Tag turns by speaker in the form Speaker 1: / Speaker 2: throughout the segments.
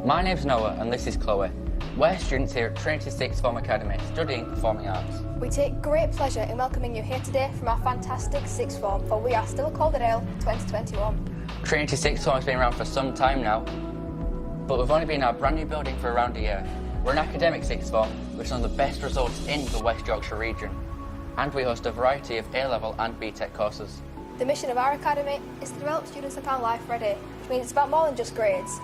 Speaker 1: My name's Noah and this is Chloe. We're students here at Trinity Sixth Form Academy studying Performing Arts.
Speaker 2: We take great pleasure in welcoming you here today from our fantastic Sixth Form for We Are Still Calderdale 2021.
Speaker 1: Trinity Sixth Form has been around for some time now, but we've only been in our brand new building for around a year. We're an academic Sixth Form with some of the best results in the West Yorkshire region, and we host a variety of A-level and BTEC courses.
Speaker 2: The mission of our academy is to develop students that are life ready, which means it's about more than just grades.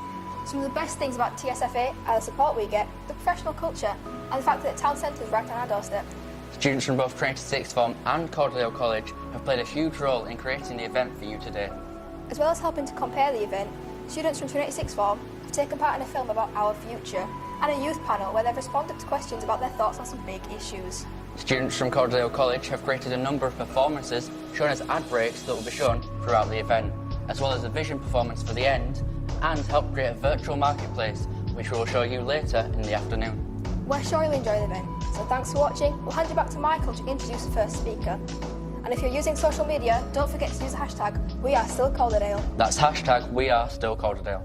Speaker 2: Some of the best things about TSFA are the support we get, the professional culture, and the fact that the town centre is right on our doorstep.
Speaker 1: Students from both Trinity Sixth Form and Calderdale College have played a huge role in creating the event for you today.
Speaker 2: As well as helping to compare the event, students from Trinity Sixth Form have taken part in a film about our future and a youth panel where they've responded to questions about their thoughts on some big issues.
Speaker 1: Students from Calderdale College have created a number of performances shown as ad breaks that will be shown throughout the event, as well as a vision performance for the end, and help create a virtual marketplace which we will show you later in the afternoon.
Speaker 2: We're sure you'll enjoy the event, so thanks for watching. We'll hand you back to Michael to introduce the first speaker. And if you're using social media, don't forget to use the hashtag #WeAreStillCalderdale.
Speaker 1: That's hashtag #WeAreStillCalderdale.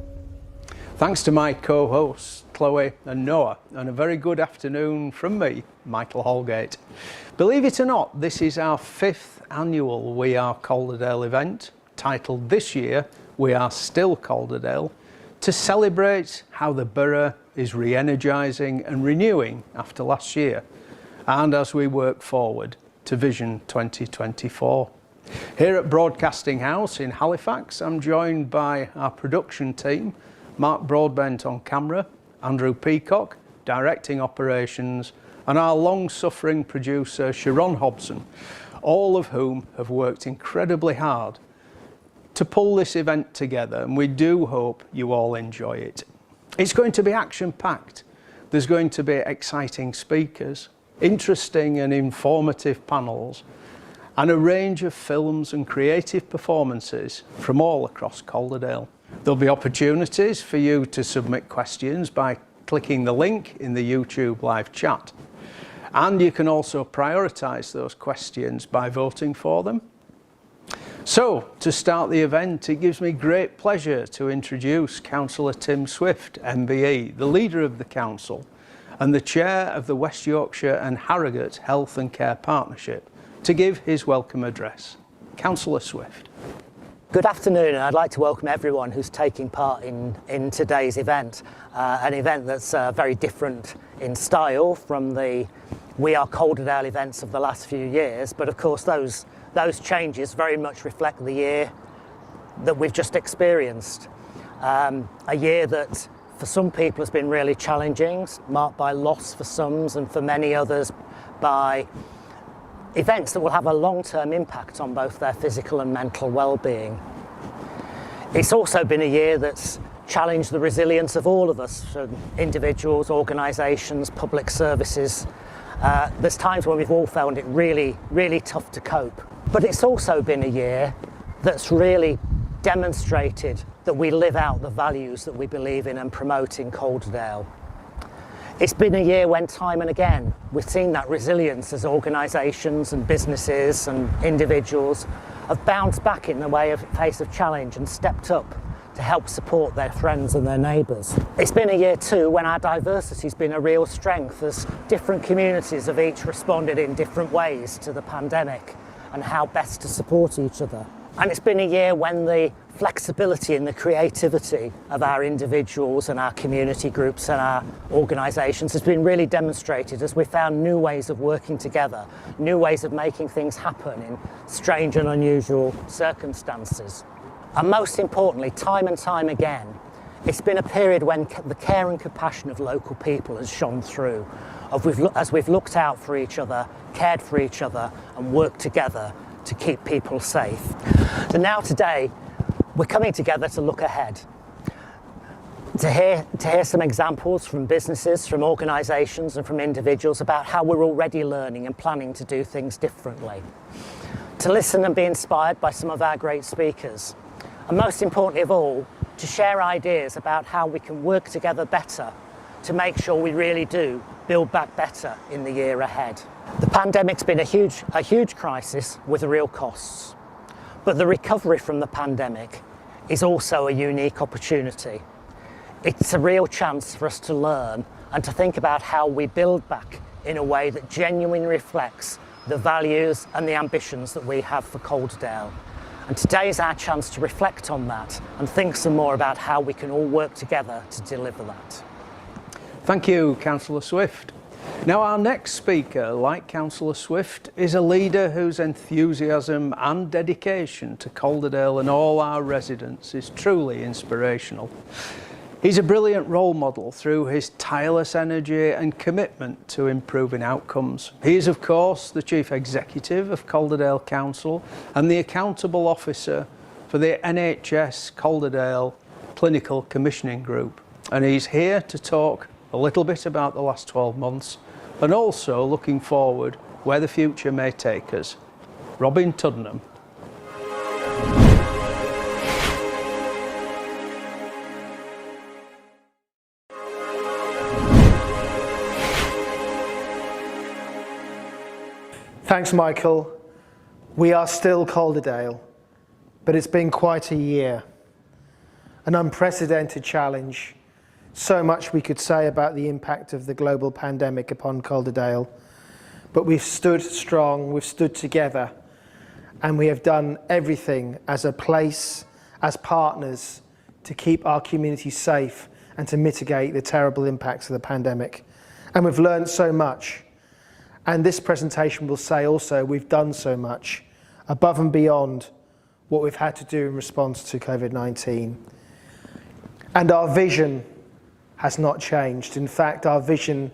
Speaker 3: Thanks to my co-hosts, Chloe and Noah, and a very good afternoon from me, Michael Holgate. Believe it or not, this is our 5th annual We Are Calderdale event, titled this year, We Are Still Calderdale, to celebrate how the borough is re-energising and renewing after last year, and as we work forward to Vision 2024. Here at Broadcasting House in Halifax, I'm joined by our production team, Mark Broadbent on camera, Andrew Peacock, directing operations, and our long-suffering producer, Sharon Hobson, all of whom have worked incredibly hard to pull this event together, and we do hope you all enjoy it. It's going to be action-packed. There's going to be exciting speakers, interesting and informative panels, and a range of films and creative performances from all across Calderdale. There'll be opportunities for you to submit questions by clicking the link in the YouTube live chat. And you can also prioritise those questions by voting for them. So, to start the event, it gives me great pleasure to introduce Councillor Tim Swift, MBE, the leader of the council and the chair of the West Yorkshire and Harrogate Health and Care Partnership, to give his welcome address. Councillor Swift.
Speaker 4: Good afternoon, and I'd like to welcome everyone who's taking part in today's event, an event that's very different in style from the We Are Calderdale events of the last few years, but of course those changes very much reflect the year that we've just experienced. A year that for some people has been really challenging, marked by loss for some and for many others by events that will have a long-term impact on both their physical and mental well-being. It's also been a year that's challenged the resilience of all of us, from individuals, organisations, public services. There's times when we've all found it really, really tough to cope. But it's also been a year that's really demonstrated that we live out the values that we believe in and promote in Calderdale. It's been a year when time and again we've seen that resilience as organisations and businesses and individuals have bounced back in the face of challenge and stepped up to help support their friends and their neighbours. It's been a year too when our diversity has been a real strength, as different communities have each responded in different ways to the pandemic and how best to support each other. And it's been a year when the flexibility and the creativity of our individuals and our community groups and our organisations has been really demonstrated as we found new ways of working together, new ways of making things happen in strange and unusual circumstances. And most importantly, time and time again, it's been a period when the care and compassion of local people has shone through, as we've looked out for each other, cared for each other and worked together to keep people safe. So now today, we're coming together to look ahead, to hear some examples from businesses, from organisations and from individuals about how we're already learning and planning to do things differently, to listen and be inspired by some of our great speakers, and most importantly of all, to share ideas about how we can work together better to make sure we really do build back better in the year ahead. The pandemic's been a huge crisis with real costs, but the recovery from the pandemic is also a unique opportunity. It's a real chance for us to learn and to think about how we build back in a way that genuinely reflects the values and the ambitions that we have for Calderdale. And today is our chance to reflect on that and think some more about how we can all work together to deliver that.
Speaker 3: Thank you, Councillor Swift. Now, our next speaker, like Councillor Swift, is a leader whose enthusiasm and dedication to Calderdale and all our residents is truly inspirational. He's a brilliant role model through his tireless energy and commitment to improving outcomes. He is, of course, the Chief Executive of Calderdale Council and the Accountable Officer for the NHS Calderdale Clinical Commissioning Group. And he's here to talk a little bit about the last 12 months and also looking forward where the future may take us. Robin Tudnum.
Speaker 5: Thanks, Michael. We are still Calderdale, but it's been quite a year. An unprecedented challenge. So much we could say about the impact of the global pandemic upon Calderdale, but we've stood strong, we've stood together, and we have done everything as a place, as partners, to keep our community safe and to mitigate the terrible impacts of the pandemic. And we've learned so much. And this presentation will say also we've done so much above and beyond what we've had to do in response to COVID-19. And our vision has not changed. In fact, our vision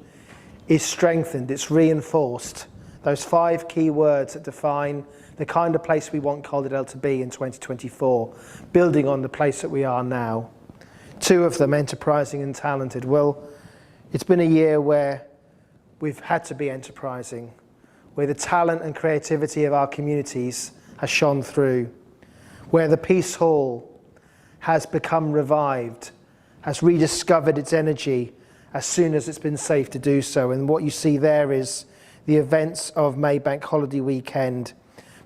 Speaker 5: is strengthened, it's reinforced. Those 5 key words that define the kind of place we want Calderdale to be in 2024, building on the place that we are now. 2 of them, enterprising and talented. Well, it's been a year where we've had to be enterprising, where the talent and creativity of our communities has shone through, where the Peace Hall has become revived, has rediscovered its energy as soon as it's been safe to do so. And what you see there is the events of Maybank holiday weekend,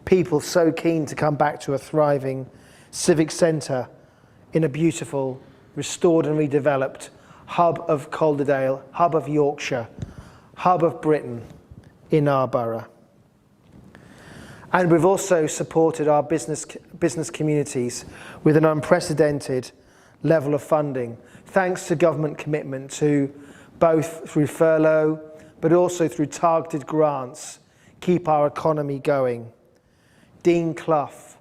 Speaker 5: people so keen to come back to a thriving civic centre in a beautiful, restored and redeveloped hub of Calderdale, hub of Yorkshire, hub of Britain in our borough. And we've also supported our business communities with an unprecedented level of funding, thanks to government commitment to both through furlough, but also through targeted grants, keep our economy going. Dean Clough,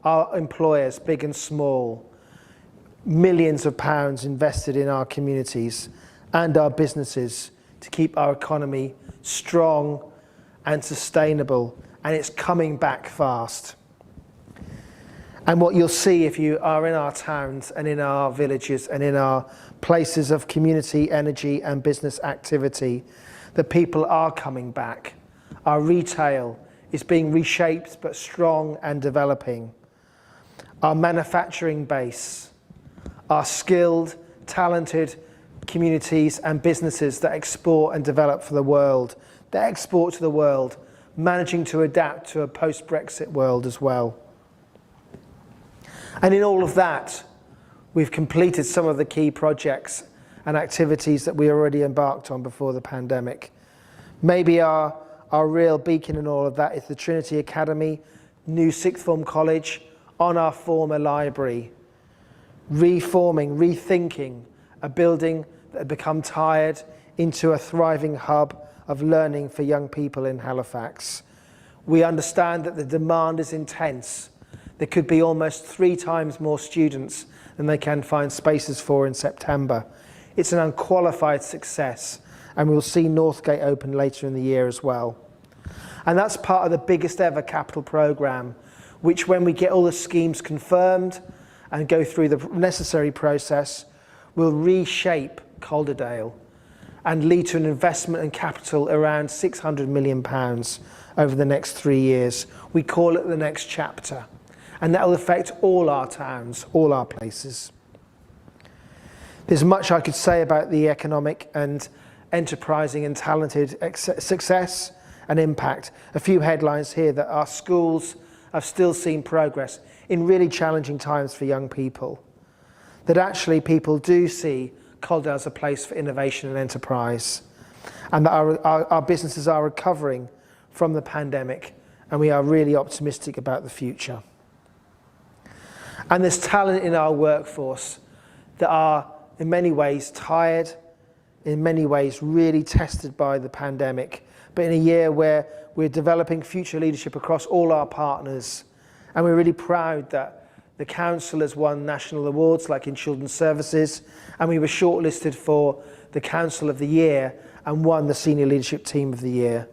Speaker 5: our employers, big and small, millions of pounds invested in our communities and our businesses to keep our economy strong and sustainable, and it's coming back fast. And what you'll see if you are in our towns and in our villages and in our places of community, energy and business activity, that people are coming back. Our retail is being reshaped but strong and developing. Our manufacturing base, our skilled, talented communities and businesses that export and develop for the world, that export to the world, managing to adapt to a post-Brexit world as well. And in all of that, we've completed some of the key projects and activities that we already embarked on before the pandemic. Maybe our real beacon in all of that is the Trinity Academy, new sixth form college on our former library, reforming, rethinking a building that had become tired into a thriving hub of learning for young people in Halifax. We understand that the demand is intense. There could be almost 3 times more students than they can find spaces for in September. It's an unqualified success, and we'll see Northgate open later in the year as well. And that's part of the biggest ever capital programme, which when we get all the schemes confirmed and go through the necessary process, will reshape Calderdale and lead to an investment in capital around £600 million over the next 3 years. We call it the next chapter. And that will affect all our towns, all our places. There's much I could say about the economic and enterprising and talented success and impact. A few headlines here: that our schools have still seen progress in really challenging times for young people. that actually people do see Calderdale as a place for innovation and enterprise, and that our businesses are recovering from the pandemic, and we are really optimistic about the future. And there's talent in our workforce that are in many ways tired, in many ways really tested by the pandemic, but in a year where we're developing future leadership across all our partners. And we're really proud that the council has won national awards like in Children's Services, and we were shortlisted for the Council of the Year and won the Senior Leadership Team of the Year.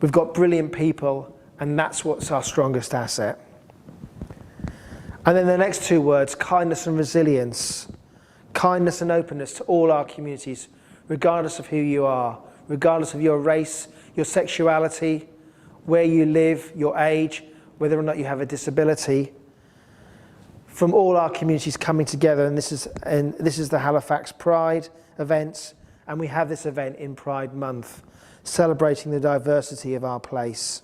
Speaker 5: We've got brilliant people, and that's what's our strongest asset. And then the next two words, kindness and resilience. Kindness and openness to all our communities, regardless of who you are, regardless of your race, your sexuality, where you live, your age, whether or not you have a disability. From all our communities coming together, and this is the Halifax Pride event, and we have this event in Pride Month, celebrating the diversity of our place.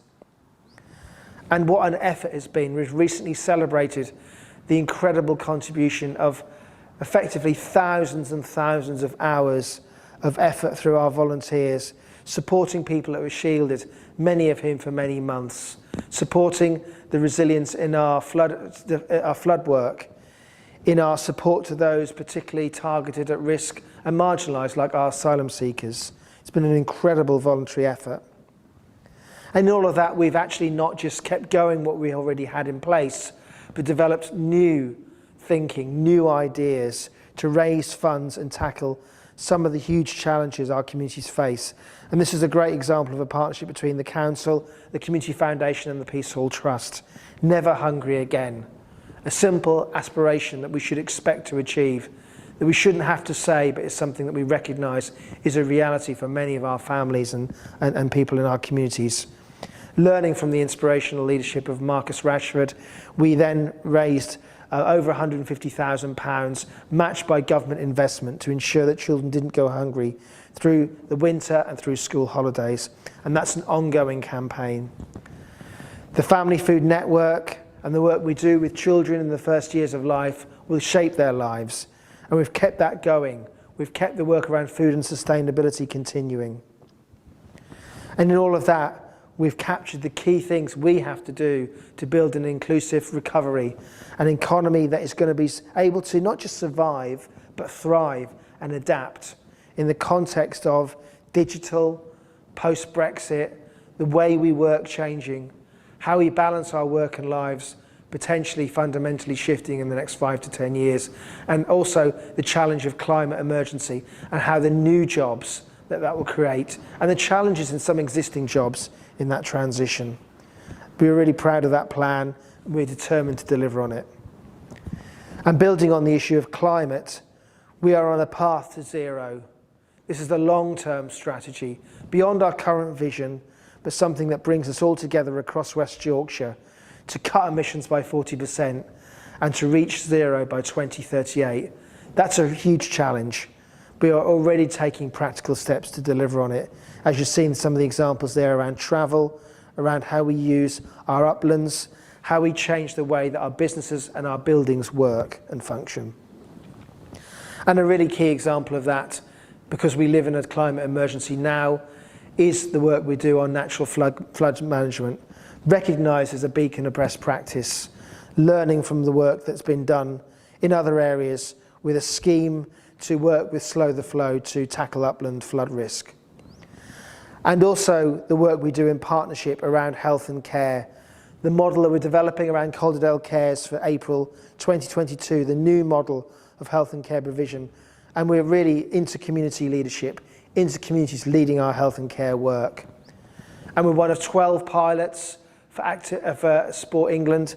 Speaker 5: And what an effort it's been. We've recently celebrated the incredible contribution of effectively thousands and thousands of hours of effort through our volunteers, supporting people that were shielded, many of whom for many months, supporting the resilience in our flood work, in our support to those particularly targeted at risk and marginalised, like our asylum seekers. It's been an incredible voluntary effort. And in all of that, we've actually not just kept going what we already had in place, but developed new thinking, new ideas to raise funds and tackle some of the huge challenges our communities face. And this is a great example of a partnership between the Council, the Community Foundation and the Peace Hall Trust. Never hungry again. A simple aspiration that we should expect to achieve, that we shouldn't have to say, but it's something that we recognise is a reality for many of our families and people in our communities. Learning from the inspirational leadership of Marcus Rashford, we then raised over £150,000 matched by government investment to ensure that children didn't go hungry through the winter and through school holidays. And that's an ongoing campaign. The Family Food Network and the work we do with children in the first years of life will shape their lives. And we've kept that going. We've kept the work around food and sustainability continuing. And in all of that, we've captured the key things we have to do to build an inclusive recovery, an economy that is going to be able to not just survive, but thrive and adapt in the context of digital, post-Brexit, the way we work changing, how we balance our work and lives, potentially fundamentally shifting in the next 5 to 10 years, and also the challenge of climate emergency and how the new jobs that will create, and the challenges in some existing jobs in that transition. We're really proud of that plan, and we're determined to deliver on it. And building on the issue of climate, we are on a path to zero. This is the long-term strategy, beyond our current vision, but something that brings us all together across West Yorkshire to cut emissions by 40% and to reach zero by 2038. That's a huge challenge. We are already taking practical steps to deliver on it, as you've seen some of the examples there around travel, around how we use our uplands, how we change the way that our businesses and our buildings work and function. And a really key example of that, because we live in a climate emergency now, is the work we do on natural flood management, recognised as a beacon of best practice, learning from the work that's been done in other areas with a scheme to work with Slow the Flow to tackle upland flood risk. And also the work we do in partnership around health and care. The model that we're developing around Calderdale Cares for April 2022, the new model of health and care provision. And we're really into community leadership, into communities leading our health and care work. And we're one of 12 pilots for Sport England.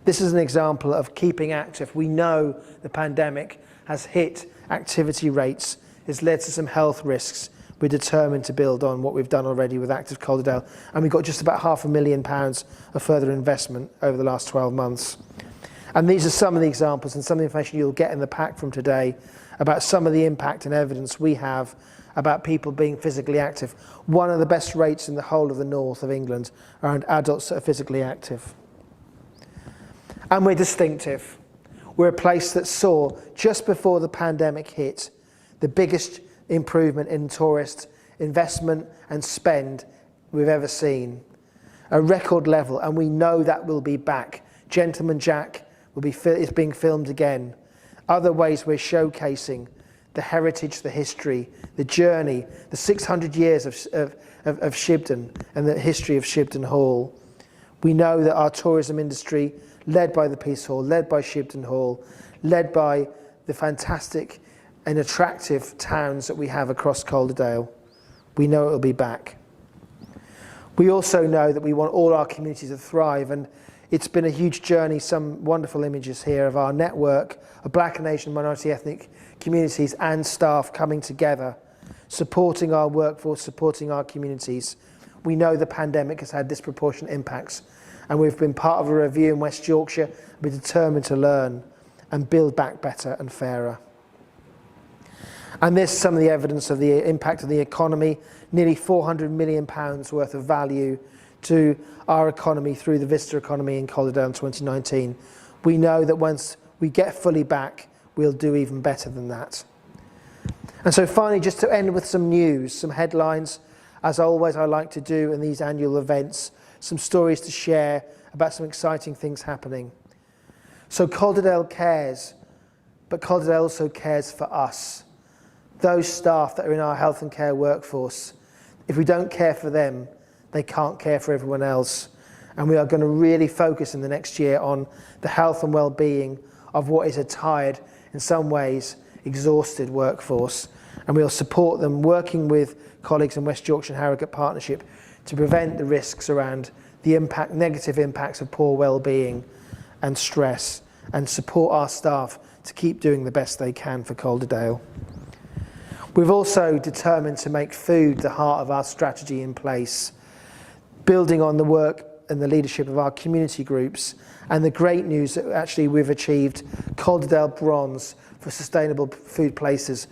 Speaker 5: This is an example of keeping active. We know the pandemic has hit activity rates, has led to some health risks. We're determined to build on what we've done already with Active Calderdale, and we've got just about £500,000 of further investment over the last 12 months. And these are some of the examples and some of the information you'll get in the pack from today about some of the impact and evidence we have about people being physically active. One of the best rates in the whole of the north of England around adults that are physically active. And we're distinctive. We're a place that saw, just before the pandemic hit, the biggest improvement in tourist investment and spend we've ever seen. A record level, and we know that will be back. Gentleman Jack is being filmed again. Other ways we're showcasing the heritage, the history, the journey, the 600 years of Shibden and the history of Shibden Hall. We know that our tourism industry, led by the Peace Hall, led by Shibden Hall, led by the fantastic and attractive towns that we have across Calderdale, we know it will be back. We also know that we want all our communities to thrive, and it's been a huge journey. Some wonderful images here of our network of Black and Asian minority ethnic communities and staff coming together, supporting our workforce, supporting our communities. We know the pandemic has had disproportionate impacts, and we've been part of a review in West Yorkshire. We're determined to learn and build back better and fairer. And there's some of the evidence of the impact of the economy, nearly £400 million worth of value to our economy through the Vista economy in Calderdale in 2019. We know that once we get fully back, we'll do even better than that. And so finally, just to end with some news, some headlines, as always I like to do in these annual events, some stories to share about some exciting things happening. So Calderdale cares, but Calderdale also cares for us. Those staff that are in our health and care workforce, if we don't care for them, they can't care for everyone else. And we are going to really focus in the next year on the health and well-being of what is a tired, in some ways, exhausted workforce. And we'll support them working with colleagues in West Yorkshire and Harrogate Partnership to prevent the risks around the negative impacts of poor well-being and stress, and support our staff to keep doing the best they can for Calderdale. We've also determined to make food the heart of our strategy in place, building on the work and the leadership of our community groups, and the great news that actually we've achieved Calderdale Bronze for Sustainable Food Places,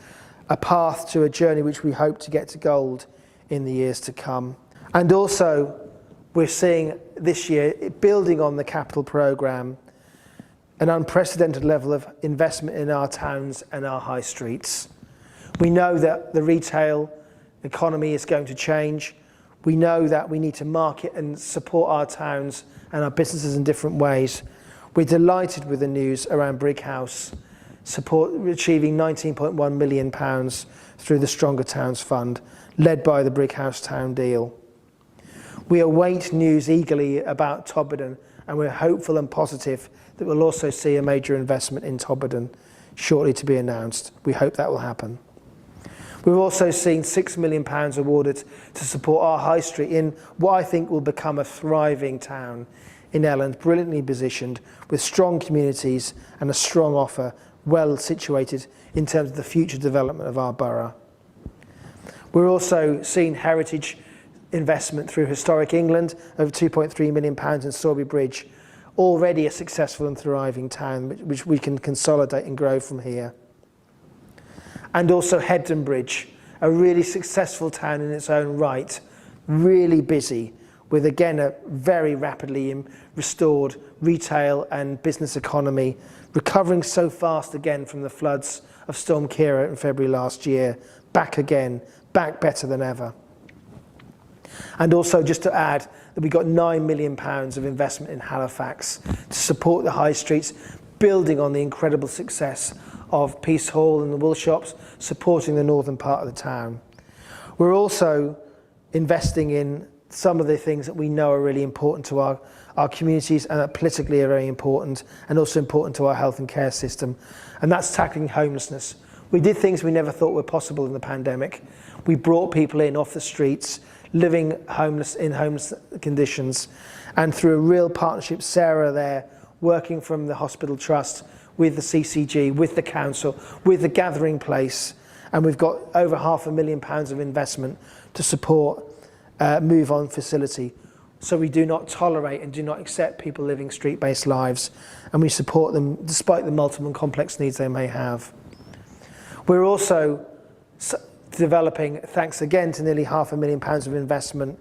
Speaker 5: a path to a journey which we hope to get to gold in the years to come. And also, we're seeing this year, building on the capital programme, an unprecedented level of investment in our towns and our high streets. We know that the retail economy is going to change. We know that we need to market and support our towns and our businesses in different ways. We're delighted with the news around Brighouse, achieving £19.1 million through the Stronger Towns Fund, led by the Brighouse Town deal. We await news eagerly about Tobberden, and we're hopeful and positive that we'll also see a major investment in Tobberden shortly to be announced. We hope that will happen. We've also seen £6 million awarded to support our high street in what I think will become a thriving town in Elland, brilliantly positioned with strong communities and a strong offer, well situated in terms of the future development of our borough. We're also seeing heritage investment through Historic England, over £2.3 million in Sorby Bridge, already a successful and thriving town which we can consolidate and grow from here. And also Hebden Bridge, a really successful town in its own right, really busy, with again a very rapidly restored retail and business economy, recovering so fast again from the floods of Storm Ciara in February last year, back again, back better than ever. And also just to add that we got £9 million of investment in Halifax to support the high streets, building on the incredible success of Peace Hall and the wool shops, supporting the northern part of the town. We're also investing in some of the things that we know are really important to our communities and that politically are very important, and also important to our health and care system, and that's tackling homelessness. We did things we never thought were possible in the pandemic. We brought people in off the streets, living homeless in homeless conditions, and through a real partnership, Sarah there, working from the hospital trust, with the CCG, with the council, with the gathering place, and we've got over £500,000 of investment to support Move On facility. So we do not tolerate and do not accept people living street-based lives, and we support them despite the multiple and complex needs they may have. We're also developing, thanks again to nearly £500,000 of investment,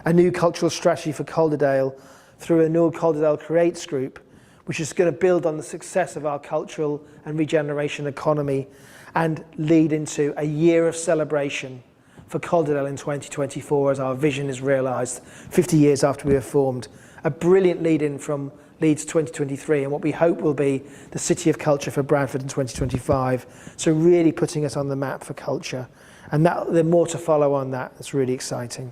Speaker 5: a new cultural strategy for Calderdale through a new Calderdale Creates group, which is going to build on the success of our cultural and regeneration economy and lead into a year of celebration for Calderdale in 2024 as our vision is realised 50 years after we were formed. A brilliant lead-in from Leeds 2023 and what we hope will be the City of Culture for Bradford in 2025. So really putting us on the map for culture. And there's more to follow on that. It's really exciting.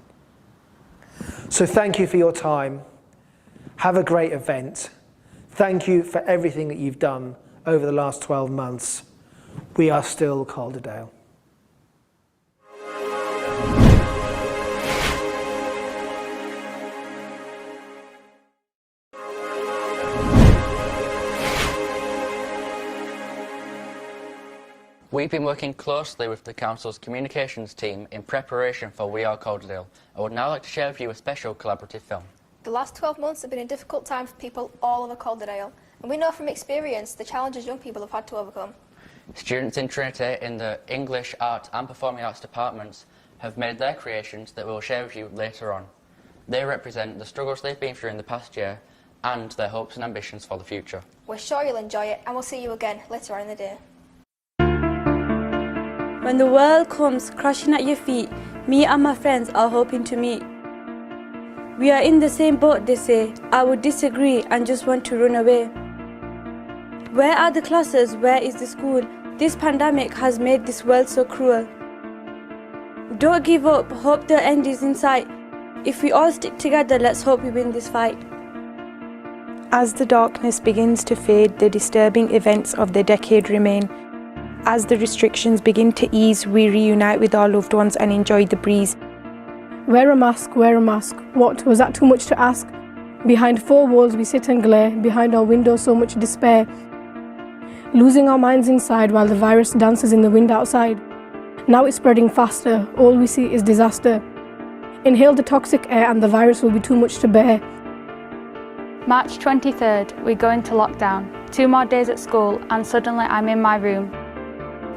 Speaker 5: So thank you for your time. Have a great event. Thank you for everything that you've done over the last 12 months. We are still Calderdale.
Speaker 1: We've been working closely with the Council's communications team in preparation for We Are Calderdale. I would now like to share with you a special collaborative film.
Speaker 2: The last 12 months have been a difficult time for people all over Calderdale, and we know from experience the challenges young people have had to overcome.
Speaker 1: Students in Trinity in the English, Art and Performing Arts departments have made their creations that we'll share with you later on. They represent the struggles they've been through in the past year and their hopes and ambitions for the future.
Speaker 2: We're sure you'll enjoy it, and we'll see you again later on in the day.
Speaker 6: When the world comes crashing at your feet, me and my friends are hoping to meet. We are in the same boat, they say. I would disagree and just want to run away. Where are the classes? Where is the school? This pandemic has made this world so cruel. Don't give up, hope the end is in sight. If we all stick together, let's hope we win this fight.
Speaker 7: As the darkness begins to fade, the disturbing events of the decade remain. As the restrictions begin to ease, we reunite with our loved ones and enjoy the breeze.
Speaker 8: Wear a mask, wear a mask. What, was that too much to ask? Behind four walls we sit and glare, behind our windows so much despair. Losing our minds inside while the virus dances in the wind outside. Now it's spreading faster, all we see is disaster. Inhale the toxic air and the virus will be too much to bear.
Speaker 9: March 23rd, we go into lockdown. 2 more days at school and suddenly I'm in my room.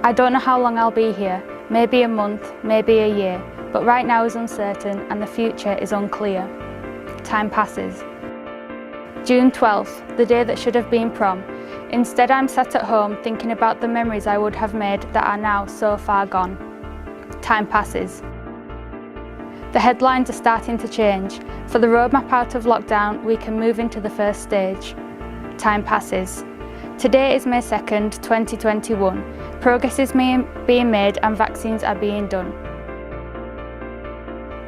Speaker 9: I don't know how long I'll be here, maybe a month, maybe a year, but right now is uncertain and the future is unclear. Time passes. June 12th, the day that should have been prom. Instead I'm sat at home thinking about the memories I would have made that are now so far gone. Time passes. The headlines are starting to change. For the roadmap out of lockdown, we can move into the first stage. Time passes. Today is May 2nd, 2021. Progress is being made and vaccines are being done.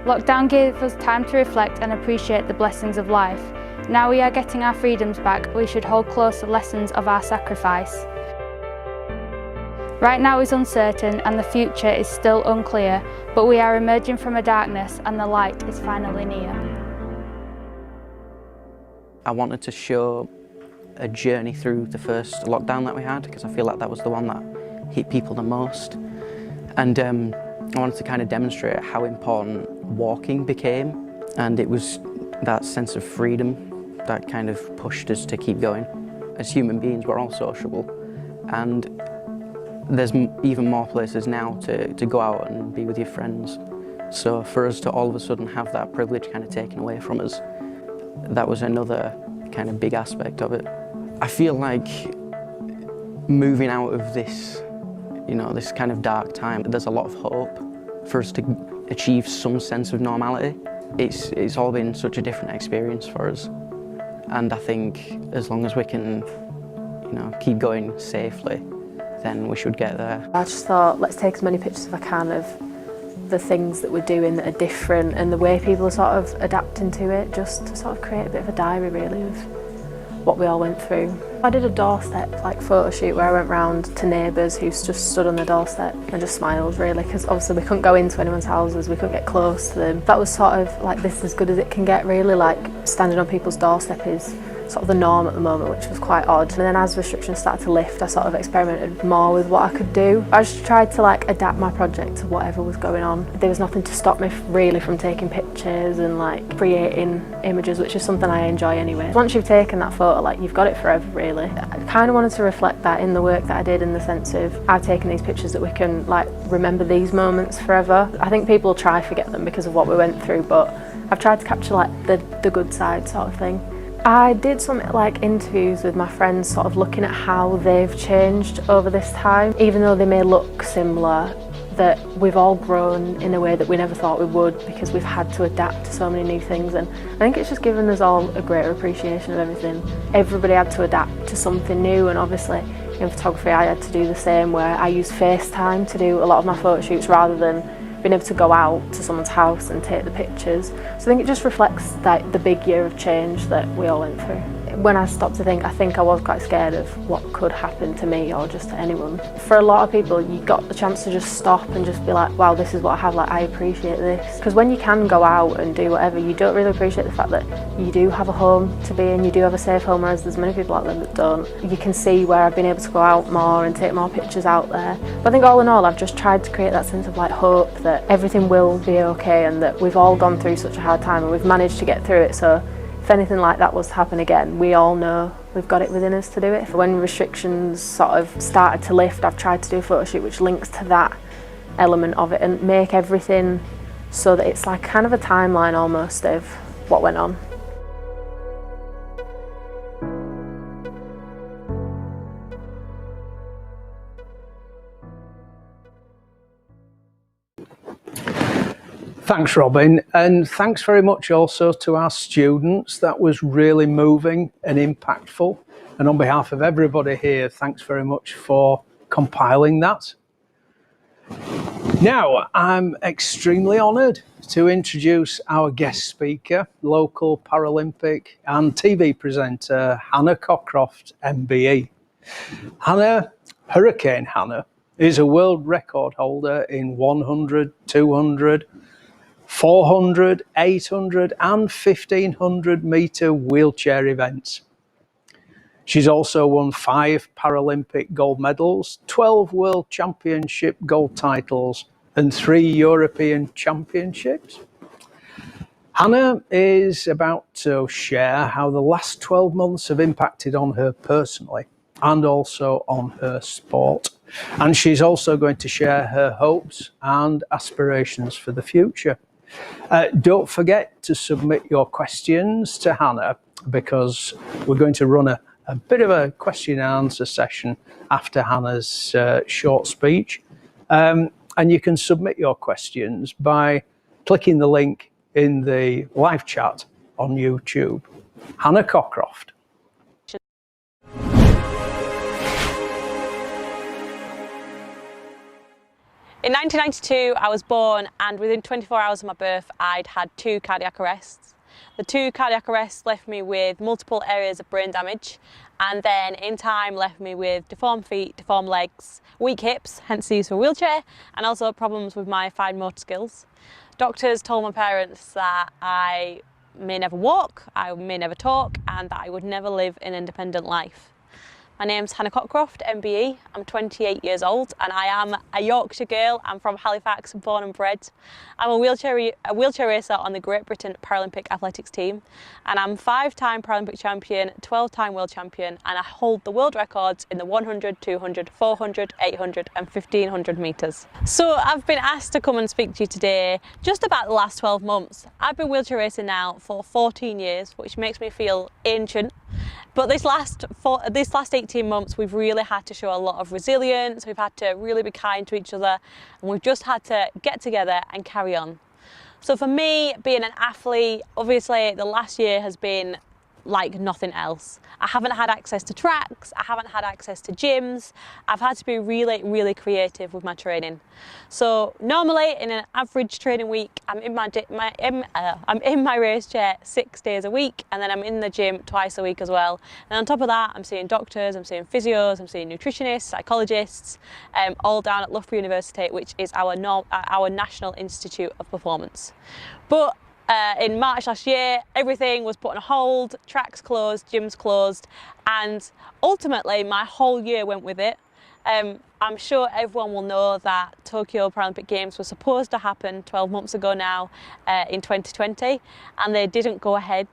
Speaker 9: Lockdown gave us time to reflect and appreciate the blessings of life. Now we are getting our freedoms back, we should hold close the lessons of our sacrifice. Right now is uncertain and the future is still unclear, but we are emerging from a darkness and the light is finally near.
Speaker 10: I wanted to show a journey through the first lockdown that we had, because I feel like that was the one that hit people the most. And I wanted to kind of demonstrate how important walking became, and it was that sense of freedom that kind of pushed us to keep going. As human beings, we're all sociable, and there's even more places now to go out and be with your friends. So for us to all of a sudden have that privilege kind of taken away from us, that was another kind of big aspect of it. I feel like moving out of this, this kind of dark time, there's a lot of hope for us to achieve some sense of normality. It's all been such a different experience for us, and I think as long as we can, keep going safely, then we should get there.
Speaker 11: I just thought, let's take as many pictures as I can of the things that we're doing that are different and the way people are sort of adapting to it, just to sort of create a bit of a diary really of what we all went through. I did a doorstep photo shoot where I went round to neighbours who just stood on the doorstep and just smiled really, because obviously we couldn't go into anyone's houses, we couldn't get close to them. That was sort of this is as good as it can get really, standing on people's doorstep is sort of the norm at the moment, which was quite odd. And then as restrictions started to lift, I sort of experimented more with what I could do. I just tried to adapt my project to whatever was going on. There was nothing to stop me really from taking pictures and creating images, which is something I enjoy anyway. Once you've taken that photo, you've got it forever really. I kind of wanted to reflect that in the work that I did, in the sense of I've taken these pictures that we can remember these moments forever. I think people try to forget them because of what we went through, but I've tried to capture the good side sort of thing. I did some interviews with my friends, sort of looking at how they've changed over this time. Even though they may look similar, that we've all grown in a way that we never thought we would, because we've had to adapt to so many new things, and I think it's just given us all a greater appreciation of everything. Everybody had to adapt to something new, and obviously in photography I had to do the same, where I use FaceTime to do a lot of my photo shoots rather than being able to go out to someone's house and take the pictures. So I think it just reflects the big year of change that we all went through. When I stopped to think, I think I was quite scared of what could happen to me or just to anyone. For a lot of people, you got the chance to just stop and just be like, wow, this is what I have, I appreciate this. Because when you can go out and do whatever, you don't really appreciate the fact that you do have a home to be in, you do have a safe home, whereas there's many people out there that don't. You can see where I've been able to go out more and take more pictures out there. But I think all in all, I've just tried to create that sense of hope that everything will be okay, and that we've all gone through such a hard time and we've managed to get through it. So if anything like that was to happen again, we all know we've got it within us to do it. When restrictions sort of started to lift, I've tried to do a photo shoot which links to that element of it and make everything so that it's kind of a timeline almost of what went on.
Speaker 3: Thanks, Robin, and thanks very much also to our students. That was really moving and impactful. And on behalf of everybody here, thanks very much for compiling that. Now, I'm extremely honoured to introduce our guest speaker, local Paralympic and TV presenter Hannah Cockroft, MBE. Hurricane Hannah, is a world record holder in 100, 200, 400, 800 and 1500 metre wheelchair events. She's also won 5 Paralympic gold medals, 12 World Championship gold titles and 3 European Championships. Hannah is about to share how the last 12 months have impacted on her personally and also on her sport. And she's also going to share her hopes and aspirations for the future. Don't forget to submit your questions to Hannah, because we're going to run a bit of a question and answer session after Hannah's short speech. And you can submit your questions by clicking the link in the live chat on YouTube. Hannah Cockroft.
Speaker 12: In 1992, I was born, and within 24 hours of my birth, I'd had 2 cardiac arrests. The 2 cardiac arrests left me with multiple areas of brain damage, and then in time left me with deformed feet, deformed legs, weak hips, hence the use of a wheelchair, and also problems with my fine motor skills. Doctors told my parents that I may never walk, I may never talk, and that I would never live an independent life. My name's Hannah Cockroft, MBE. I'm 28 years old and I am a Yorkshire girl. I'm from Halifax, born and bred. I'm a wheelchair racer on the Great Britain Paralympic athletics team, and I'm 5-time Paralympic champion, 12-time world champion, and I hold the world records in the 100, 200, 400, 800 and 1500 metres. So I've been asked to come and speak to you today just about the last 12 months. I've been wheelchair racing now for 14 years, which makes me feel ancient. But this last 18 months, we've really had to show a lot of resilience. We've had to really be kind to each other, and we've just had to get together and carry on. So for me, being an athlete, obviously the last year has been like nothing else. I haven't had access to tracks, I haven't had access to gyms. I've had to be really, really creative with my training. So normally in an average training week, I'm in my race chair 6 days a week, and then I'm in the gym twice a week as well. And on top of that, I'm seeing doctors, I'm seeing physios, I'm seeing nutritionists, psychologists, all down at Loughborough University, which is our National Institute of Performance. But in March last year, everything was put on hold, tracks closed, gyms closed, and ultimately my whole year went with it. I'm sure everyone will know that Tokyo Paralympic Games were supposed to happen 12 months ago now in 2020, and they didn't go ahead.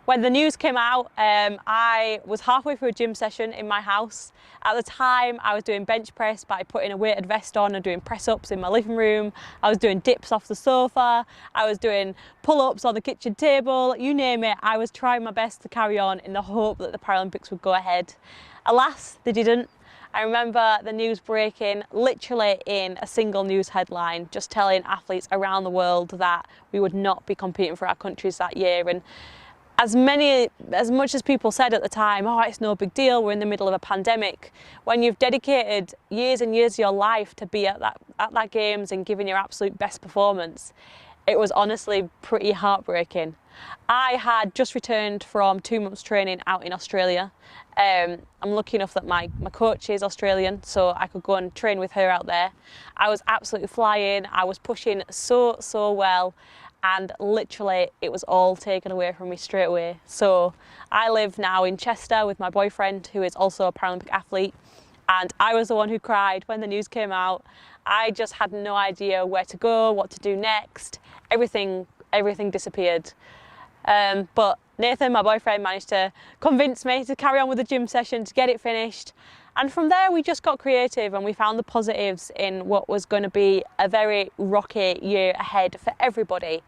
Speaker 12: When the news came out, I was halfway through a gym session in my house. At the time, I was doing bench press by putting a weighted vest on and doing press-ups in my living room. I was doing dips off the sofa. I was doing pull-ups on the kitchen table. You name it, I was trying my best to carry on in the hope that the Paralympics would go ahead. Alas, they didn't. I remember the news breaking literally in a single news headline, just telling athletes around the world that we would not be competing for our countries that year. And as much as people said at the time, oh, it's no big deal, we're in the middle of a pandemic, when you've dedicated years and years of your life to be at that games and giving your absolute best performance, it was honestly pretty heartbreaking. I had just returned from 2 months training out in Australia. I'm lucky enough that my coach is Australian, so I could go and train with her out there. I was absolutely flying, I was pushing so well, and literally it was all taken away from me straight away. So I live now in Chester with my boyfriend, who is also a Paralympic athlete, and I was the one who cried when the news came out. I just had no idea where to go, what to do next. Everything disappeared. But Nathan, my boyfriend, managed to convince me to carry on with the gym session, to get it finished. And from there we just got creative and we found the positives in what was going to be a very rocky year ahead for everybody.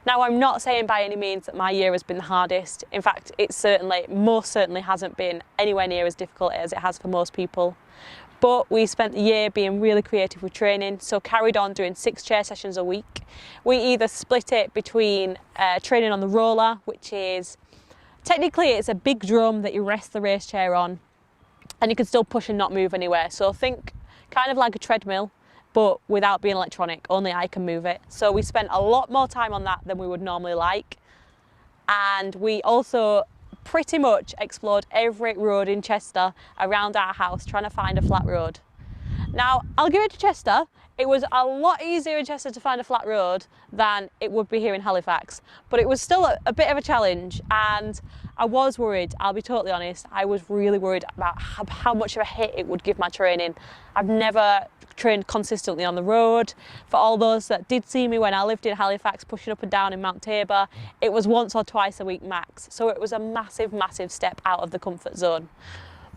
Speaker 12: Now, I'm not saying by any means that my year has been the hardest. In fact, it most certainly hasn't been anywhere near as difficult as it has for most people. But we spent the year being really creative with training, so carried on doing 6 chair sessions a week. We either split it between training on the roller, which is, technically it's a big drum that you rest the race chair on, and you can still push and not move anywhere. So think kind of like a treadmill, but without being electronic, only I can move it. So we spent a lot more time on that than we would normally like. And we also pretty much explored every road in Chester around our house, trying to find a flat road. Now, I'll give it to Chester, it was a lot easier in Chester to find a flat road than it would be here in Halifax, but it was still a bit of a challenge, and I was worried, I'll be totally honest, I was really worried about how much of a hit it would give my training. I've never trained consistently on the road. For all those that did see me when I lived in Halifax pushing up and down in Mount Tabor, it was once or twice a week max, so it was a massive step out of the comfort zone.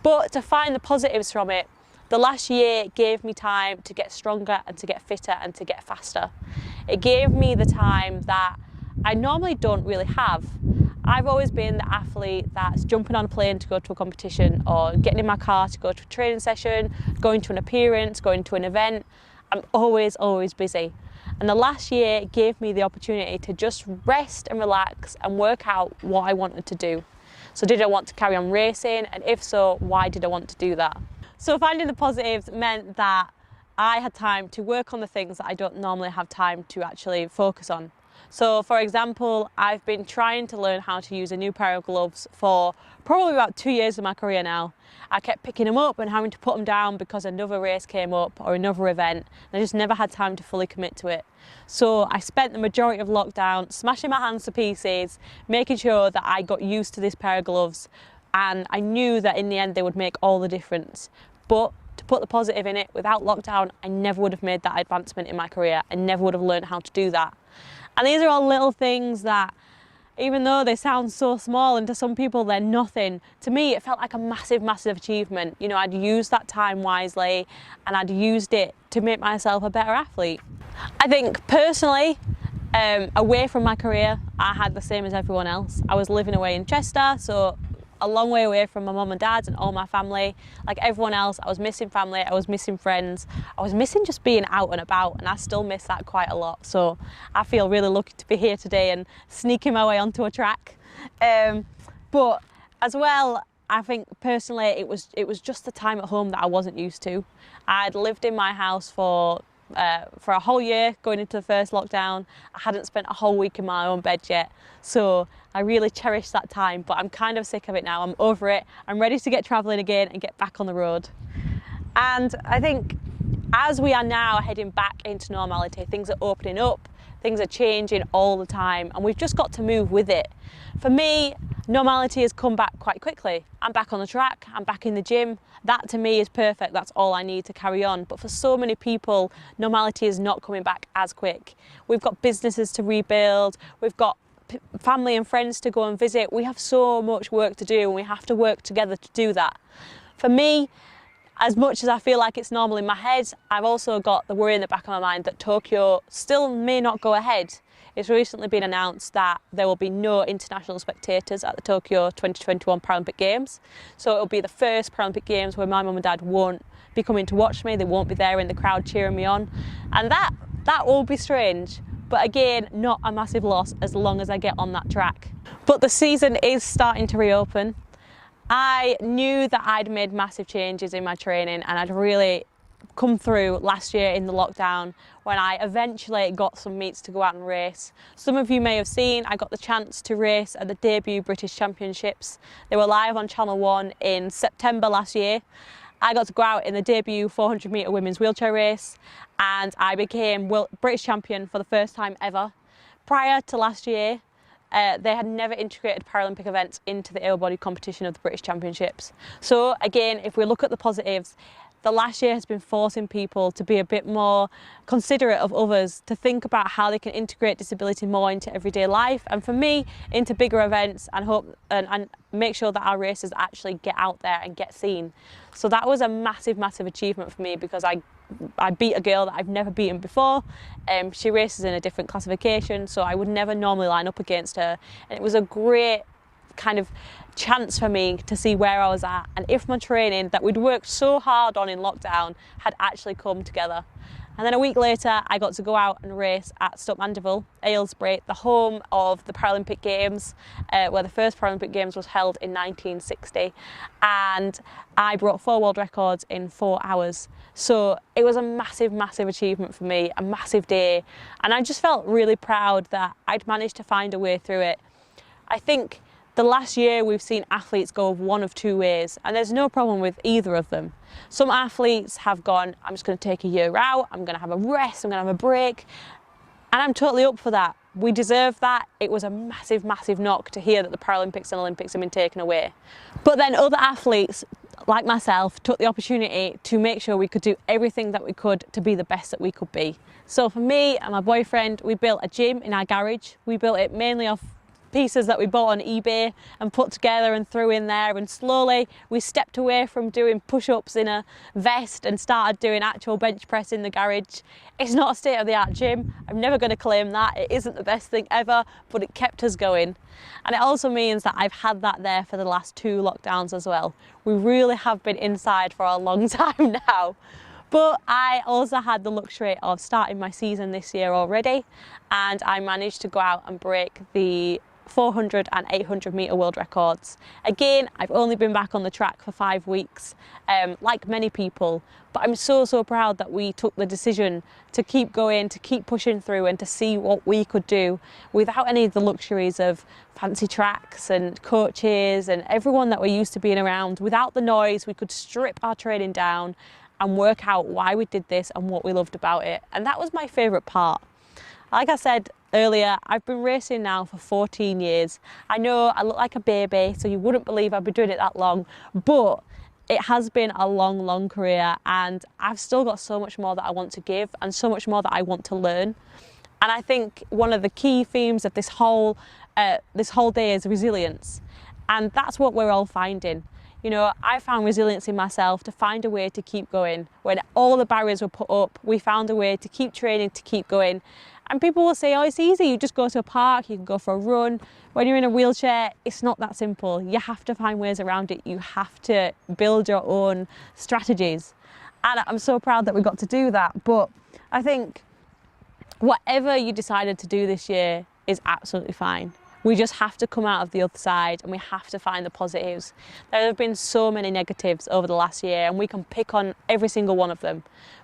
Speaker 12: But to find the positives from it, the last year gave me time to get stronger and to get fitter and to get faster. It gave me the time that I normally don't really have. I've always been the athlete that's jumping on a plane to go to a competition, or getting in my car to go to a training session, going to an appearance, going to an event. I'm always busy. And the last year gave me the opportunity to just rest and relax and work out what I wanted to do. So did I want to carry on racing? And if so, why did I want to do that? So finding the positives meant that I had time to work on the things that I don't normally have time to actually focus on. So for example, I've been trying to learn how to use a new pair of gloves for probably about 2 years of my career now. I kept picking them up and having to put them down because another race came up or another event, and I just never had time to fully commit to it. So I spent the majority of lockdown smashing my hands to pieces, making sure that I got used to this pair of gloves, and I knew that in the end they would make all the difference. But to put the positive in it, without lockdown, I never would have made that advancement in my career. I never would have learned how to do that. And these are all little things that, even though they sound so small and to some people they're nothing, to me it felt like a massive achievement. You know, I'd used that time wisely and I'd used it to make myself a better athlete. I think personally, away from my career, I had the same as everyone else. I was living away in Chester, so a long way away from my mum and dad and all my family. Like everyone else, I was missing family, I was missing friends, I was missing just being out and about, and I still miss that quite a lot. So I feel really lucky to be here today and sneaking my way onto a track. But as well, I think personally it was just the time at home that I wasn't used to. I'd lived in my house for a whole year going into the first lockdown. I hadn't spent a whole week in my own bed yet, so I really cherished that time, but I'm kind of sick of it now. I'm over it. I'm ready to get travelling again and get back on the road. And I think as we are now heading back into normality, things are opening up, things are changing all the time, and we've just got to move with it. For me, normality has come back quite quickly. I'm back on the track, I'm back in the gym. That to me is perfect, that's all I need to carry on. But for so many people, normality is not coming back as quick. We've got businesses to rebuild, we've got family and friends to go and visit. We have so much work to do and we have to work together to do that. For me, as much as I feel like it's normal in my head, I've also got the worry in the back of my mind that Tokyo still may not go ahead. It's recently been announced that there will be no international spectators at the Tokyo 2021 Paralympic Games. So it'll be the first Paralympic Games where my mum and dad won't be coming to watch me. They won't be there in the crowd cheering me on. And that will be strange. But again, not a massive loss as long as I get on that track. But the season is starting to reopen. I knew that I'd made massive changes in my training and I'd really come through last year in the lockdown when I eventually got some meets to go out and race. Some of you may have seen I got the chance to race at the debut British Championships. They were live on Channel 1 in September last year. I got to go out in the debut 400 metre women's wheelchair race and I became British champion for the first time ever. Prior to last year, they had never integrated Paralympic events into the able-bodied competition of the British Championships. So again, if we look at the positives, the last year has been forcing people to be a bit more considerate of others, to think about how they can integrate disability more into everyday life, and for me, into bigger events, and hope and make sure that our races actually get out there and get seen. So that was a massive, massive achievement for me because I beat a girl that I've never beaten before. She races in a different classification, so I would never normally line up against her. And it was a great kind of chance for me to see where I was at and if my training that we'd worked so hard on in lockdown had actually come together. And then a week later, I got to go out and race at Stoke Mandeville, Aylesbury, the home of the Paralympic Games, where the first Paralympic Games was held in 1960. And I broke 4 world records in 4 hours. So it was a massive, massive achievement for me, a massive day. And I just felt really proud that I'd managed to find a way through it. I think the last year we've seen athletes go one of 2 ways, and there's no problem with either of them. Some athletes have gone, I'm just going to take a year out, I'm going to have a rest, I'm going to have a break, and I'm totally up for that. We deserve that. It was a massive, massive knock to hear that the Paralympics and Olympics have been taken away. But then other athletes, like myself, took the opportunity to make sure we could do everything that we could to be the best that we could be. So for me and my boyfriend, we built a gym in our garage. We built it mainly off pieces that we bought on eBay and put together and threw in there, and slowly we stepped away from doing push-ups in a vest and started doing actual bench press in the garage. It's not a state-of-the-art gym. I'm never going to claim that. It isn't the best thing ever, but it kept us going. And it also means that I've had that there for the last 2 lockdowns as well. We really have been inside for a long time now. But I also had the luxury of starting my season this year already, and I managed to go out and break the 400 and 800 metre world records. Again, I've only been back on the track for 5 weeks, like many people, but I'm so, so proud that we took the decision to keep going, to keep pushing through and to see what we could do without any of the luxuries of fancy tracks and coaches and everyone that we're used to being around. Without the noise, we could strip our training down and work out why we did this and what we loved about it. And that was my favourite part. Like I said earlier, I've been racing now for 14 years. I know I look like a baby, so you wouldn't believe I've been doing it that long, but it has been a long, long career, and I've still got so much more that I want to give and so much more that I want to learn. And I think one of the key themes of this whole day is resilience. And that's what we're all finding. You know, I found resilience in myself to find a way to keep going. When all the barriers were put up, we found a way to keep training, to keep going. And people will say, oh, it's easy, you just go to a park, you can go for a run. When you're in a wheelchair, it's not that simple. You have to find ways around it. You have to build your own strategies. And I'm so proud that we got to do that. But I think whatever you decided to do this year is absolutely fine. We just have to come out of the other side and we have to find the positives. There have been so many negatives over the last year and we can pick on every single one of them.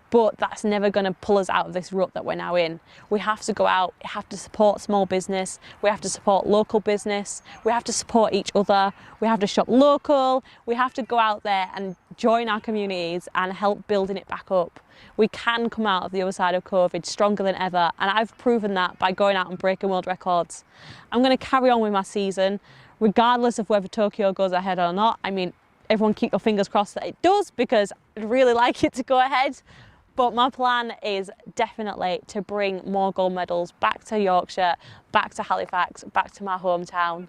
Speaker 12: But that's never going to pull us out of this rut that we're now in. We have to go out, we have to support small business, we have to support local business, we have to support each other, we have to shop local, we have to go out there and join our communities and help building it back up. We can come out of the other side of COVID stronger than ever, and I've proven that by going out and breaking world records. I'm going to carry on with my season, regardless of whether Tokyo goes ahead or not. I mean, everyone keep your fingers crossed that it does, because I'd really like it to go ahead. But my plan is definitely to bring more gold medals back to Yorkshire, back to Halifax, back to my hometown.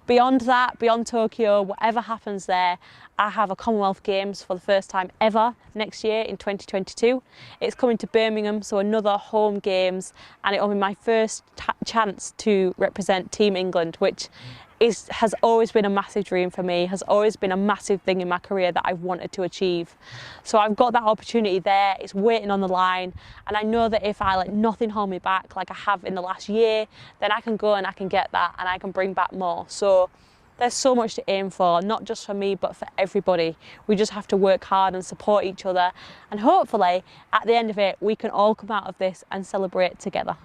Speaker 12: Beyond that, beyond Tokyo, whatever happens there, I have a Commonwealth Games for the first time ever next year in 2022. It's coming to Birmingham, so another home games, and it'll be my first chance to represent Team England, which has always been a massive dream for me, has always been a massive thing in my career that I've wanted to achieve. So I've got that opportunity there, it's waiting on the line, and I know that if I let nothing hold me back like I have in the last year, then I can go and I can get that and I can bring back more. So there's so much to aim for, not just for me, but for everybody. We just have to work hard and support each other, and hopefully at the end of it, we can all come out of this and celebrate together.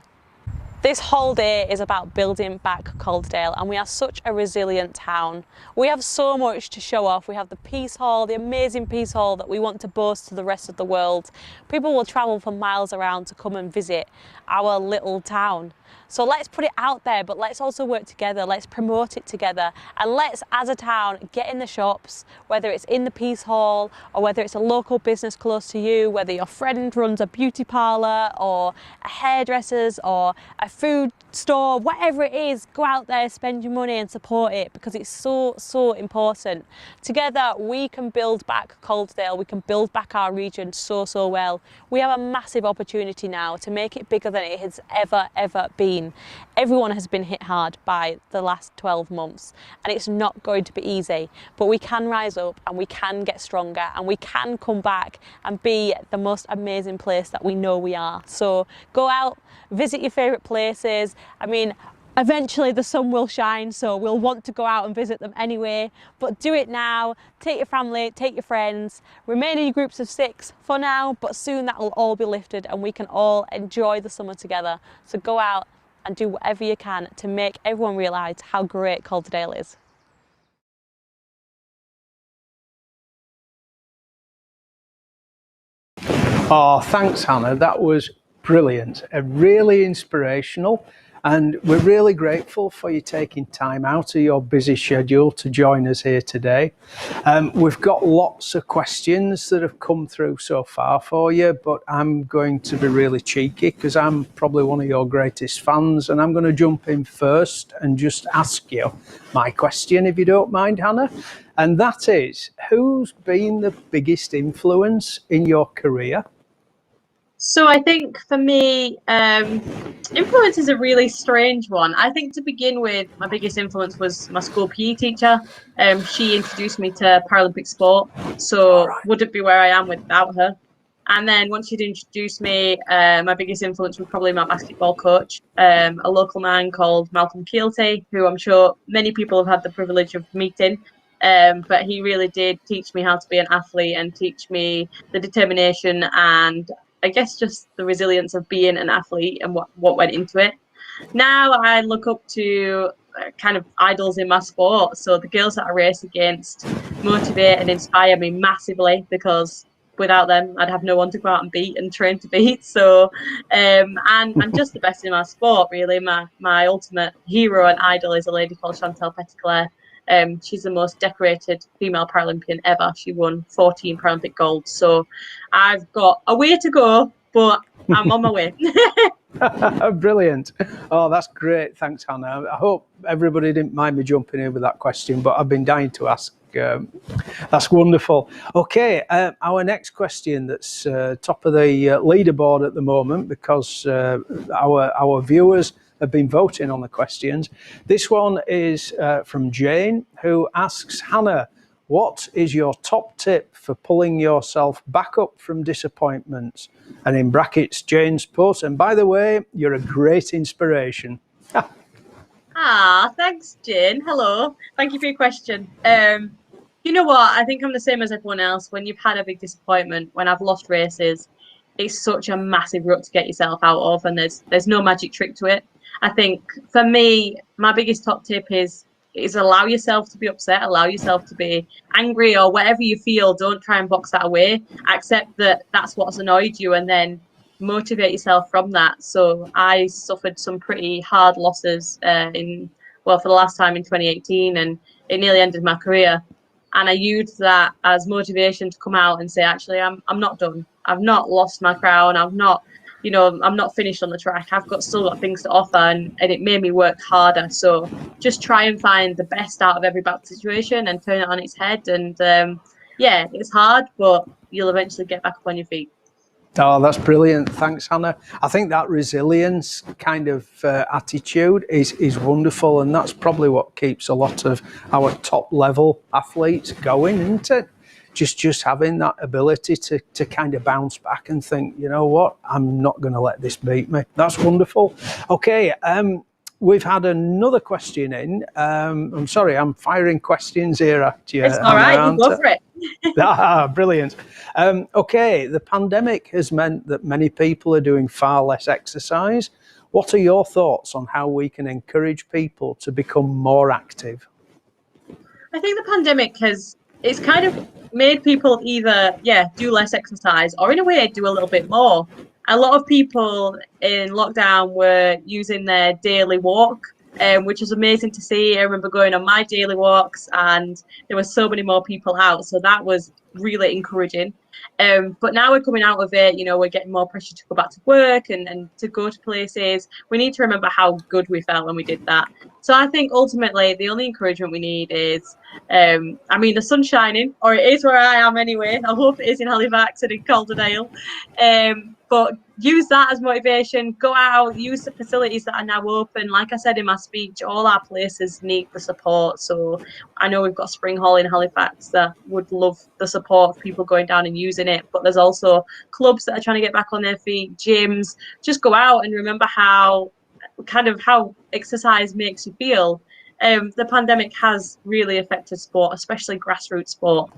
Speaker 12: This whole day is about building back Calderdale, and we are such a resilient town. We have so much to show off. We have the Peace Hall, the amazing Peace Hall that we want to boast to the rest of the world. People will travel for miles around to come and visit our little town. So let's put it out there, but let's also work together. Let's promote it together, and let's, as a town, get in the shops, whether it's in the Peace Hall or whether it's a local business close to you, whether your friend runs a beauty parlour or a hairdresser's or a food store, whatever it is, go out there, spend your money and support it, because it's so important. Together we can build back Calderdale, we can build back our region so well. We have a massive opportunity now to make it bigger than it has ever been. Everyone has been hit hard by the last 12 months, and it's not going to be easy, but we can rise up and we can get stronger and we can come back and be the most amazing place that we know we are. So go out, visit your favourite places. I mean, eventually the sun will shine, so we'll want to go out and visit them anyway, but do it now. Take your family, take your friends, remain in your groups of 6 for now, but soon that will all be lifted and we can all enjoy the summer together. So go out and do whatever you can to make everyone realise how great Calderdale is.
Speaker 3: Oh, thanks, Hannah. That was brilliant, really inspirational, and we're really grateful for you taking time out of your busy schedule to join us here today. We've got lots of questions that have come through so far for you, but I'm going to be really cheeky because I'm probably one of your greatest fans, and I'm going to jump in first and just ask you my question, if you don't mind, Hannah. And that is, who's been the biggest influence in your career?
Speaker 13: So I think for me, influence is a really strange one. I think to begin with, my biggest influence was my school PE teacher. She introduced me to Paralympic sport, so wouldn't be where I am without her. And then once she'd introduced me, my biggest influence was probably my basketball coach, a local man called Malcolm Keelty, who I'm sure many people have had the privilege of meeting. But he really did teach me how to be an athlete and teach me the determination and I guess just the resilience of being an athlete and what went into it. Now I look up to kind of idols in my sport. So the girls that I race against motivate and inspire me massively, because without them I'd have no one to go out and beat and train to beat. So and I'm just the best in my sport, really. My ultimate hero and idol is a lady called Chantal Petitclerc. She's the most decorated female Paralympian ever. She won 14 Paralympic golds. So I've got a way to go, but I'm on my way.
Speaker 3: Brilliant. Oh, that's great. Thanks, Hannah. I hope everybody didn't mind me jumping in with that question, but I've been dying to ask. That's wonderful. Okay, our next question that's top of the leaderboard at the moment, because our viewers have been voting on the questions. This one is from Jane, who asks, Hannah, what is your top tip for pulling yourself back up from disappointments? And in brackets, Jane's put, and by the way, you're a great inspiration.
Speaker 13: Thanks, Jane. Hello. Thank you for your question. You know what? I think I'm the same as everyone else. When you've had a big disappointment, when I've lost races, it's such a massive rut to get yourself out of, and there's no magic trick to it. I think for me, my biggest top tip is allow yourself to be upset, allow yourself to be angry or whatever you feel. Don't try and box that away. Accept that that's what's annoyed you, and then motivate yourself from that. So I suffered some pretty hard losses for the last time in 2018, and it nearly ended my career. And I used that as motivation to come out and say, actually, I'm not done. I've not lost my crown. I'm not finished on the track. Still got things to offer, and it made me work harder. So just try and find the best out of every bad situation and turn it on its head. And yeah, it's hard, but you'll eventually get back up on your feet.
Speaker 3: Oh, that's brilliant. Thanks, Hannah. I think that resilience kind of attitude is wonderful, and that's probably what keeps a lot of our top level athletes going, isn't it? Just having that ability to kind of bounce back and think, you know what, I'm not going to let this beat me. That's wonderful. Okay, we've had another question in. I'm sorry, I'm firing questions here at you.
Speaker 13: It's all right, you go for it.
Speaker 3: Brilliant. Okay, the pandemic has meant that many people are doing far less exercise. What are your thoughts on how we can encourage people to become more active?
Speaker 13: I think the pandemic it's kind of made people either, do less exercise or in a way do a little bit more. A lot of people in lockdown were using their daily walk, which was amazing to see. I remember going on my daily walks and there were so many more people out. So that was really encouraging. But now we're coming out of it, we're getting more pressure to go back to work and to go to places. We need to remember how good we felt when we did that. So I think ultimately the only encouragement we need is, the sun's shining, or it is where I am anyway. I hope it is in Halifax and in Calderdale. But use that as motivation. Go out, use the facilities that are now open. Like I said in my speech, all our places need the support. So I know we've got Spring Hall in Halifax that would love the support of people going down and using it. But there's also clubs that are trying to get back on their feet, gyms. Just go out and remember how exercise makes you feel. The pandemic has really affected sport, especially grassroots sport.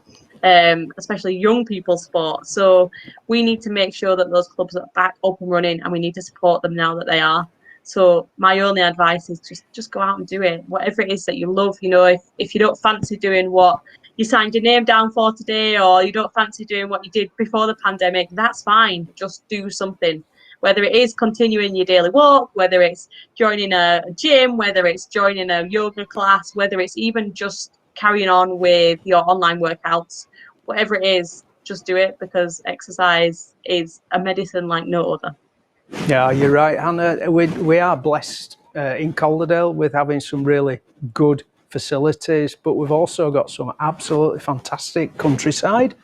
Speaker 13: Especially young people's sport. So we need to make sure that those clubs are back up and running, and we need to support them now that they are. So my only advice is just go out and do it. Whatever it is that you love, if you don't fancy doing what you signed your name down for today, or you don't fancy doing what you did before the pandemic, that's fine. Just do something. Whether it is continuing your daily walk, whether it's joining a gym, whether it's joining a yoga class, whether it's even just carrying on with your online workouts, whatever it is, just do it, because exercise is a medicine like no other.
Speaker 3: Yeah, you're right, Hannah. We are blessed in Calderdale with having some really good facilities, but we've also got some absolutely fantastic countryside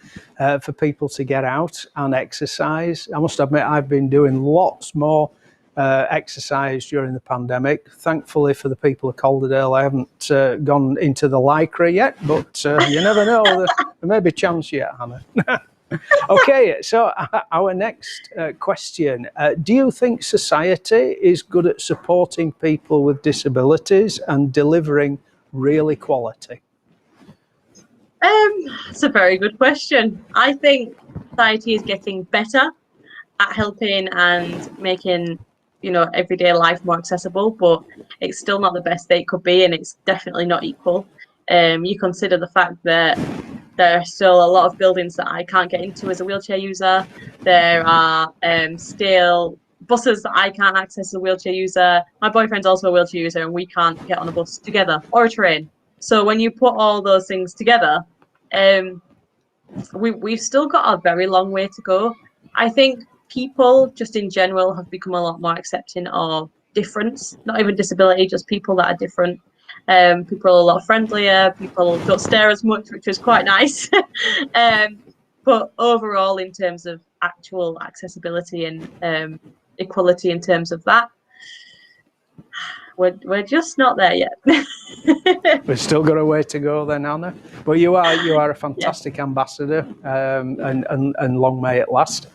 Speaker 3: for people to get out and exercise. I must admit, I've been doing lots more exercise during the pandemic. Thankfully for the people of Calderdale, I haven't gone into the lycra yet, but you never know. There may be a chance yet, Hannah. Okay, so our next question. Do you think society is good at supporting people with disabilities and delivering real equality?
Speaker 13: It's a very good question. I think society is getting better at helping and making everyday life more accessible, but it's still not the best that it could be, and it's definitely not equal. You consider the fact that there are still a lot of buildings that I can't get into as a wheelchair user. There are still buses that I can't access as a wheelchair user. My boyfriend's also a wheelchair user, and we can't get on a bus together or a train. So when you put all those things together, we've still got a very long way to go. I think people just in general have become a lot more accepting of difference, not even disability, just people that are different. People are a lot friendlier, people don't stare as much, which is quite nice. But overall, in terms of actual accessibility and equality in terms of that, we're just not there yet.
Speaker 3: We've still got a way to go then, Anna. But you are a fantastic ambassador, and long may it last.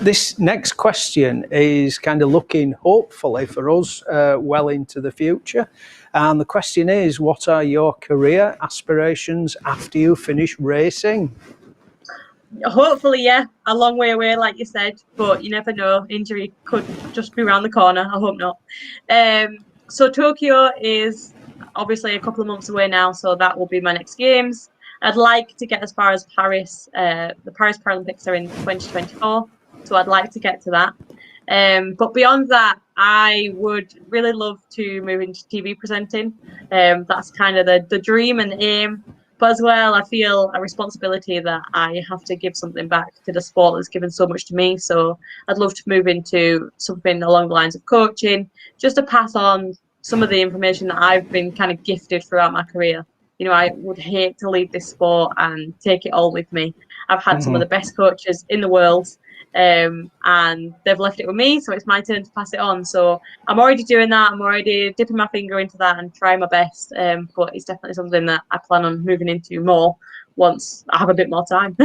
Speaker 3: This next question is kind of looking, hopefully for us, well into the future. And the question is, what are your career aspirations after you finish racing?
Speaker 13: Hopefully, a long way away, like you said, but you never know. Injury could just be around the corner. I hope not. So Tokyo is obviously a couple of months away now, so that will be my next games. I'd like to get as far as Paris. The Paris Paralympics are in 2024, so I'd like to get to that. But beyond that, I would really love to move into TV presenting. That's kind of the dream and the aim. But as well, I feel a responsibility that I have to give something back to the sport that's given so much to me. So I'd love to move into something along the lines of coaching, just to pass on some of the information that I've been kind of gifted throughout my career. You know, I would hate to leave this sport and take it all with me. I've had some of the best coaches in the world, and they've left it with me, so it's my turn to pass it on. So I'm already doing that. I'm already dipping my finger into that and trying my best. But it's definitely something that I plan on moving into more once I have a bit more time.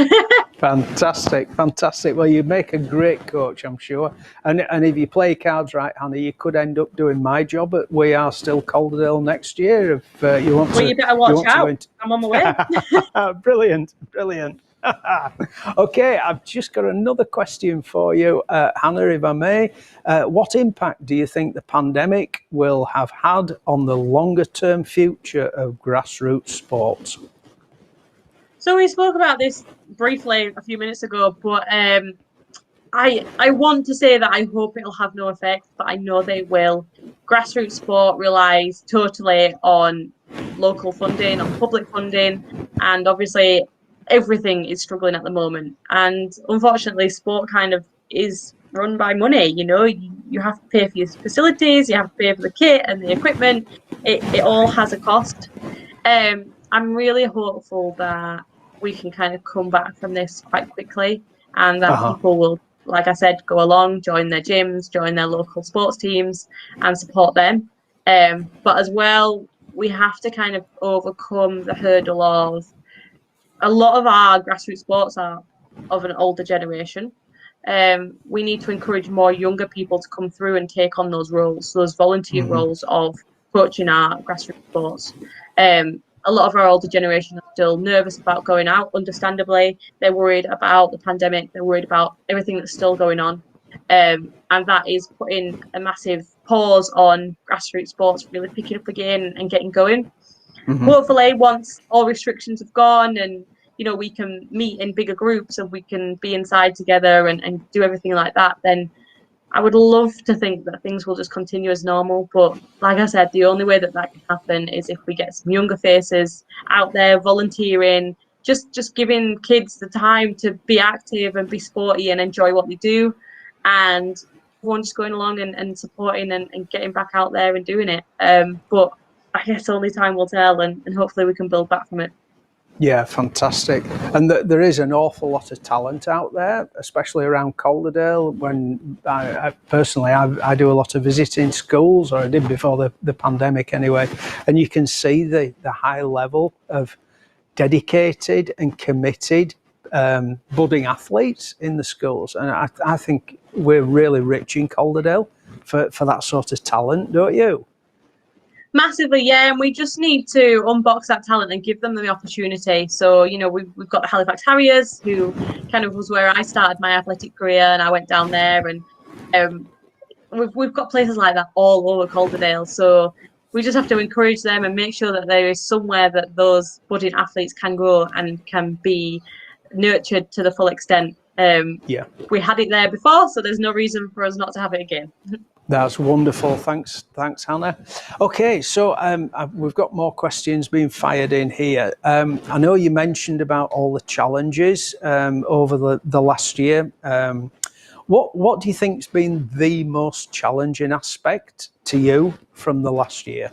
Speaker 3: Fantastic, fantastic. Well, you make a great coach, I'm sure. And if you play cards right, Hannah, you could end up doing my job at We Are Still Calderdale next year if you want to.
Speaker 13: Well, you better watch out. I'm on the way.
Speaker 3: Brilliant, brilliant. Okay, I've just got another question for you, Hannah, if I may. What impact do you think the pandemic will have had on the longer term future of grassroots sports?
Speaker 13: So we spoke about this briefly a few minutes ago, but I want to say that I hope it'll have no effect, but I know they will. Grassroots sport relies totally on local funding, on public funding, and obviously everything is struggling at the moment. And unfortunately, sport kind of is run by money. You know, you have to pay for your facilities, you have to pay for the kit and the equipment. It all has a cost. I'm really hopeful that we can kind of come back from this quite quickly, and that people will, like I said, go along, join their gyms, join their local sports teams and support them. But as well, we have to kind of overcome the hurdle of a lot of our grassroots sports are of an older generation. We need to encourage more younger people to come through and take on those roles, those volunteer roles of coaching our grassroots sports. A lot of our older generation are still nervous about going out, understandably. They're worried about the pandemic. They're worried about everything that's still going on. And that is putting a massive pause on grassroots sports really picking up again and getting going. Hopefully, once all restrictions have gone and, you know, we can meet in bigger groups and we can be inside together and do everything like that, then I would love to think that things will just continue as normal. But like I said, the only way that can happen is if we get some younger faces out there volunteering, just giving kids the time to be active and be sporty and enjoy what they do, and everyone just going along and supporting and getting back out there and doing it. But I guess only time will tell, and hopefully we can build back from it.
Speaker 3: Yeah, fantastic. And there is an awful lot of talent out there, especially around Calderdale. When I personally do a lot of visiting schools, or I did before the pandemic anyway, and you can see the high level of dedicated and committed budding athletes in the schools. And I think we're really rich in Calderdale for that sort of talent, don't you?
Speaker 13: Massively, yeah, and we just need to unbox that talent and give them the opportunity. So, you know, we've got the Halifax Harriers, who kind of was where I started my athletic career, and I went down there, and we've got places like that all over Calderdale. So we just have to encourage them and make sure that there is somewhere that those budding athletes can go and can be nurtured to the full extent. We had it there before, so there's no reason for us not to have it again.
Speaker 3: That's wonderful. Thanks, Hannah. Okay, so we've got more questions being fired in here. I know you mentioned about all the challenges over the last year. What do you think's been the most challenging aspect to you from the last year?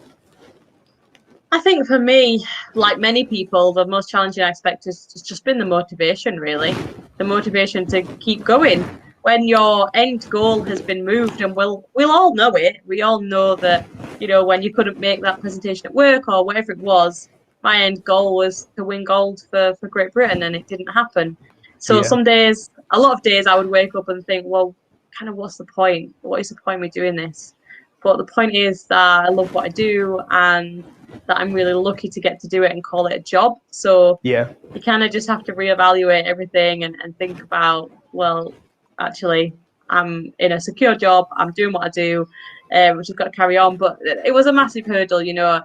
Speaker 13: I think for me, like many people, the most challenging aspect has just been the motivation, really. The motivation to keep going. When your end goal has been moved, and we'll all know it. We all know that, you know, when you couldn't make that presentation at work or whatever it was, my end goal was to win gold for Great Britain, and it didn't happen. So some days, a lot of days, I would wake up and think, well, kind of what's the point? What is the point of doing this? But the point is that I love what I do, and that I'm really lucky to get to do it and call it a job. So you kind of just have to reevaluate everything and think about, well, actually, I'm in a secure job, I'm doing what I do, which I've got to carry on. But it was a massive hurdle, you know,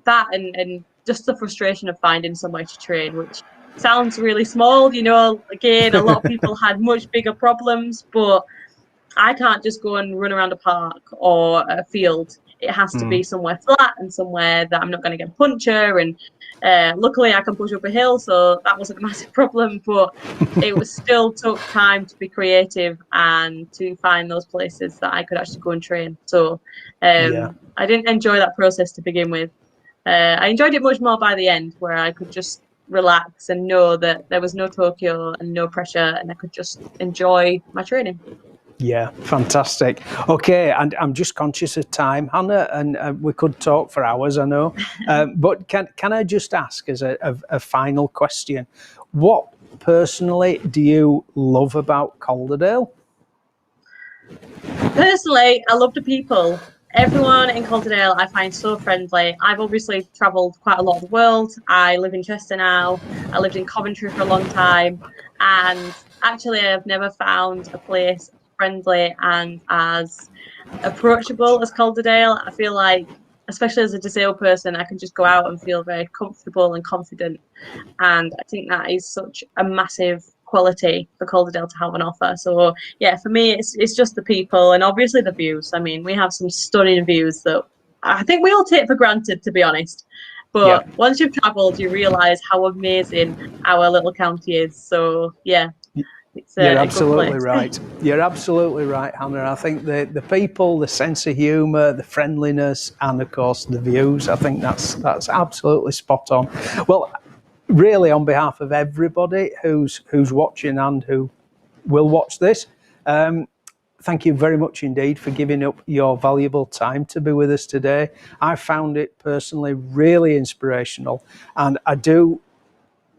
Speaker 13: that and just the frustration of finding somewhere to train, which sounds really small, you know. Again, a lot of people had much bigger problems, but I can't just go and run around a park or a field. It has to be somewhere flat and somewhere that I'm not going to get a puncture. And luckily I can push up a hill, so that wasn't a massive problem. But it was still took time to be creative and to find those places that I could actually go and train. So I didn't enjoy that process to begin with. I enjoyed it much more by the end, where I could just relax and know that there was no Tokyo and no pressure, and I could just enjoy my training.
Speaker 3: Yeah, fantastic. Okay, and I'm just conscious of time, Hannah, and we could talk for hours, I know. But can I just ask as a final question, what personally do you love about Calderdale?
Speaker 13: Personally, I love the people. Everyone in Calderdale I find so friendly. I've obviously travelled quite a lot of the world. I live in Chester now. I lived in Coventry for a long time. And actually I've never found a place friendly and as approachable as Calderdale. I feel like, especially as a disabled person, I can just go out and feel very comfortable and confident. And I think that is such a massive quality for Calderdale to have on offer. So yeah, for me it's just the people and obviously the views. I mean, we have some stunning views that I think we all take for granted, to be honest, but once you've travelled you realise how amazing our little county is. So yeah,
Speaker 3: you're absolutely right. You're absolutely right, Hannah. I think the people, the sense of humour, the friendliness, and of course the views, I think that's absolutely spot on. Well, really, on behalf of everybody who's watching and who will watch this, thank you very much indeed for giving up your valuable time to be with us today. I found it personally really inspirational, and I do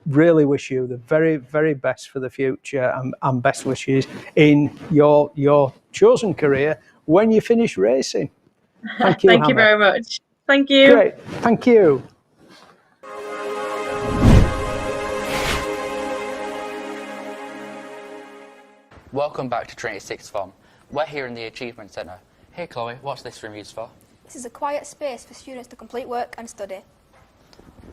Speaker 3: really wish you the very, very best for the future, and best wishes in your chosen career when you finish racing. Thank you,
Speaker 13: Thank you very much. Thank you.
Speaker 3: Great. Thank you.
Speaker 1: Welcome back to Trinity Sixth Form. We're here in the Achievement Centre. Hey Chloe, what's this room used for?
Speaker 2: This is a quiet space for students to complete work and study.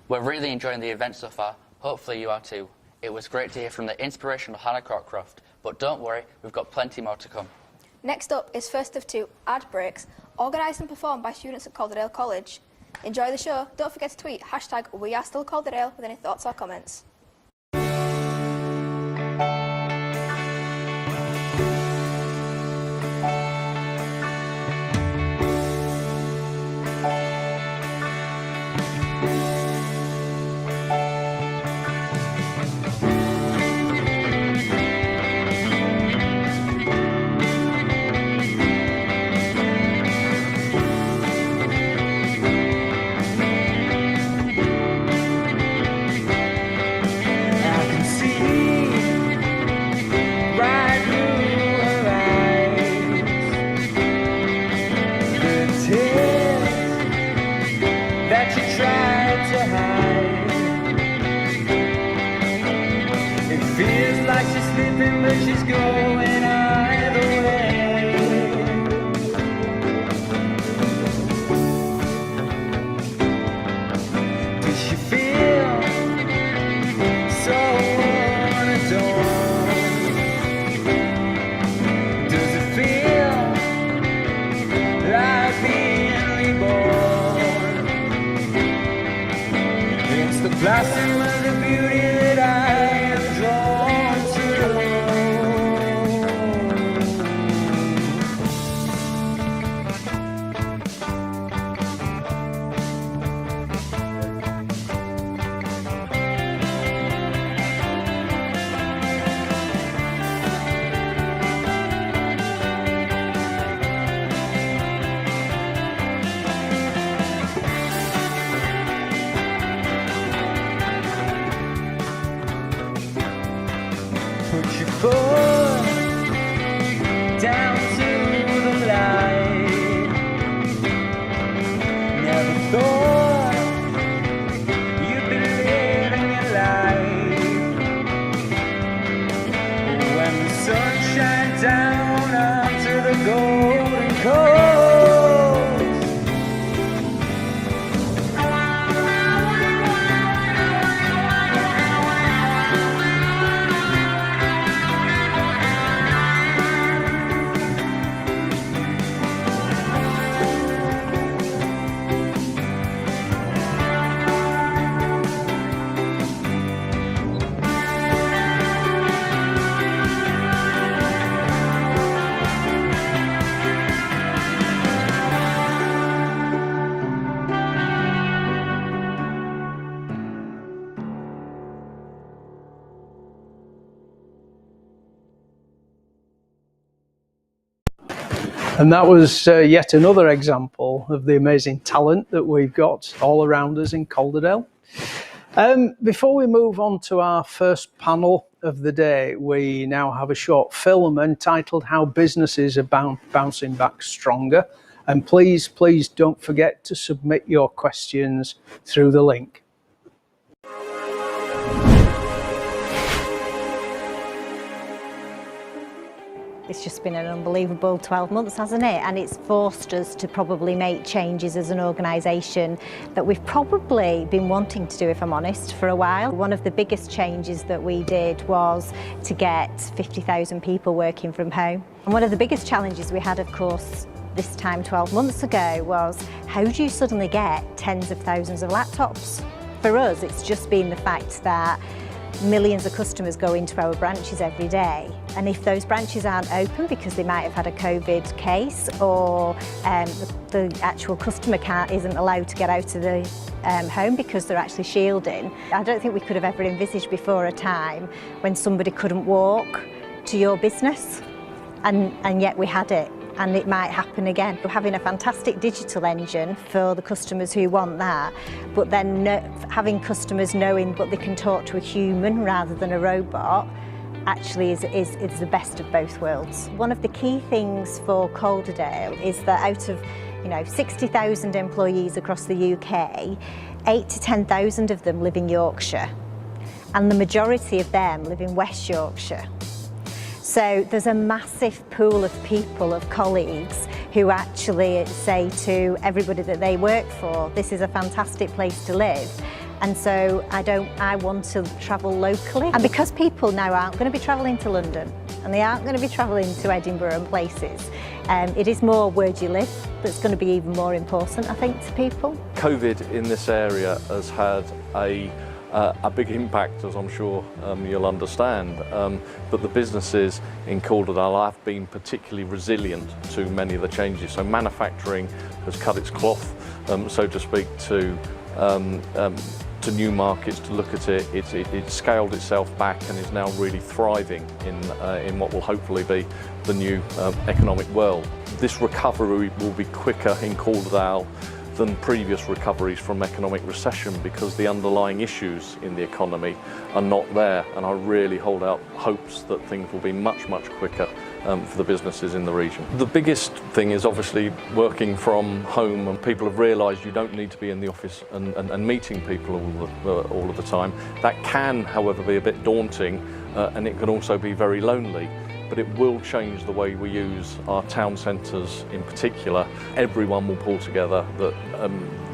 Speaker 1: We're really enjoying the event so far. Hopefully you are too. It was great to hear from the inspirational Hannah Cockroft, but don't worry, we've got plenty more to come.
Speaker 2: Next up is First of Two ad breaks, organised and performed by students at Calderdale College. Enjoy the show. Don't forget to tweet #WeAreStillCalderdale with any thoughts or comments.
Speaker 14: She's going either way. Does she feel so unadorned? Does it feel like being reborn? It's the blossom of the beauty that I am drawn to. Put your foot down to the light. Never thought you'd be living your life. When the sun shines down onto the golden coast.
Speaker 3: And that was yet another example of the amazing talent that we've got all around us in Calderdale. Before we move on to our first panel of the day, we now have a short film entitled How Businesses Are Bouncing Back Stronger. And please don't forget to submit your questions through the link.
Speaker 15: It's just been an unbelievable 12 months, hasn't it? And it's forced us to probably make changes as an organisation that we've probably been wanting to do, if I'm honest, for a while. One of the biggest changes that we did was to get 50,000 people working from home. And one of the biggest challenges we had, of course, this time 12 months ago was how do you suddenly get tens of thousands of laptops? For us, it's just been the fact that millions of customers go into our branches every day, and if those branches aren't open because they might have had a COVID case, or the actual customer isn't allowed to get out of the home because they're actually shielding, I don't think we could have ever envisaged before a time when somebody couldn't walk to your business, and yet we had it. And it might happen again. We're having a fantastic digital engine for the customers who want that, but then having customers knowing that they can talk to a human rather than a robot actually is the best of both worlds. One of the key things for Calderdale is that out of 60,000 employees across the UK, 8 to 10,000 of them live in Yorkshire, and the majority of them live in West Yorkshire. So there's a massive pool of people, of colleagues, who actually say to everybody that they work for, this is a fantastic place to live. And so I want to travel locally. And because people now aren't going to be travelling to London, and they aren't going to be travelling to Edinburgh and places, it is more where do you live that's going to be even more important, I think, to people.
Speaker 16: COVID in this area has had a big impact, as I'm sure you'll understand, but the businesses in Calderdale have been particularly resilient to many of the changes. So manufacturing has cut its cloth, so to speak, to new markets to look at it. It's scaled itself back and is now really thriving in what will hopefully be the new economic world. This recovery will be quicker in Calderdale than previous recoveries from economic recession, because the underlying issues in the economy are not there, and I really hold out hopes that things will be much quicker for the businesses in the region. The biggest thing is obviously working from home, and people have realised you don't need to be in the office and meeting people all of the time. That can, however, be a bit daunting, and it can also be very lonely. But it will change the way we use our town centres in particular. Everyone will pull together, that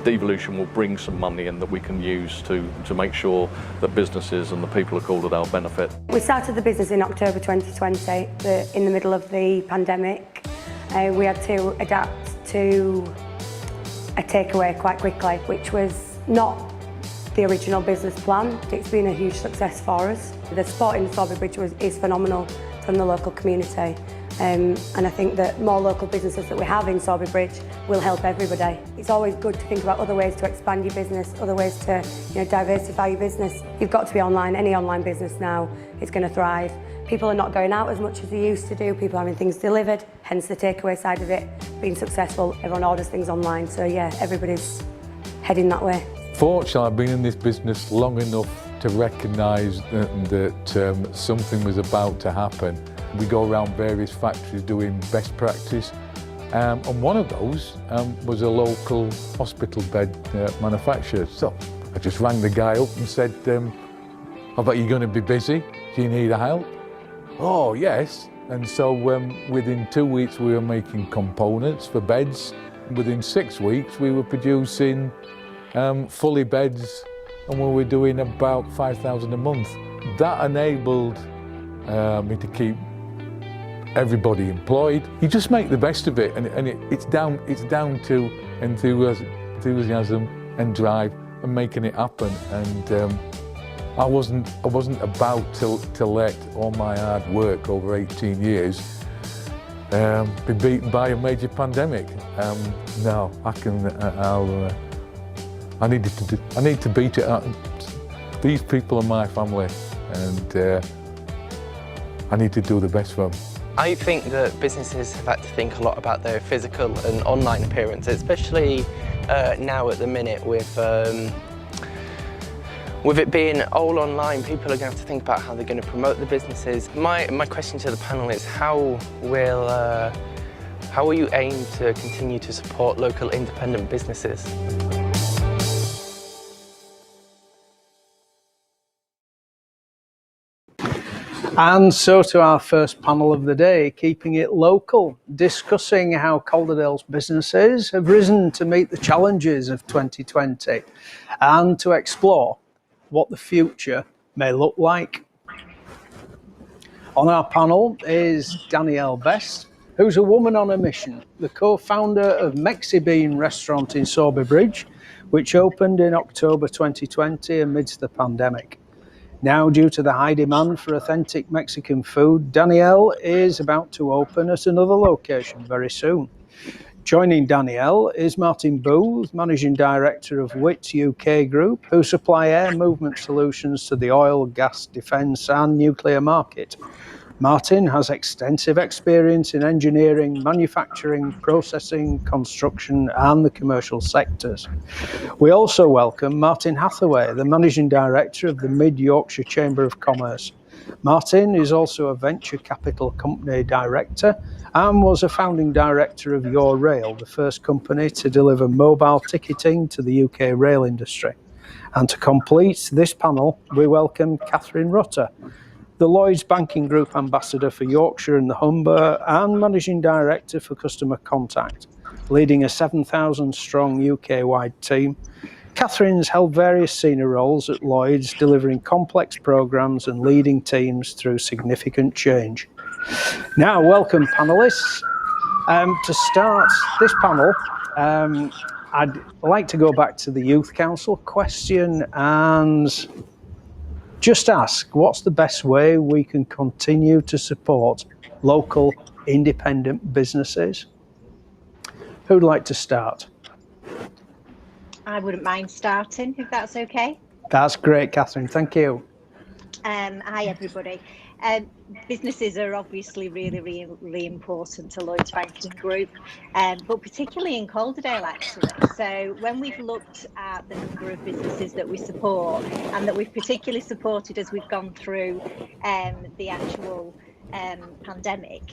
Speaker 16: devolution will bring some money in that we can use to make sure that businesses and the people of Calderdale benefit.
Speaker 17: We started the business in October 2020, in the middle of the pandemic. We had to adapt to a takeaway quite quickly, which was not the original business plan. It's been a huge success for us. The support in Sawbury Bridge is phenomenal from the local community, and I think that more local businesses that we have in Sawbury Bridge will help everybody. It's always good to think about other ways to expand your business, other ways to diversify your business. You've got to be online. Any online business now is going to thrive. People are not going out as much as they used to do. People are having things delivered, hence the takeaway side of it being successful. Everyone orders things online, so yeah, everybody's heading that way.
Speaker 18: Fortunately, I've been in this business long enough to recognise that something was about to happen. We go around various factories doing best practice, and one of those was a local hospital bed manufacturer. So I just rang the guy up and said, I bet you're going to be busy, do you need help? Oh yes. And so within 2 weeks we were making components for beds. Within 6 weeks we were producing fully beds, and we were doing about 5,000 a month. That enabled me to keep everybody employed. You just make the best of it, and it's down to enthusiasm and drive and making it happen. And I wasn't about to let all my hard work over 18 years be beaten by a major pandemic. No, I need to beat it out. These people are my family, and I need to do the best for them.
Speaker 19: I think that businesses have had to think a lot about their physical and online appearance, especially now at the minute with it being all online. People are going to have to think about how they're going to promote the businesses. My question to the panel is how will you aim to continue to support local independent businesses?
Speaker 3: And so to our first panel of the day, keeping it local, discussing how Calderdale's businesses have risen to meet the challenges of 2020 and to explore what the future may look like. On our panel is Danielle Best, who's a woman on a mission, the co-founder of Mexi Bean restaurant in Sober Bridge, which opened in October 2020 amidst the pandemic. Now, due to the high demand for authentic Mexican food, Danielle is about to open at another location very soon. Joining Danielle is Martin Booth, Managing Director of WIT UK Group, who supply air movement solutions to the oil, gas, defence and nuclear market. Martin has extensive experience in engineering, manufacturing, processing, construction and the commercial sectors. We also welcome Martin Hathaway, the Managing Director of the Mid-Yorkshire Chamber of Commerce. Martin is also a venture capital company director and was a founding director of Your Rail, the first company to deliver mobile ticketing to the UK rail industry. And to complete this panel, we welcome Catherine Rutter, the Lloyds Banking Group Ambassador for Yorkshire and the Humber and Managing Director for Customer Contact, leading a 7,000 strong UK-wide team. Catherine's held various senior roles at Lloyds, delivering complex programmes and leading teams through significant change. Now, welcome panellists. To start this panel, I'd like to go back to the Youth Council question and just ask, what's the best way we can continue to support local independent businesses? Who'd like to start?
Speaker 15: I wouldn't mind starting, if that's okay.
Speaker 3: That's great, Catherine. Thank you.
Speaker 15: Hi, everybody. Businesses are obviously really important to Lloyds Banking Group, but particularly in Calderdale, actually. So when we've looked at the number of businesses that we support and that we've particularly supported as we've gone through the actual pandemic,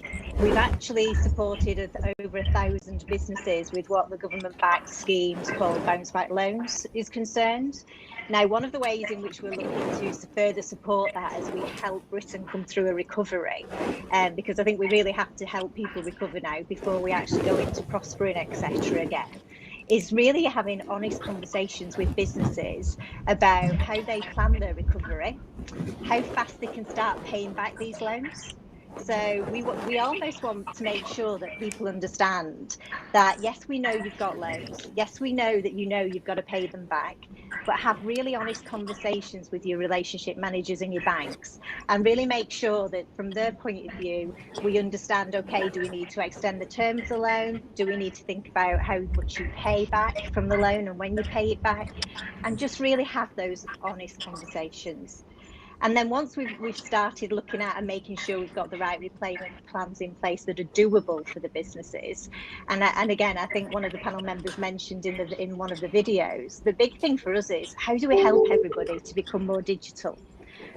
Speaker 15: we've actually supported over 1,000 businesses with what the government-backed schemes called bounce back loans is concerned. Now, one of the ways in which we're looking to further support that as we help Britain come through a recovery, because I think we really have to help people recover now before we actually go into prospering, etc. again, is really having honest conversations with businesses about how they plan their recovery, how fast they can start paying back these loans. So we almost want to make sure that people understand that, yes, we know you've got loans. Yes, we know that you've got to pay them back, but have really honest conversations with your relationship managers and your banks and really make sure that from their point of view, we understand, okay, do we need to extend the term of the loan? Do we need to think about how much you pay back from the loan and when you pay it back? And just really have those honest conversations. And then once we've started looking at and making sure we've got the right repayment plans in place that are doable for the businesses, and again, I think one of the panel members mentioned in one of the videos, the big thing for us is how do we help everybody to become more digital?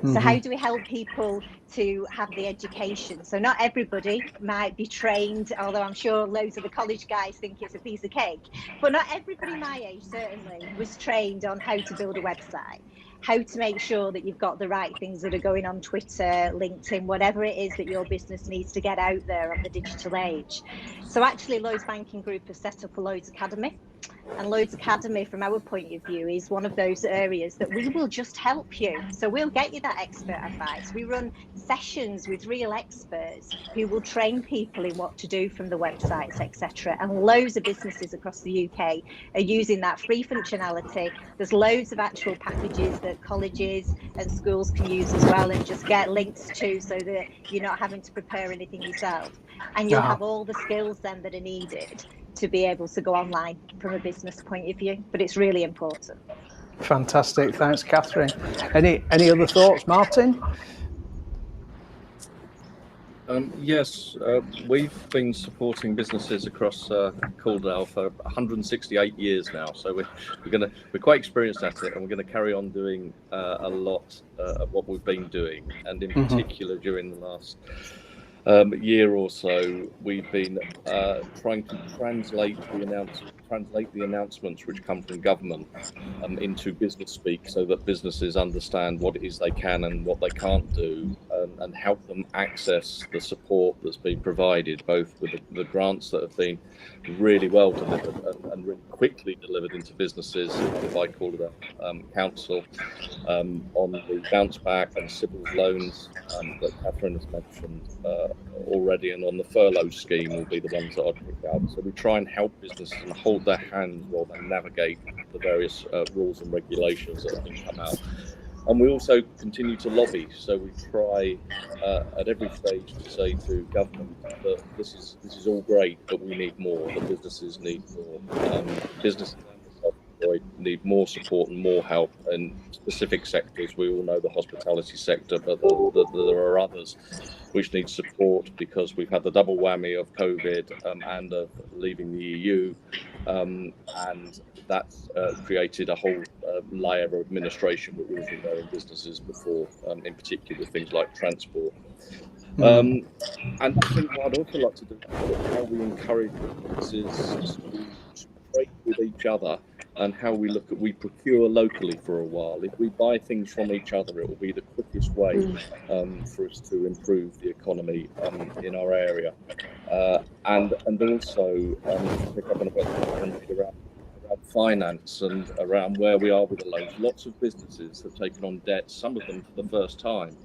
Speaker 15: So how do we help people to have the education? So not everybody might be trained, although I'm sure loads of the college guys think it's a piece of cake, but not everybody my age certainly was trained on how to build a website, how to make sure that you've got the right things that are going on Twitter, LinkedIn, whatever it is that your business needs to get out there on the digital age. So actually Lloyds Banking Group has set up a Lloyds Academy. And Lloyds Academy, from our point of view, is one of those areas that we will just help you. So we'll get you that expert advice. We run sessions with real experts who will train people in what to do from the websites, etc. And loads of businesses across the UK are using that free functionality. There's loads of actual packages that colleges and schools can use as well and just get links to so that you're not having to prepare anything yourself. And you'll have all the skills then that are needed to be able to go online from a business point of view, but it's really important.
Speaker 3: Fantastic, thanks, Catherine. Any other thoughts, Martin?
Speaker 16: Yes, we've been supporting businesses across Calderdale for 168 years now, so we're quite experienced at it, and we're going to carry on doing a lot of what we've been doing, and in particular during the last year or so, we've been trying to translate the announcements which come from government into business speak, so that businesses understand what it is they can and what they can't do, and help them access the support that's been provided, both with the grants that have been really well delivered and really quickly delivered into businesses by Calderdale Council, on the bounce back and Sybil's loans that Catherine has mentioned already, and on the furlough scheme will be the ones that I'd pick out. So we try and help businesses and hold their hands while they navigate the various rules and regulations that have been come out. And we also continue to lobby. So we try at every stage to say to government that this is all great, but we need more. The businesses need more. Businesses and the self-employed need more support and more help in specific sectors. We all know the hospitality sector, but there are others which need support, because we've had the double whammy of COVID and of leaving the EU, and that's created a whole layer of administration that wasn't there in businesses before, in particular things like transport. And I think what I'd also like to do is how we encourage businesses to trade with each other, and how we procure locally for a while. If we buy things from each other, it will be the quickest way for us to improve the economy in our area. And also pick up on a bit around finance and around where we are with the loans. Lots of businesses have taken on debt, some of them for the first time.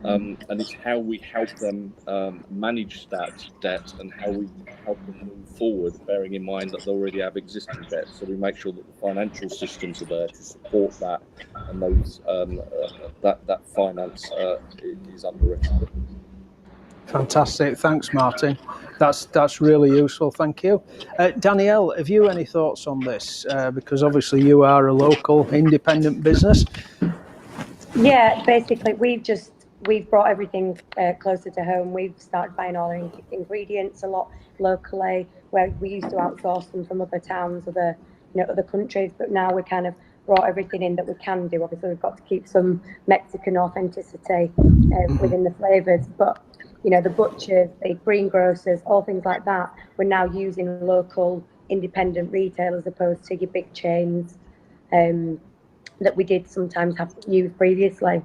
Speaker 16: And it's how we help them manage that debt, and how we help them move forward, bearing in mind that they already have existing debt. So we make sure that the financial systems are there to support that, and those that finance is underwritten.
Speaker 3: Fantastic, thanks Martin. That's really useful, thank you. Danielle, have you any thoughts on this? Because obviously you are a local independent business.
Speaker 17: Yeah, basically we've brought everything closer to home. We've started buying all our ingredients a lot locally, where we used to outsource them from other towns, other countries, but now we kind of brought everything in that we can do. Obviously we've got to keep some Mexican authenticity within the flavours, but the butchers, the greengrocers, all things like that, we're now using local independent retail as opposed to your big chains that we did sometimes have used previously.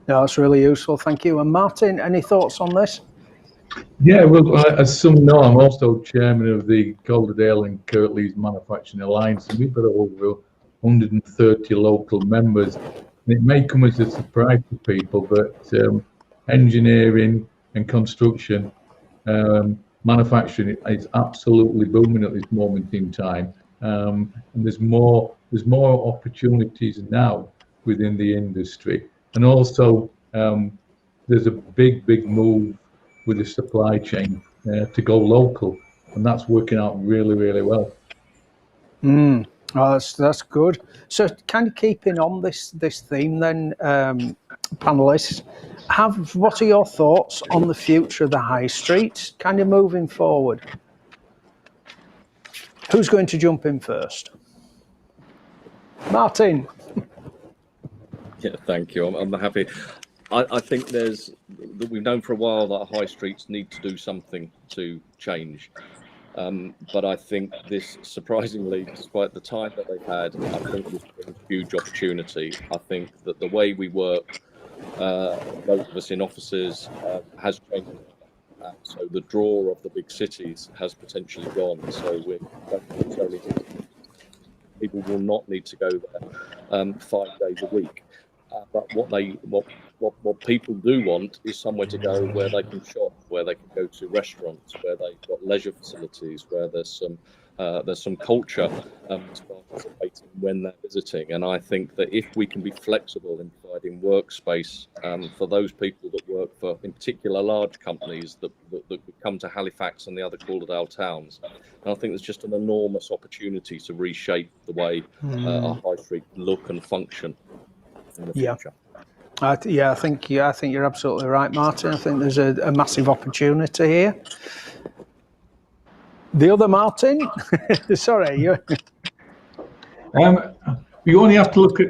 Speaker 3: No, that's really useful, thank you. And Martin, any thoughts on this?
Speaker 18: Yeah, well, as some know, I'm also chairman of the Calderdale and Kirtleys Manufacturing Alliance, and we've got over 130 local members. And it may come as a surprise to people, but engineering and construction, manufacturing is absolutely booming at this moment in time, and there's more opportunities now within the industry, and also there's a big move with the supply chain to go local, and that's working out really well.
Speaker 3: Oh, that's good. So kind of keeping on this theme then, panellists, what are your thoughts on the future of the high street, kind of moving forward? Who's going to jump in first? Martin.
Speaker 16: Yeah, thank you. I'm happy. I think we've known for a while that high streets need to do something to change. But I think this, surprisingly, despite the time that they've had, I think this brings huge opportunity. I think that the way we work, those of us in offices, has changed. So the draw of the big cities has potentially gone. So people will not need to go there 5 days a week. But what people do want is somewhere to go where they can shop, where they can go to restaurants, where they've got leisure facilities, where there's some culture participating when they're visiting. And I think that if we can be flexible in providing workspace for those people that work for, in particular, large companies that would come to Halifax and the other Calderdale towns, and I think there's just an enormous opportunity to reshape the way our high street look and function in the future.
Speaker 3: I think you're absolutely right, Martin. I think there's a massive opportunity here. The other Martin, sorry, you.
Speaker 20: You only have to look at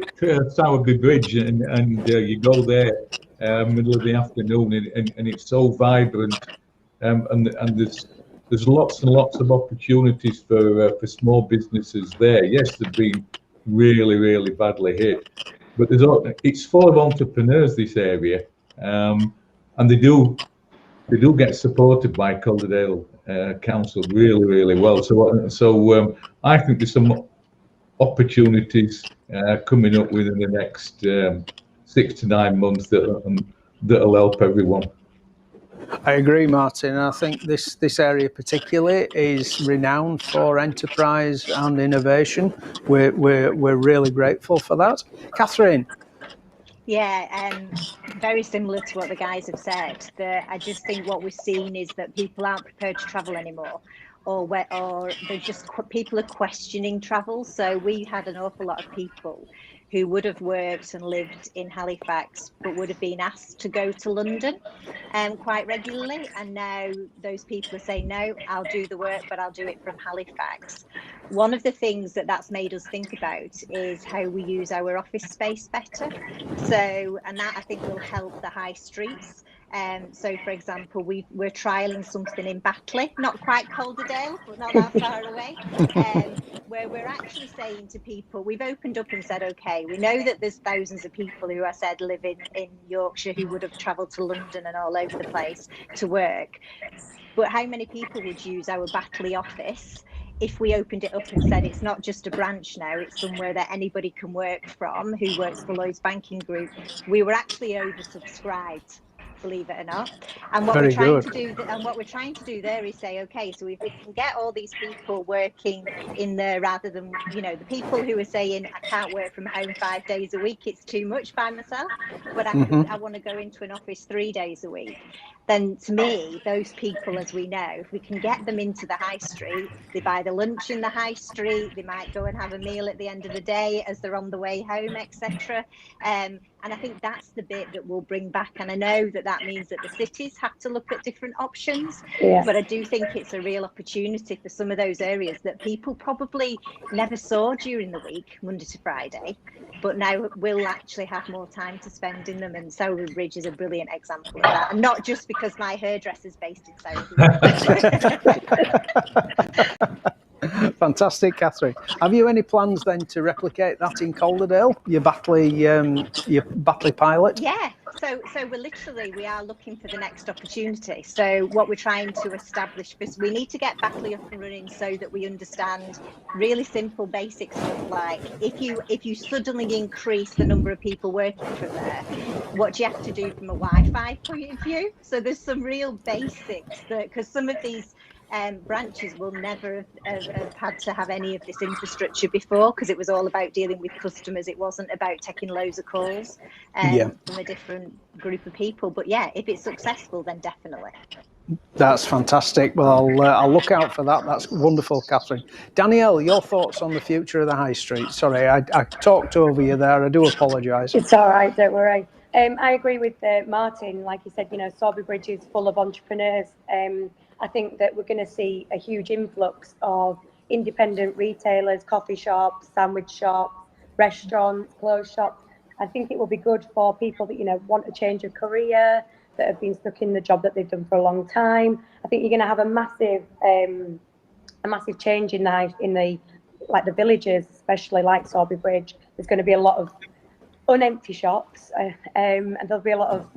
Speaker 20: Sowerby Bridge, and you go there middle of the afternoon, and it's so vibrant, and there's lots and lots of opportunities for small businesses there. Yes, they've been really badly hit, but it's full of entrepreneurs, this area, and they do get supported by Calderdale Council really well. So I think there's some opportunities coming up within the next 6 to 9 months that'll help everyone.
Speaker 3: I agree, Martin. I think this area particularly is renowned for enterprise and innovation. We're really grateful for that. Catherine.
Speaker 15: Yeah, very similar to what the guys have said. I just think what we're seeing is that people aren't prepared to travel anymore, or they're just people are questioning travel. So we had an awful lot of people who would have worked and lived in Halifax, but would have been asked to go to London quite regularly. And now those people are saying, no, I'll do the work, but I'll do it from Halifax. One of the things that's made us think about is how we use our office space better. So, and that I think will help the high streets. So, for example, we're trialling something in Batley, not quite Calderdale, but not that far away, where we're actually saying to people, we've opened up and said, okay, we know that there's thousands of people who I said live in Yorkshire who would have travelled to London and all over the place to work. But how many people would use our Batley office if we opened it up and said it's not just a branch now, it's somewhere that anybody can work from who works for Lloyds Banking Group? We were actually oversubscribed, believe it or not. And what we're trying to do there is say, okay, so if we can get all these people working in there, rather than, the people who are saying, I can't work from home 5 days a week, it's too much by myself, but I want to go into an office 3 days a week. Then to me, those people, as we know, if we can get them into the high street, they buy the lunch in the high street, they might go and have a meal at the end of the day as they're on the way home, etc. And I think that's the bit that we'll bring back. And I know that means that the cities have to look at different options, but I do think it's a real opportunity for some of those areas that people probably never saw during the week, Monday to Friday, but now will actually have more time to spend in them. And Sowerby Bridge is a brilliant example of that, and not just because my hairdresser's based in Sowerby Bridge.
Speaker 3: Fantastic, Catherine. Have you any plans then to replicate that in Calderdale, your Batley pilot?
Speaker 15: Yeah, so we are looking for the next opportunity. So what we're trying to establish is we need to get Batley up and running so that we understand really simple basic stuff like if you suddenly increase the number of people working from there, what do you have to do from a Wi-Fi point of view? So there's some real basics that, because some of these branches will never have had to have any of this infrastructure before, because it was all about dealing with customers. It wasn't about taking loads of calls from a different group of people. But yeah, if it's successful, then definitely.
Speaker 3: That's fantastic. Well, I'll look out for that. That's wonderful, Catherine. Danielle, your thoughts on the future of the high street? Sorry, I talked over you there. I do apologise.
Speaker 17: It's all right, don't worry. I agree with Martin. Like you said, Sowerby Bridge is full of entrepreneurs. I think that we're going to see a huge influx of independent retailers, coffee shops, sandwich shops, restaurants, clothes shops. I think it will be good for people that, want a change of career, that have been stuck in the job that they've done for a long time. I think you're going to have a massive change in the villages, especially like Sowerby Bridge. There's going to be a lot of unempty shops, and there'll be a lot of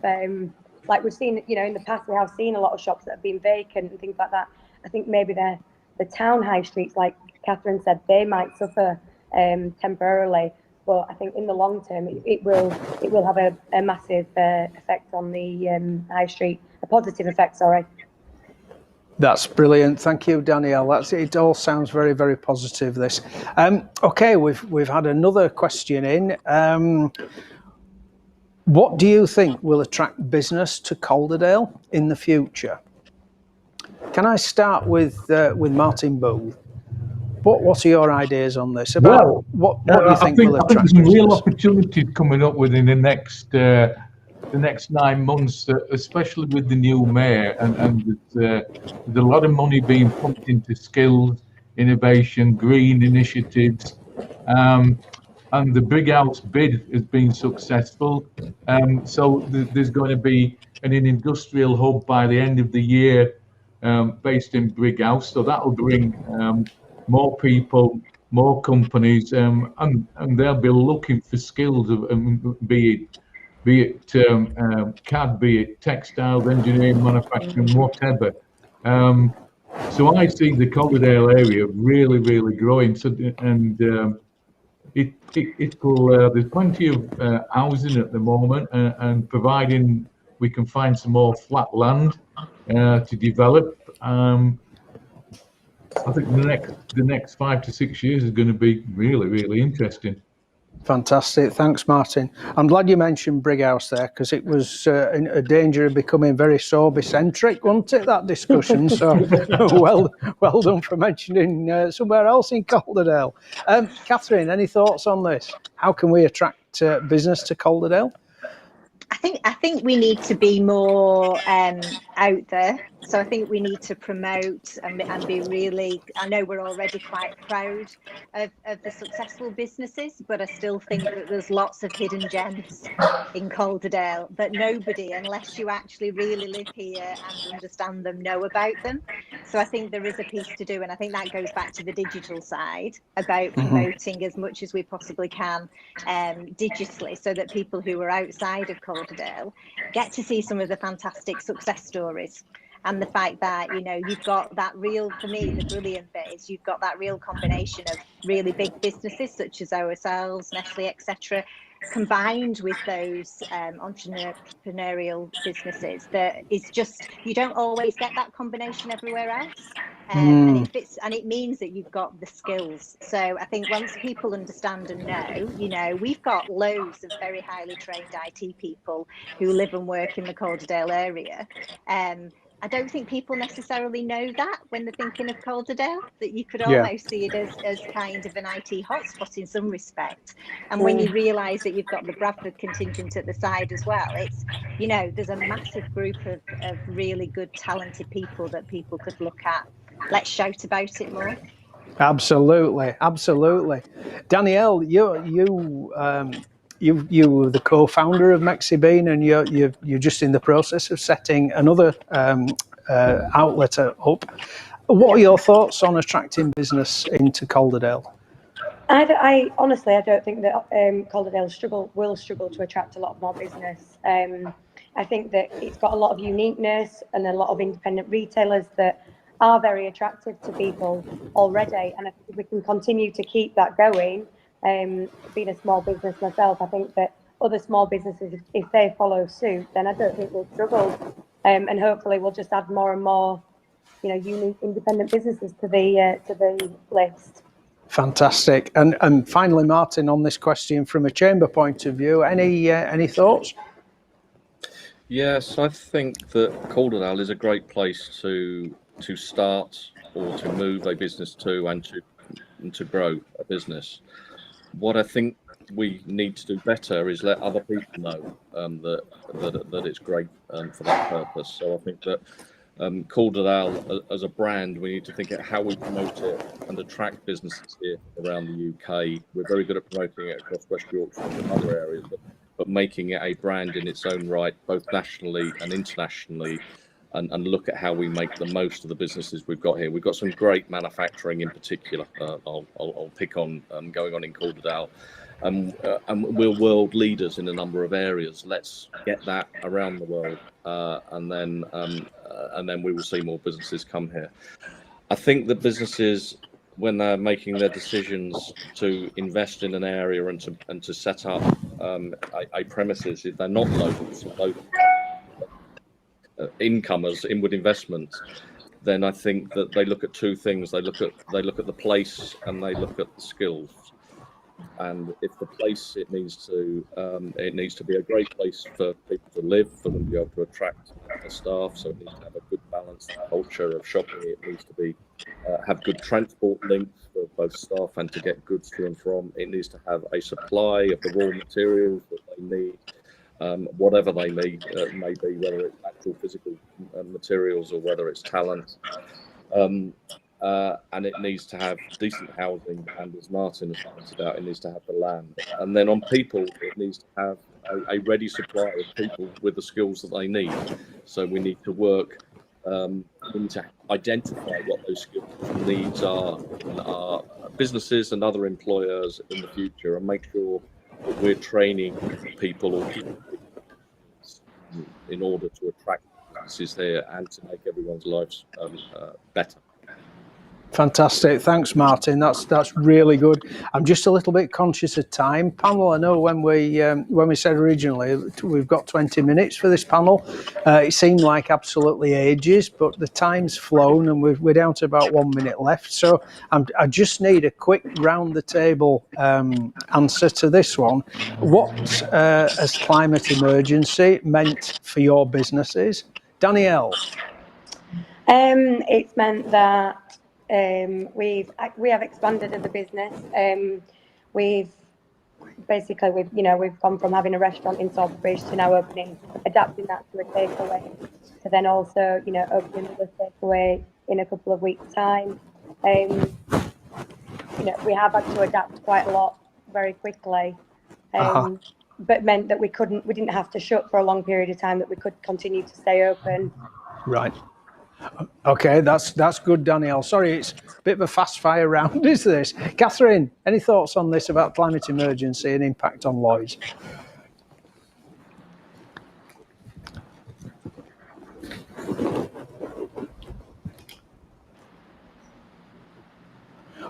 Speaker 17: like we've seen, in the past, we have seen a lot of shops that have been vacant and things like that. I think maybe the town high streets, like Catherine said, they might suffer temporarily, but I think in the long term, it will have a massive effect on the high street, a positive effect, sorry.
Speaker 3: That's brilliant. Thank you, Danielle. It all sounds very, very positive, this. Okay, we've had another question in. What do you think will attract business to Calderdale in the future? Can I start with Martin Booth? what are your ideas on this? About what do you think will
Speaker 20: I think
Speaker 3: attract
Speaker 20: there's some real
Speaker 3: business?
Speaker 20: opportunities coming up within the next 9 months, especially with the new mayor, and there's a lot of money being pumped into skills, innovation, green initiatives, and the Big House bid has been successful. So there's going to be an industrial hub by the end of the year based in Big House. So that will bring more people, more companies, and they'll be looking for skills of be it CAD, be it textiles, engineering, manufacturing, whatever. So I see the Calderdale area really, really growing. So and it will. There's plenty of housing at the moment, and providing we can find some more flat land to develop. I think the next 5 to 6 years is going to be really, really interesting.
Speaker 3: Fantastic. Thanks, Martin. I'm glad you mentioned Brighouse there, because it was in a danger of becoming very Sorby-centric, wasn't it, that discussion? So well done for mentioning somewhere else in Calderdale. Catherine, any thoughts on this? How can we attract business to Calderdale?
Speaker 15: I think we need to be more out there. So I think we need to promote and be really, I know we're already quite proud of the successful businesses, but I still think that there's lots of hidden gems in Calderdale that nobody, unless you actually really live here and understand them, know about them. So I think there is a piece to do, and I think that goes back to the digital side about promoting as much as we possibly can digitally, so that people who are outside of Calderdale get to see some of the fantastic success stories. And the fact that, you know, you've got that real, for me, the brilliant bit is you've got that real combination of really big businesses such as ourselves, Nestle, etc., combined with those entrepreneurial businesses. That is just, you don't always get that combination everywhere else. And it means that you've got the skills. So I think once people understand and know, you know, we've got loads of very highly trained IT people who live and work in the Calderdale area. I don't think people necessarily know that when they're thinking of Calderdale, that you could almost see it as kind of an IT hotspot in some respect. And when you realise that you've got the Bradford contingent at the side as well, it's, you know, there's a massive group of really good, talented people that people could look at. Let's shout about it more.
Speaker 3: Absolutely, absolutely. Danielle, you were the co-founder of MexiBean, and you're just in the process of setting another outlet up. What are your thoughts on attracting business into Calderdale?
Speaker 17: I honestly, I don't think that Calderdale will struggle to attract a lot more business. I think that it's got a lot of uniqueness and a lot of independent retailers that are very attractive to people already. And if we can continue to keep that going, being a small business myself, I think that other small businesses, if they follow suit, then I don't think we'll struggle. And hopefully we'll just add more and more, you know, unique independent businesses to the list.
Speaker 3: Fantastic. And finally, Martin, on this question from a chamber point of view, any thoughts?
Speaker 16: Yes, I think that Calderdale is a great place to start or to move a business to, and to grow a business. What I think we need to do better is let other people know that it's great for that purpose. So I think that Calderdale as a brand, we need to think about how we promote it and attract businesses here around the UK. We're very good at promoting it across West Yorkshire and other areas, but making it a brand in its own right, both nationally and internationally, and look at how we make the most of the businesses we've got here. We've got some great manufacturing in particular. I'll pick on going on in Calderdale. And we're world leaders in a number of areas. Let's get that around the world, and then we will see more businesses come here. I think that businesses, when they're making their decisions to invest in an area and to set up a premises, if they're not local incomers, inward investments, then I think that they look at two things. They look at the place and they look at the skills. And if the place, it needs to be a great place for people to live, for them to be able to attract the staff. So it needs to have a good balanced culture of shopping. It needs to be have good transport links for both staff and to get goods to and from. It needs to have a supply of the raw materials that they need, whatever they need, may be, whether it's actual physical materials or whether it's talent. And it needs to have decent housing, and as Martin has pointed out, it needs to have the land. And then on people, it needs to have a ready supply of people with the skills that they need. So we need to work, we need to identify what those skills and needs are in our businesses and other employers in the future, and make sure that we're training people or people in order to attract businesses here and to make everyone's lives better.
Speaker 3: Fantastic. Thanks, Martin. That's really good. I'm just a little bit conscious of time. Panel, I know when we said originally we've got 20 minutes for this panel, it seemed like absolutely ages, but the time's flown and we're down to about 1 minute left. So I just need a quick round the table answer to this one. What has climate emergency meant for your businesses? Danielle?
Speaker 17: It's meant that we have expanded as a business. We've gone from having a restaurant in Salford to now adapting that to a takeaway, to then also opening another takeaway in a couple of weeks' time. We have had to adapt quite a lot very quickly, but meant that we didn't have to shut for a long period of time, that we could continue to stay open.
Speaker 3: Right. Okay, that's good, Danielle. Sorry, it's a bit of a fast fire round, is this? Catherine, any thoughts on this about climate emergency and impact on Lloyds?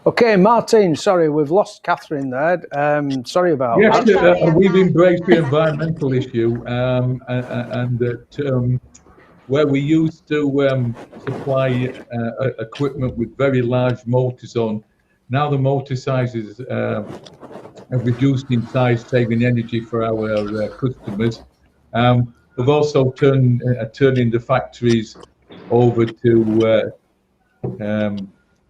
Speaker 3: Okay, Martin, sorry, we've lost Catherine there. Sorry about that.
Speaker 20: Yes, we've embraced the environmental issue, and that where we used to supply equipment with very large motors on, now the motor sizes have reduced in size, saving energy for our customers. We've also turning the factories over to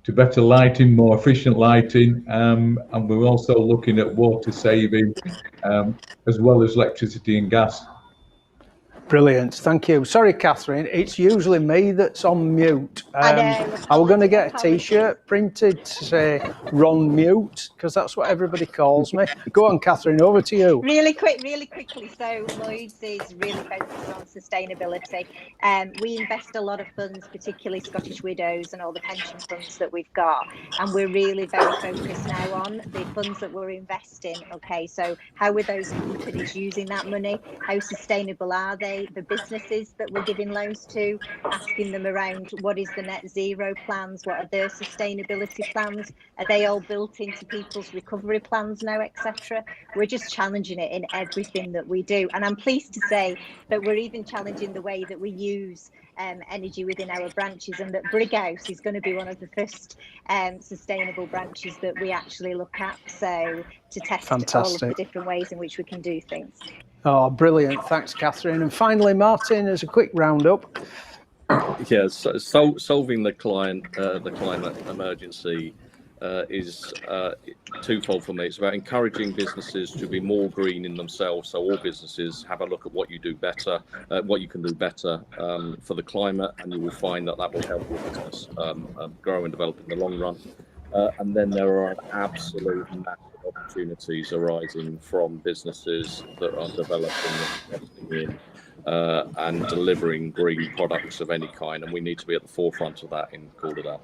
Speaker 20: better lighting, more efficient lighting, and we're also looking at water saving, as well as electricity and gas.
Speaker 3: Brilliant, thank you. Sorry, Catherine, it's usually me that's on mute. I was going to get a T-shirt printed to say Ron Mute, because that's what everybody calls me. Go on, Catherine, over to you.
Speaker 15: Really quickly. So Lloyds is really focused on sustainability. We invest a lot of funds, particularly Scottish Widows and all the pension funds that we've got. And we're really very focused now on the funds that we're investing. Okay, so how are those companies using that money? How sustainable are they? The businesses that we're giving loans to, asking them around what is the net zero plans, what are their sustainability plans, are they all built into people's recovery plans now, etc. We're just challenging it in everything that we do, and I'm pleased to say that we're even challenging the way that we use energy within our branches, and that Brighouse is going to be one of the first sustainable branches that we actually look at, so to test all of the different ways in which we can do things.
Speaker 3: Oh, brilliant. Thanks, Catherine. And finally, Martin, as a quick roundup.
Speaker 16: Yes, so solving the climate emergency is twofold for me. It's about encouraging businesses to be more green in themselves. So all businesses have a look at what you do better, what you can do better for the climate, and you will find that will help your business grow and develop in the long run. And then there are absolute massive opportunities arising from businesses that are developing and investing in and delivering green products of any kind, and we need to be at the forefront of that in Calderdale.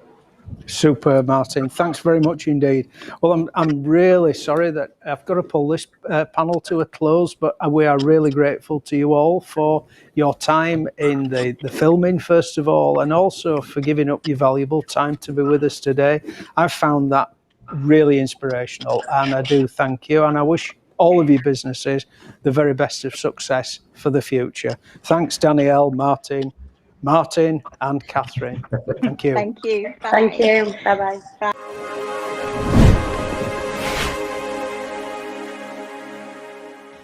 Speaker 3: Super, Martin. Thanks very much indeed. Well, I'm really sorry that I've got to pull this panel to a close, but we are really grateful to you all for your time in the filming, first of all, and also for giving up your valuable time to be with us today. I've found that really inspirational, and I do thank you, and I wish all of your businesses the very best of success for the future. Thanks, Danielle, Martin, and Catherine. Thank you.
Speaker 15: Thank you. Bye.
Speaker 17: Thank you. Bye-bye. Bye.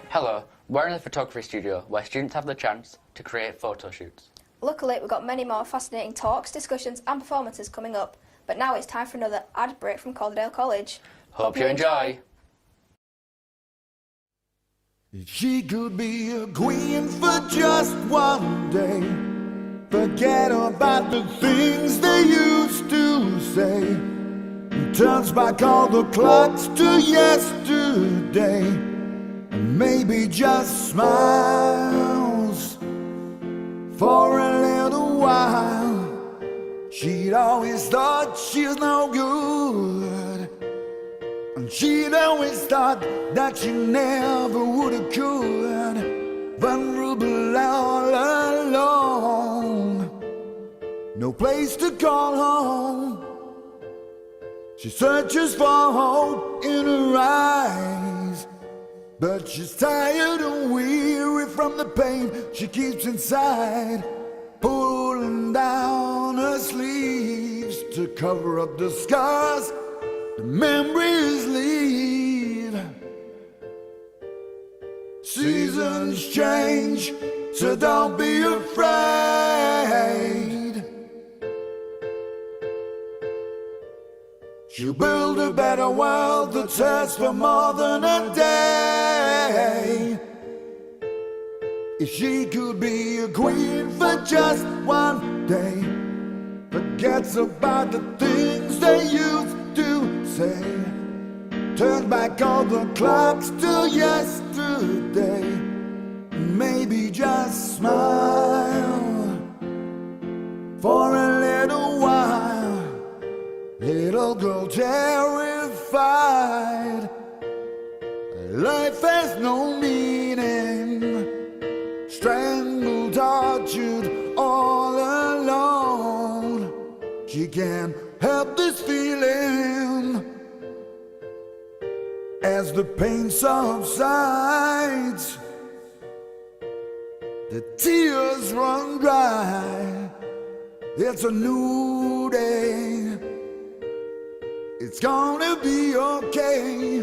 Speaker 1: Hello, we're in the photography studio where students have the chance to create photo shoots.
Speaker 2: Luckily, we've got many more fascinating talks, discussions and performances coming up. But now it's time for another ad break from Calderdale College.
Speaker 1: Hope you enjoy.
Speaker 21: If she could be a queen for just one day, forget about the things they used to say, and turns back all the clocks to yesterday, and maybe just smiles for a little while. She'd always thought she was no good, and she'd always thought that she never would have could. Vulnerable all alone, no place to call home. She searches for hope in her eyes, but she's tired and weary from the pain she keeps inside, pulling down her sleeves to cover up the scars the memories leave. Seasons change, so don't be afraid. She'll build a better world that's hers for more than a day. If she could be a queen for just one day, forgets about the things they used to say, turn back all the clocks to yesterday, maybe just smile for a little while. Little girl terrified, life has no meaning, strangled, tortured, all alone. She can't help this feeling as the pain subsides. The tears run dry. It's a new day. It's gonna be okay.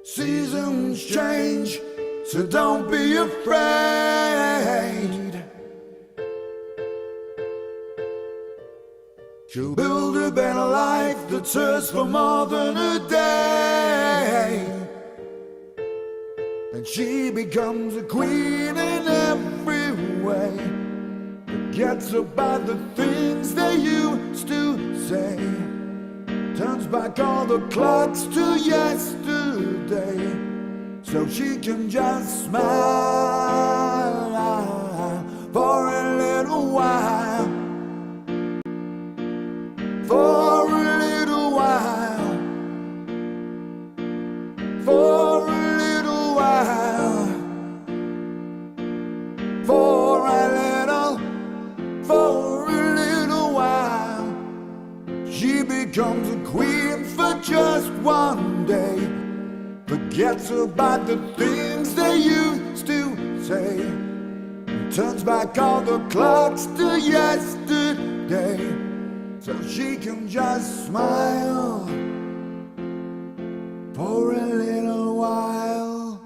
Speaker 21: Seasons change, so don't be afraid. She'll build a better life that's hers for more than a day, and she becomes a queen in every way. Forgets about the things they used to say, turns back all the clocks to yesterday, so she can just smile for a little while. For a little while. For a little while. For a little while. She becomes a queen for just one day, forgets about the things they used to say, and turns back all the clocks to yesterday, so she can just smile for a little while.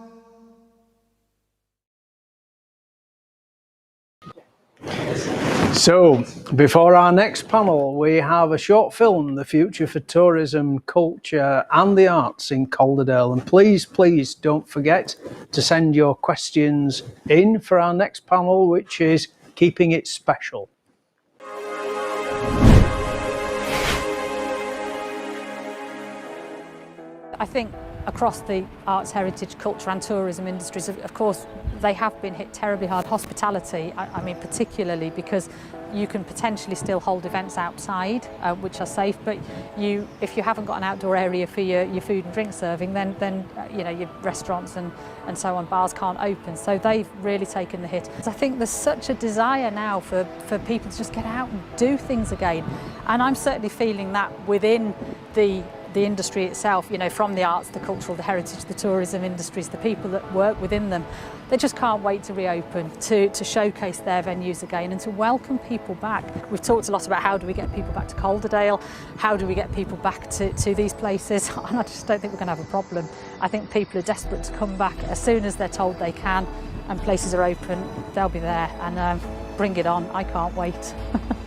Speaker 3: So, before our next panel, we have a short film, The Future for Tourism, Culture and the Arts in Calderdale. And please don't forget to send your questions in for our next panel, which is Keeping It Special.
Speaker 22: I think across the arts, heritage, culture and tourism industries, of course, they have been hit terribly hard. Hospitality, I mean, particularly because you can potentially still hold events outside, which are safe, but if you haven't got an outdoor area for your food and drink serving, then you know, your restaurants and so on, bars can't open. So they've really taken the hit. I think there's such a desire now for people to just get out and do things again. And I'm certainly feeling that within the industry itself, you know, from the arts, the cultural, the heritage, the tourism industries, the people that work within them, they just can't wait to reopen, to showcase their venues again and to welcome people back. We've talked a lot about how do we get people back to Calderdale, how do we get people back to these places, and I just don't think we're going to have a problem. I think people are desperate to come back as soon as they're told they can and places are open, they'll be there, and bring it on, I can't wait.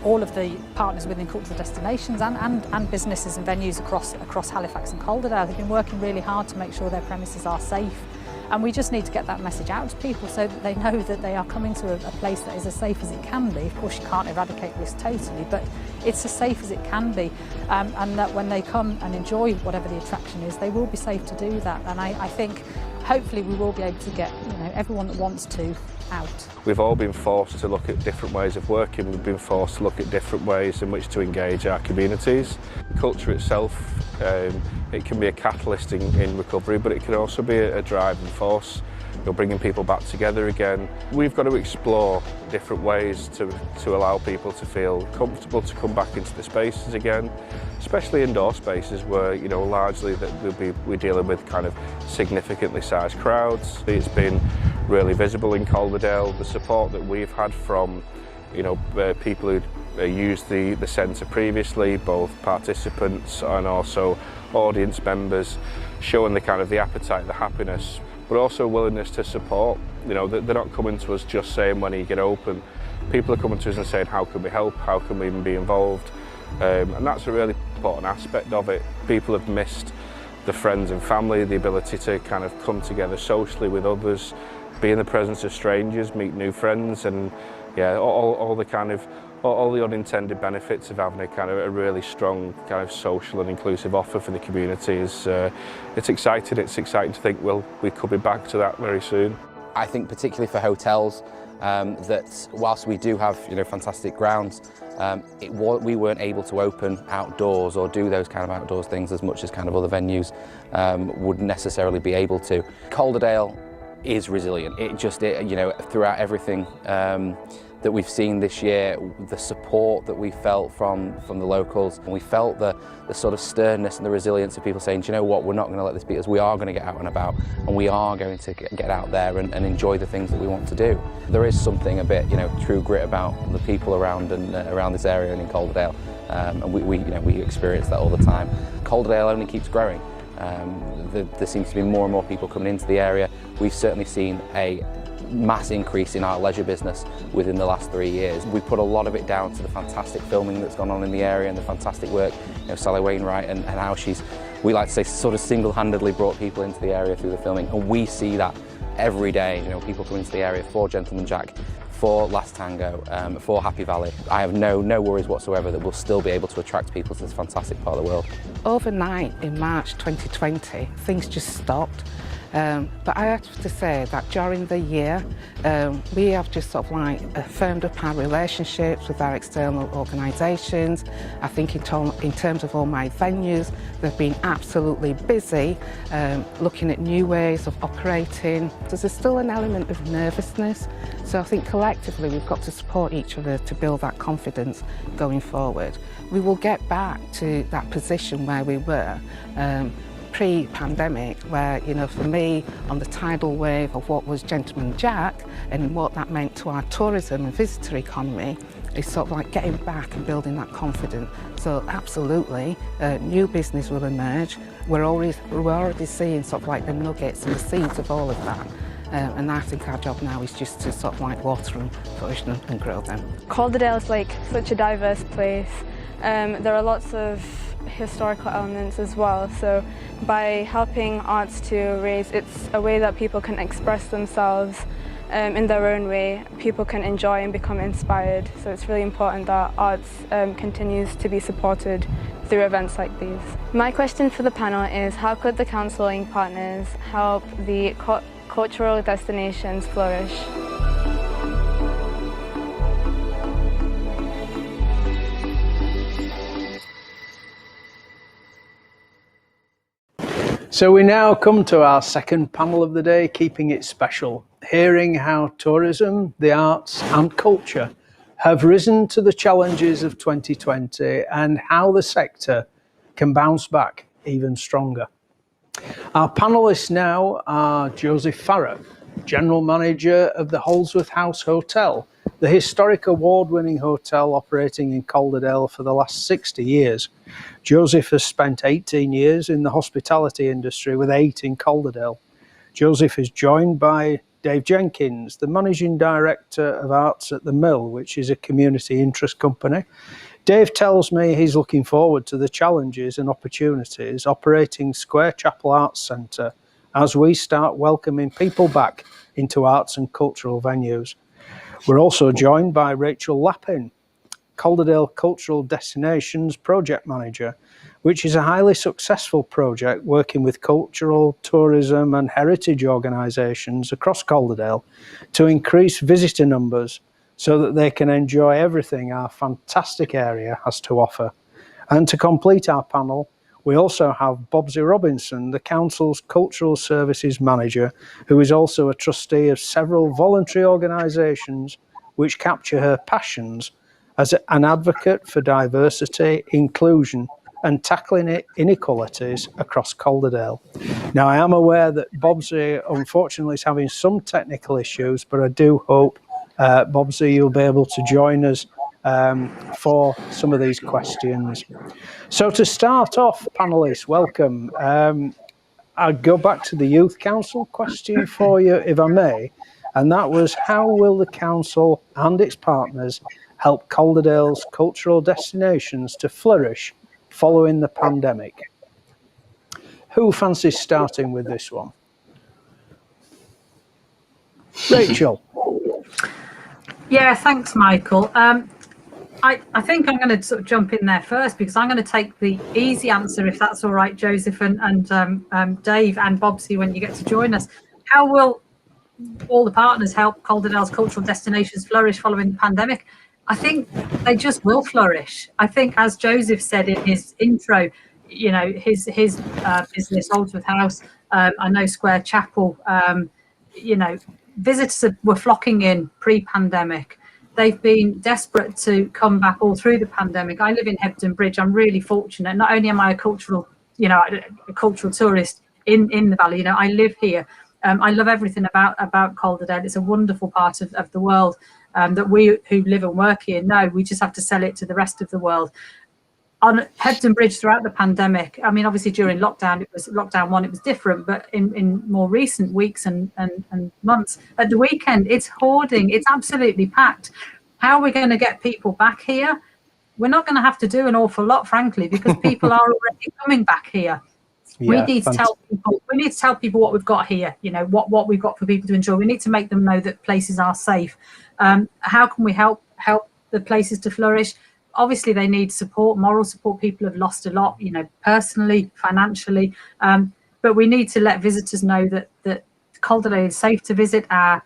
Speaker 22: All of the partners within cultural destinations and businesses and venues across Halifax and Calderdale have been working really hard to make sure their premises are safe. And we just need to get that message out to people so that they know that they are coming to a place that is as safe as it can be. Of course, you can't eradicate risk totally, but it's as safe as it can be. And that when they come and enjoy whatever the attraction is, they will be safe to do that. And I think hopefully we will be able to get everyone that wants to out.
Speaker 4: We've all been forced to look at different ways of working. We've been forced to look at different ways in which to engage our communities. Culture itself, it can be a catalyst in recovery, but it can also be a driving force, bringing people back together again. We've got to explore different ways to allow people to feel comfortable to come back into the spaces again, especially indoor spaces where, largely that we're dealing with kind of significantly sized crowds. It's been really visible in Calderdale, the support that we've had from, people who used the centre previously, both participants and also audience members, showing the kind of the appetite, the happiness, but also willingness to support. They're not coming to us just saying when you get open. People are coming to us and saying, how can we help, how can we even be involved? And that's a really important aspect of it. People have missed the friends and family, the ability to kind of come together socially with others, be in the presence of strangers, meet new friends, and all the unintended benefits of having a kind of a really strong kind of social and inclusive offer for the community is it's exciting to think we could be back to that very soon.
Speaker 5: I think particularly for hotels that whilst we do have fantastic grounds, we weren't able to open outdoors or do those kind of outdoors things as much as kind of other venues would necessarily be able to. Calderdale is resilient. Throughout everything that we've seen this year, the support that we felt from the locals, and we felt the sort of sternness and the resilience of people saying, do you know what, we're not going to let this beat us, we are going to get out and about, and we are going to get out there and enjoy the things that we want to do. There is something a bit, true grit about the people around this area and in Calderdale, and we experience that all the time. Calderdale only keeps growing. There seems to be more and more people coming into the area. We've certainly seen a mass increase in our leisure business within the last 3 years. We put a lot of it down to the fantastic filming that's gone on in the area and the fantastic work, Sally Wainwright and how we like to say, sort of single-handedly brought people into the area through the filming, and we see that every day. People come into the area for Gentleman Jack, for Last Tango, for Happy Valley. I have no worries whatsoever that we'll still be able to attract people to this fantastic part of the world.
Speaker 23: Overnight in March 2020, things just stopped. But I have to say that during the year, we have just sort of firmed up our relationships with our external organisations. I think in terms of all my venues, they've been absolutely busy looking at new ways of operating. There's still an element of nervousness, so I think collectively we've got to support each other to build that confidence going forward. We will get back to that position where we were pre-pandemic, where, for me, on the tidal wave of what was Gentleman Jack and what that meant to our tourism and visitor economy, is sort of like getting back and building that confidence. So absolutely, new business will emerge. We're already seeing sort of like the nuggets and the seeds of all of that. And I think our job now is just to sort of like water them, push them and grow them.
Speaker 24: Calderdale is like such a diverse place. There are lots of historical elements as well, so by helping arts to raise, it's a way that people can express themselves in their own way. People can enjoy and become inspired, so it's really important that arts continues to be supported through events like these. My question for the panel is, how could the counselling partners help the cultural destinations flourish?
Speaker 3: So we now come to our second panel of the day, keeping it special, hearing how tourism, the arts and culture have risen to the challenges of 2020 and how the sector can bounce back even stronger. Our panellists now are Joseph Farrer, General Manager of the Holsworth House Hotel, the historic award-winning hotel operating in Calderdale for the last 60 years. Joseph has spent 18 years in the hospitality industry with 8 in Calderdale. Joseph is joined by Dave Jenkins, the Managing Director of Arts at the Mill, which is a community interest company. Dave tells me he's looking forward to the challenges and opportunities operating Square Chapel Arts Centre as we start welcoming people back into arts and cultural venues. We're also joined by Rachel Lappin, Calderdale Cultural Destinations Project Manager, which is a highly successful project working with cultural, tourism and heritage organisations across Calderdale to increase visitor numbers so that they can enjoy everything our fantastic area has to offer. And to complete our panel, we also have Bobsy Robinson, the Council's Cultural Services Manager, who is also a trustee of several voluntary organisations which capture her passions as an advocate for diversity, inclusion and tackling inequalities across Calderdale. Now, I am aware that Bobsy unfortunately is having some technical issues, but I do hope, Bobsy, you'll be able to join us for some of these questions. So to start off, panellists, welcome. I'll go back to the Youth Council question for you, if I may, and that was, how will the Council and its partners help Calderdale's cultural destinations to flourish following the pandemic? Who fancies starting with this one? Rachel.
Speaker 22: Yeah, thanks, Michael. I think I'm going to sort of jump in there first, because I'm going to take the easy answer, if that's all right, Joseph and Dave and Bobsy, when you get to join us. How will all the partners help Calderdale's cultural destinations flourish following the pandemic? I think they just will flourish. I think, as Joseph said in his intro, you know, his business, Aldsworth House, I know Square Chapel, you know, visitors were flocking in pre-pandemic. They've been desperate to come back all through the pandemic. I live in Hebden Bridge. I'm really fortunate. Not only am I a cultural tourist in the valley, you know, I live here. I love everything about Calderdale. It's a wonderful part of the world that we who live and work here know. We just have to sell it to the rest of the world. On Hebden Bridge throughout the pandemic, I mean, obviously during lockdown, it was lockdown 1, it was different, but in more recent weeks and months, at the weekend, it's hoarding, it's absolutely packed. How are we going to get people back here? We're not going to have to do an awful lot, frankly, because people are already coming back here. Yeah, we need to tell people what we've got here, you know, what we've got for people to enjoy. We need to make them know that places are safe. How can we help the places to flourish? Obviously, they need support, moral support. People have lost a lot, you know, personally, financially. But we need to let visitors know that Calderdale is safe to visit, our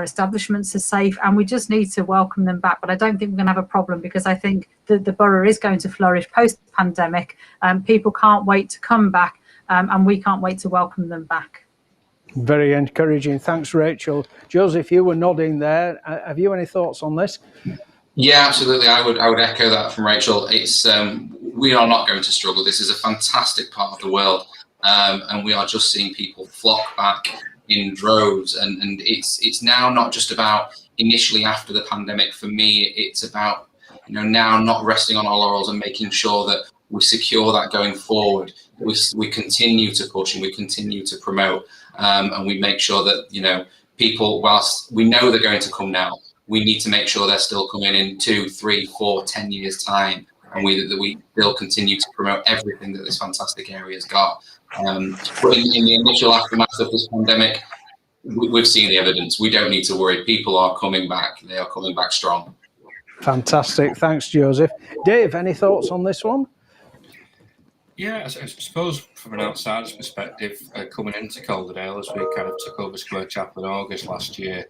Speaker 22: establishments are safe, and we just need to welcome them back. But I don't think we're going to have a problem, because I think that the borough is going to flourish post-pandemic. People can't wait to come back, and we can't wait to welcome them back.
Speaker 3: Very encouraging. Thanks, Rachel. Joseph, you were nodding there. Have you any thoughts on this?
Speaker 6: Yeah, absolutely. I would echo that from Rachel. It's we are not going to struggle. This is a fantastic part of the world, and we are just seeing people flock back in droves. And it's now not just about initially after the pandemic. For me, it's about, you know, now not resting on our laurels and making sure that we secure that going forward. We continue to push and we continue to promote, and we make sure that, you know, people, whilst we know they're going to come now, we need to make sure they're still coming in 2, 3, 4, 10 years time, and we still continue to promote everything that this fantastic area's got. But in the initial aftermath of this pandemic, we've seen the evidence. We don't need to worry. People are coming back. They are coming back strong.
Speaker 3: Fantastic. Thanks, Joseph. Dave, any thoughts on this one?
Speaker 7: Yeah, I suppose from an outsider's perspective, coming into Calderdale as we kind of took over Square Chapel in August last year,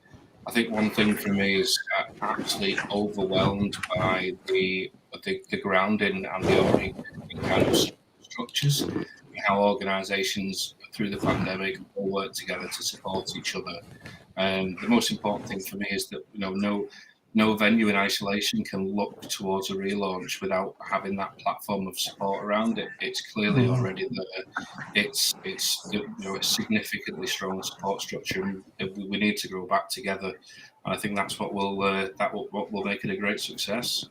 Speaker 7: I think one thing for me is absolutely overwhelmed by the grounding and the already kind of structures, how organisations through the pandemic all work together to support each other. The most important thing for me is that, you know, no venue in isolation can look towards a relaunch without having that platform of support around it. It's clearly already there. It's you know, a significantly strong support structure, and we need to grow back together. And I think that's what will make it a great success.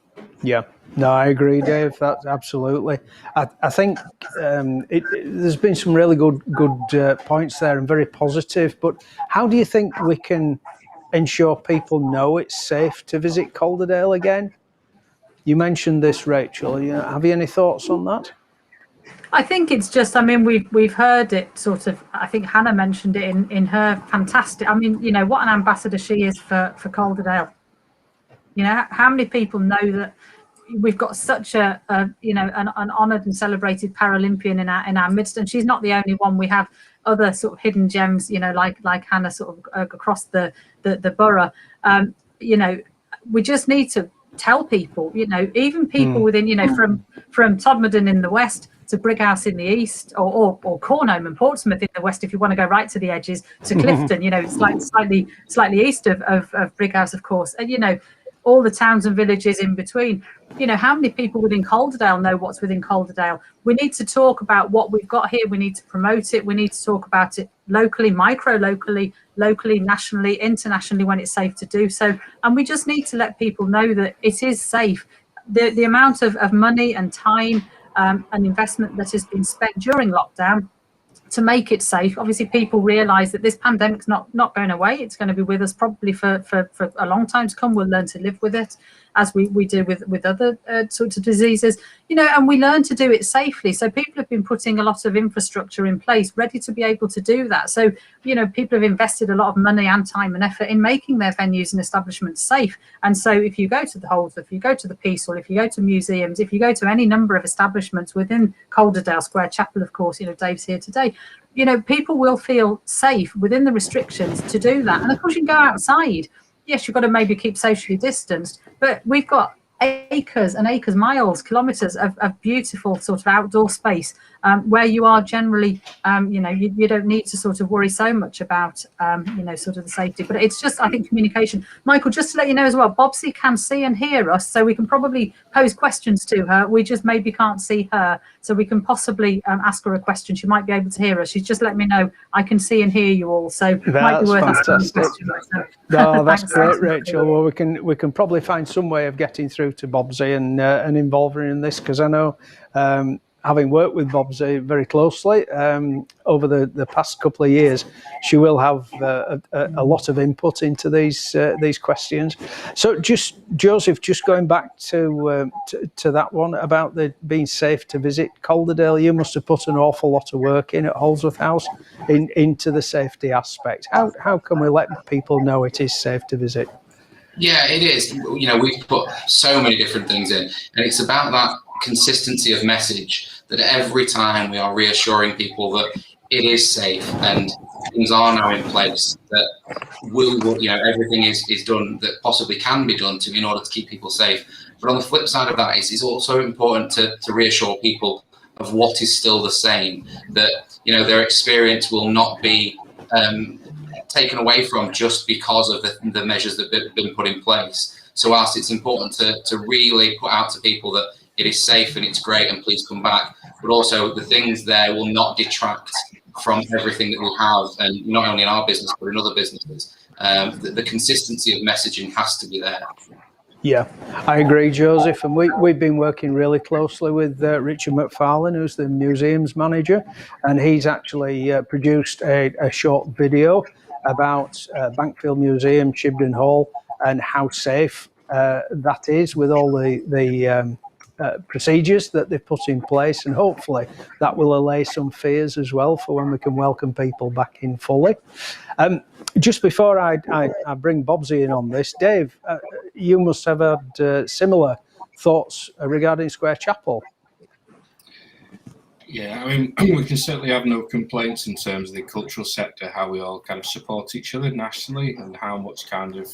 Speaker 3: Yeah, no, I agree, Dave. That's absolutely. I think there's been some really good points there and very positive. But how do you think we can ensure people know it's safe to visit Calderdale again? You mentioned this, Rachel. Have you any thoughts on that?
Speaker 22: I think it's just, I mean, we've heard it sort of, I think Hannah mentioned it in her fantastic, I mean, you know, what an ambassador she is for Calderdale. You know, how many people know that we've got such a you know, an honoured and celebrated Paralympian in our midst, and she's not the only one. We have other sort of hidden gems, you know, like Hannah, sort of across the borough. You know, we just need to tell people, you know, even people within, you know, from Tudnum in the west to Brighouse in the east, or Cornholme and Portsmouth in the west, if you want to go right to the edges, to Clifton, you know, it's like slightly east of Brighouse, of course, and you know, all the towns and villages in between. You know, how many people within Calderdale know what's within Calderdale? We need to talk about what we've got here. We need to promote it. We need to talk about it locally, locally, nationally, internationally, when it's safe to do so. And we just need to let people know that it is safe. The amount of money and time and investment that has been spent during lockdown to make it safe. Obviously, people realise that this pandemic's not going away. It's going to be with us probably for a long time to come. We'll learn to live with it, as we do with other sorts of diseases, you know, and we learn to do it safely. So people have been putting a lot of infrastructure in place ready to be able to do that. So, you know, people have invested a lot of money and time and effort in making their venues and establishments safe. And so if you go to the Holdsworth, if you go to the Peace Hall, if you go to museums, if you go to any number of establishments within Calderdale Square Chapel, of course, you know, Dave's here today, you know, people will feel safe within the restrictions to do that. And of course, you can go outside. Yes, you've got to maybe keep socially distanced, but we've got acres and acres, miles, kilometres of beautiful sort of outdoor space where you are generally, you know, you don't need to sort of worry so much about, you know, sort of the safety. But it's just, I think, communication. Michael, just to let you know as well, Bobsy can see and hear us, so we can probably pose questions to her. We just maybe can't see her, so we can possibly ask her a question. She might be able to hear us. She's just let me know I can see and hear you all, so it might be worth asking a question. So.
Speaker 3: No, that's great, Rachel. Well, we can probably find some way of getting through to Bobsy and involve her in this, because I know, having worked with Bobsy very closely over the past couple of years, she will have a lot of input into these questions. So, just Joseph, just going back to that one about the being safe to visit Calderdale, you must have put an awful lot of work in at Holdsworth House into the safety aspect. How can we let people know it is safe to visit?
Speaker 6: Yeah, it is. You know, we've put so many different things in, and it's about that consistency of message, that every time we are reassuring people that it is safe and things are now in place, that you know, everything is done that possibly can be done in order to keep people safe. But on the flip side of that, it's also important to reassure people of what is still the same, that, you know, their experience will not be taken away from just because of the measures that have been put in place. So whilst it's important to really put out to people that it is safe and it's great and please come back, but also the things there will not detract from everything that we have, and not only in our business but in other businesses. The consistency of messaging has to be there.
Speaker 3: Yeah, I agree, Joseph, and we've been working really closely with Richard McFarlane, who's the museums manager, and he's actually produced a short video about Bankfield Museum, Chibden Hall, and how safe that is with all the procedures that they've put in place, and hopefully that will allay some fears as well for when we can welcome people back in fully. Just before I bring Bobsy in on this, Dave, you must have had similar thoughts regarding Square Chapel.
Speaker 7: Yeah, I mean, we can certainly have no complaints in terms of the cultural sector, how we all kind of support each other nationally, and how much kind of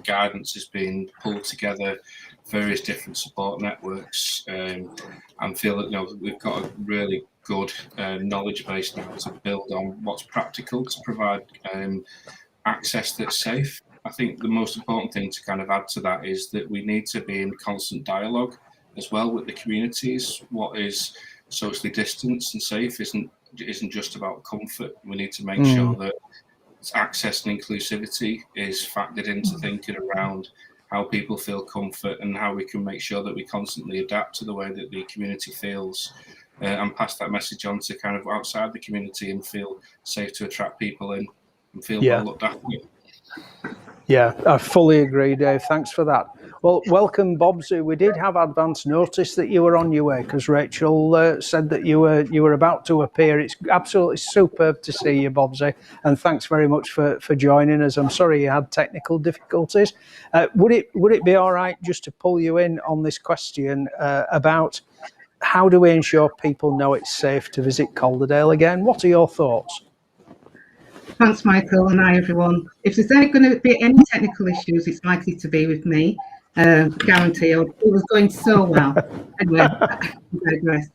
Speaker 7: guidance is being pulled together, various different support networks, and feel that, you know, we've got a really good knowledge base now to build on what's practical to provide access that's safe. I think the most important thing to kind of add to that is that we need to be in constant dialogue as well with the communities. What is socially distanced and safe isn't just about comfort. We need to make sure that access and inclusivity is factored into thinking around how people feel comfort and how we can make sure that we constantly adapt to the way that the community feels, and pass that message on to kind of outside the community and feel safe to attract people in and feel well looked after.
Speaker 3: Yeah, I fully agree, Dave. Thanks for that. Well, welcome, Bobsy. We did have advance notice that you were on your way because Rachel said that you were about to appear. It's absolutely superb to see you, Bobsy, and thanks very much for joining us. I'm sorry you had technical difficulties. Would it be all right just to pull you in on this question about how do we ensure people know it's safe to visit Calderdale again? What are your thoughts?
Speaker 8: Thanks, Michael, and hi, everyone. If there's going to be any technical issues, it's likely to be with me. Guarantee. It was going so well. Anyway, I digress.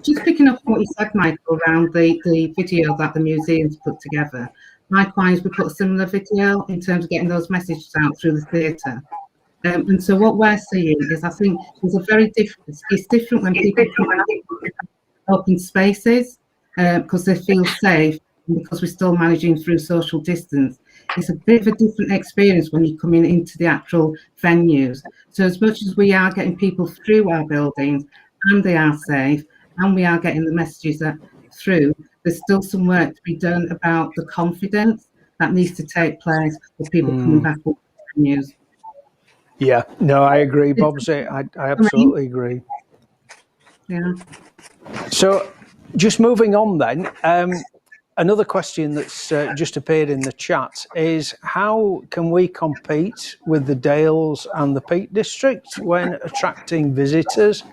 Speaker 8: Just picking up what you said, Michael, around the video that the museum's put together. Likewise, we put a similar video in terms of getting those messages out through the theatre. And so what we're seeing is, I think there's a very different. It's different when people come out open spaces because they feel safe, and because we're still managing through social distance. It's a bit of a different experience when you're coming into the actual venues. So as much as we are getting people through our buildings and they are safe and we are getting the messages through, there's still some work to be done about the confidence that needs to take place for people coming back to venues.
Speaker 3: Yeah, no, I agree, Bobsy. I absolutely agree.
Speaker 8: Yeah.
Speaker 3: So just moving on then, another question that's just appeared in the chat is how can we compete with the Dales and the Peak District when attracting visitors?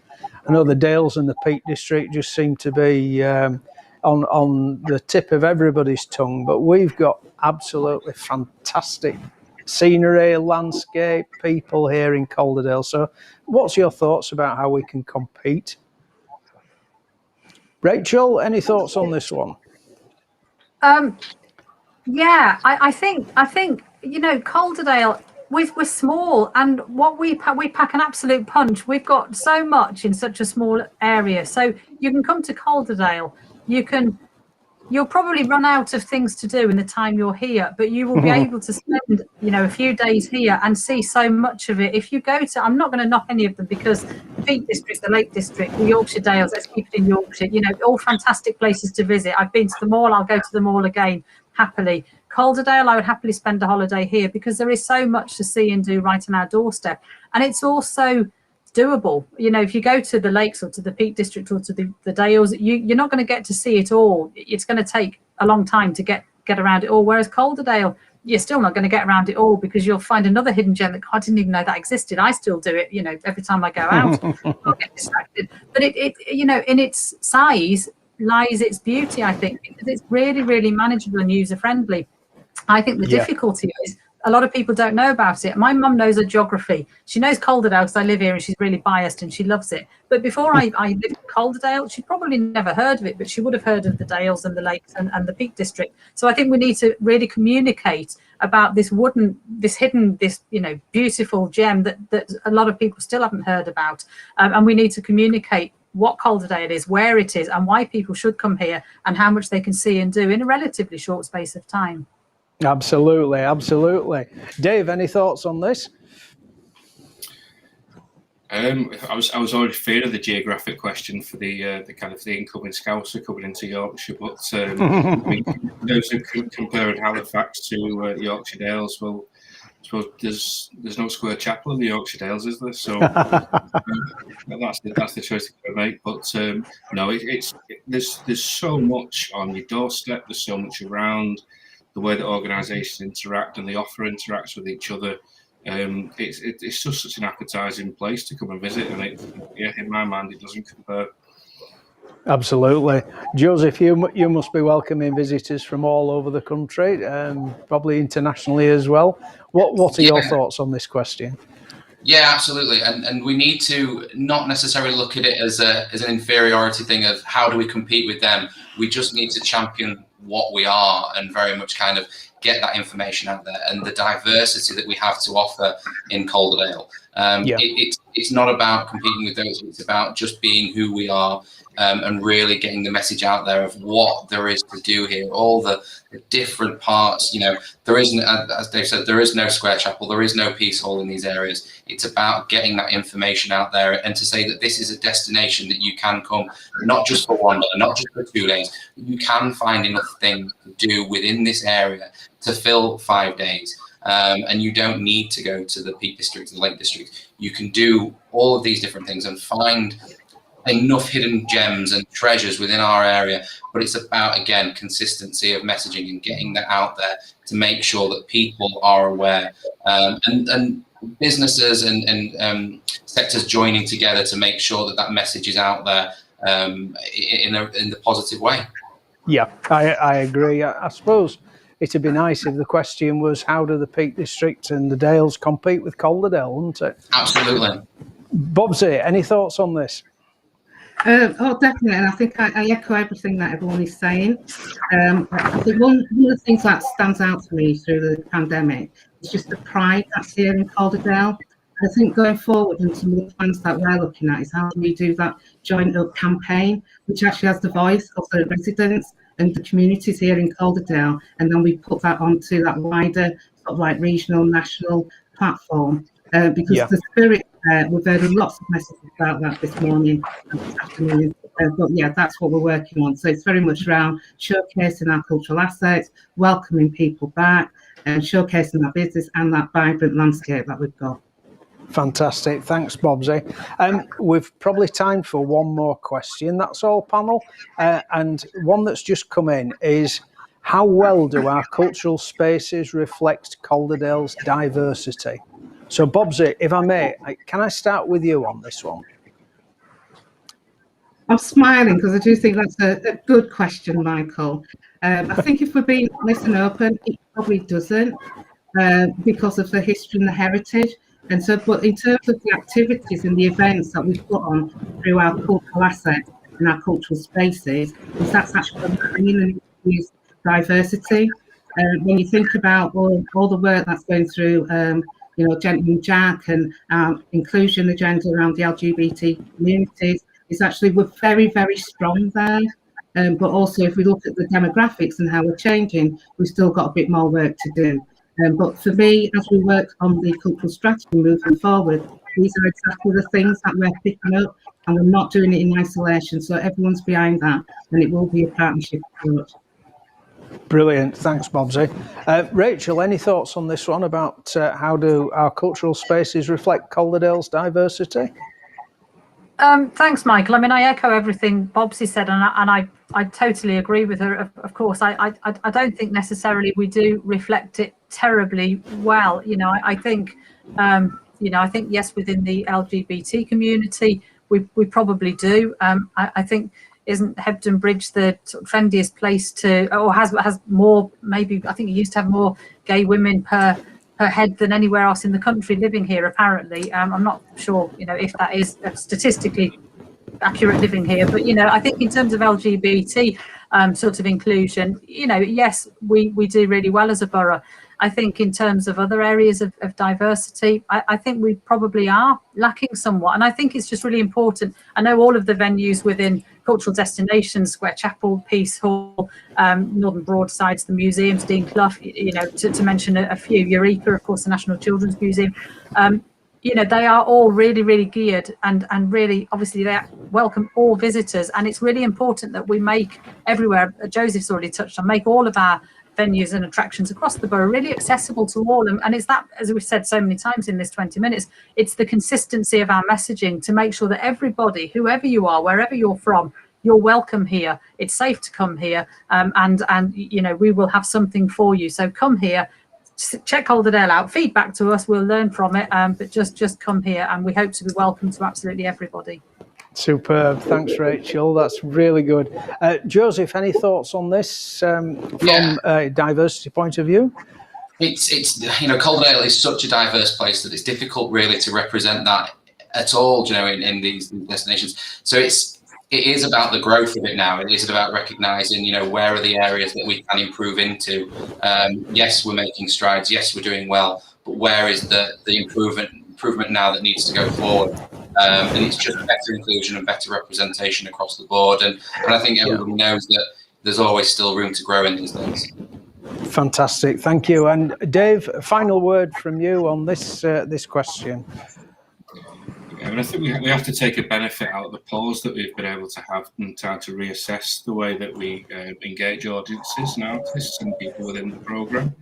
Speaker 3: I know the Dales and the Peak District just seem to be on the tip of everybody's tongue, but we've got absolutely fantastic scenery, landscape, people here in Calderdale. So what's your thoughts about how we can compete? Rachel, any thoughts on this one?
Speaker 22: Yeah, I think you know, Calderdale, we're small, and what we pack an absolute punch. We've got so much in such a small area. So you can come to Calderdale, you'll probably run out of things to do in the time you're here, but you will be able to spend, you know, a few days here and see so much of it. If you go to, I'm not going to knock any of them, because the Peak District, the Lake District, the Yorkshire Dales, let's keep it in Yorkshire, you know, all fantastic places to visit. I've been to them all, I'll go to them all again, happily. Calderdale, I would happily spend a holiday here because there is so much to see and do right on our doorstep. And it's also doable. You know, if you go to the lakes or to the Peak District or to the Dales, you're not going to get to see it all. It's going to take a long time to get around it all. Whereas Calderdale, you're still not going to get around it all because you'll find another hidden gem that I didn't even know that existed. I still do it, you know, every time I go out. I'll get distracted. But it you know, in its size lies its beauty, I think, because it's really, really manageable and user friendly. I think the difficulty is a lot of people don't know about it. My mum knows her geography. She knows Calderdale because I live here and she's really biased and she loves it. But before I lived in Calderdale, she'd probably never heard of it, but she would have heard of the Dales and the Lakes and the Peak District. So I think we need to really communicate about this hidden, you know, beautiful gem that a lot of people still haven't heard about. And we need to communicate what Calderdale is, where it is, and why people should come here and how much they can see and do in a relatively short space of time.
Speaker 3: Absolutely, absolutely. Dave, any thoughts on this?
Speaker 7: I was already afraid of the geographic question for the kind of the incoming Scouser coming into Yorkshire, but I mean, those who comparing Halifax to Yorkshire Dales, well, I suppose there's no square chapel in the Yorkshire Dales, is there? So that's the choice to make. But no, there's so much on your doorstep. There's so much around. The way that organisations interact and the offer interacts with each other, it's just such an appetising place to come and visit, and in my mind, it doesn't compare.
Speaker 3: Absolutely, Joseph, you must be welcoming visitors from all over the country, probably internationally as well. What are your thoughts on this question?
Speaker 6: Yeah, absolutely, and we need to not necessarily look at it as an inferiority thing of how do we compete with them. We just need to champion what we are and very much kind of get that information out there and the diversity that we have to offer in Calderdale. It's not about competing with those. It's about just being who we are, and really getting the message out there of what there is to do here, all the different parts. You know, there isn't, as Dave said, there is no square chapel, there is no peace hall in these areas. It's about getting that information out there and to say that this is a destination that you can come, not just for 1 day, not just for 2 days. You can find enough things to do within this area to fill 5 days. And you don't need to go to the Peak District, the Lake District. You can do all of these different things and find enough hidden gems and treasures within our area. But it's about, again, consistency of messaging and getting that out there to make sure that people are aware, and businesses and sectors joining together to make sure that that message is out there in the positive way.
Speaker 3: Yeah, I agree. I suppose it'd be nice if the question was, how do the Peak District and the Dales compete with Calderdale, wouldn't it?
Speaker 6: Absolutely.
Speaker 3: Bobsy, any thoughts on this?
Speaker 8: Oh, definitely, and I think I echo everything that everyone is saying. I think one of the things that stands out to me through the pandemic is just the pride that's here in Calderdale. I think going forward, and some of the plans that we're looking at is how do we do that joint up campaign, which actually has the voice of the residents and the communities here in Calderdale, and then we put that onto that wider sort of like regional, national platform. Because the spirit, we've heard lots of messages about that this morning and this afternoon. But yeah, that's what we're working on. So it's very much around showcasing our cultural assets, welcoming people back, and showcasing our business and that vibrant landscape that we've got.
Speaker 3: Fantastic. Thanks, Bobsy. We've probably time for one more question. That's all, panel. And one that's just come in is, how well do our cultural spaces reflect Calderdale's diversity? So, Bobsy, if I may, can I start with you on this one?
Speaker 8: I'm smiling because I do think that's a good question, Michael. I think if we're being honest and open, it probably doesn't, because of the history and the heritage. And so, but in terms of the activities and the events that we put on through our cultural assets and our cultural spaces, is that's actually bringing and introduce diversity. When you think about all the work that's going through, Gentleman Jack and inclusion agenda around the LGBT communities, is actually we're very, very strong there. But also, if we look at the demographics and how we're changing, we've still got a bit more work to do. But for me, as we work on the cultural strategy moving forward, these are exactly the things that we're picking up, and we're not doing it in isolation. So everyone's behind that, and it will be a partnership approach.
Speaker 3: Brilliant. Thanks, Bobsy. Rachel, any thoughts on this one about how do our cultural spaces reflect Calderdale's diversity?
Speaker 22: Thanks, Michael. I mean, I echo everything Bobsy said, and I totally agree with her. Of course, I don't think necessarily we do reflect it terribly well. I think, I think yes, within the LGBT community, we probably do. I think, isn't Hebden Bridge the sort of trendiest place to, or has more, maybe, I think it used to have more gay women per head than anywhere else in the country living here, apparently. I'm not sure, if that is statistically accurate living here, but, I think in terms of LGBT sort of inclusion, yes, we do really well as a borough. I think in terms of other areas of diversity, I think we probably are lacking somewhat. And I think it's just really important. I know all of the venues within cultural destinations, Square Chapel, Peace Hall, Northern Broadsides, the museums, Dean Clough, to mention a few, Eureka, of course, the National Children's Museum, they are all really, really geared and really, obviously, they welcome all visitors. And it's really important that we make everywhere, Joseph's already touched on, make all of our venues and attractions across the borough really accessible to all. And it's that, as we've said so many times in this 20 minutes, it's the consistency of our messaging to make sure that everybody, whoever you are, wherever you're from, you're welcome here. It's safe to come here, and we will have something for you. So come here, check Calderdale out, feedback to us, we'll learn from it, but just come here, and we hope to be welcome to absolutely everybody.
Speaker 3: Superb. Thanks, Rachel. That's really good. Joseph, any thoughts on this from a diversity point of view?
Speaker 6: It's Calderdale is such a diverse place that it's difficult really to represent that at all, in these destinations. So it is about the growth of it now. It is about recognising, where are the areas that we can improve into. Yes, we're making strides. Yes, we're doing well. But where is the improvement improvement now that needs to go forward. And it's just better inclusion and better representation across the board. And I think everybody knows that there's always still room to grow in these things.
Speaker 3: Fantastic, thank you. And Dave, a final word from you on this this question.
Speaker 7: And I think we have to take a benefit out of the pause that we've been able to have and time to reassess the way that we engage audiences and artists and people within the programme.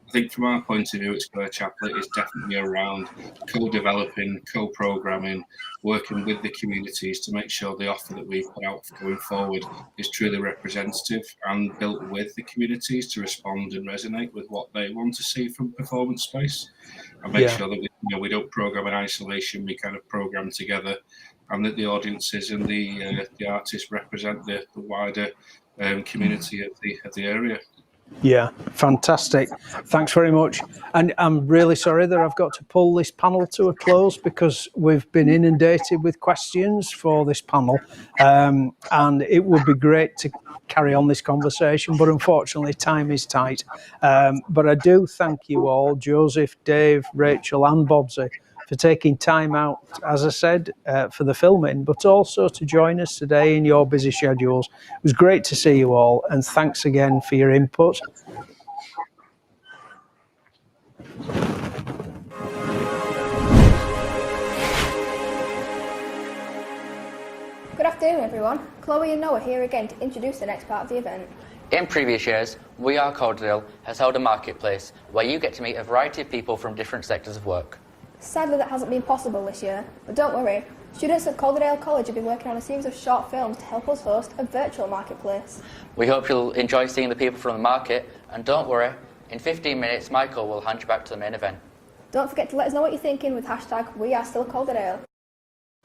Speaker 7: I think from our point of view at Square Chapel, it is definitely around co-developing, co-programming, working with the communities to make sure the offer that we put out going forward is truly representative and built with the communities to respond and resonate with what they want to see from performance space, and make sure that we don't program in isolation, we kind of program together, and that the audiences and the artists represent the wider community of the area.
Speaker 3: Yeah, fantastic. Thanks very much. And I'm really sorry that I've got to pull this panel to a close because we've been inundated with questions for this panel. And it would be great to carry on this conversation, but unfortunately time is tight. But I do thank you all, Joseph, Dave, Rachel and Bobsy, for taking time out, as I said, for the filming, but also to join us today in your busy schedules. It was great to see you all, and thanks again for your input.
Speaker 2: Good afternoon, everyone. Chloe and Noah here again to introduce the next part of the event.
Speaker 1: In previous years, We Are Calderdale has held a marketplace where you get to meet a variety of people from different sectors of work.
Speaker 2: Sadly, that hasn't been possible this year, but don't worry. Students at Calderdale College have been working on a series of short films to help us host a virtual marketplace.
Speaker 1: We hope you'll enjoy seeing the people from the market, and don't worry, in 15 minutes Michael will hand you back to the main event.
Speaker 2: Don't forget to let us know what you're thinking with hashtag #WeAreStillCalderdale.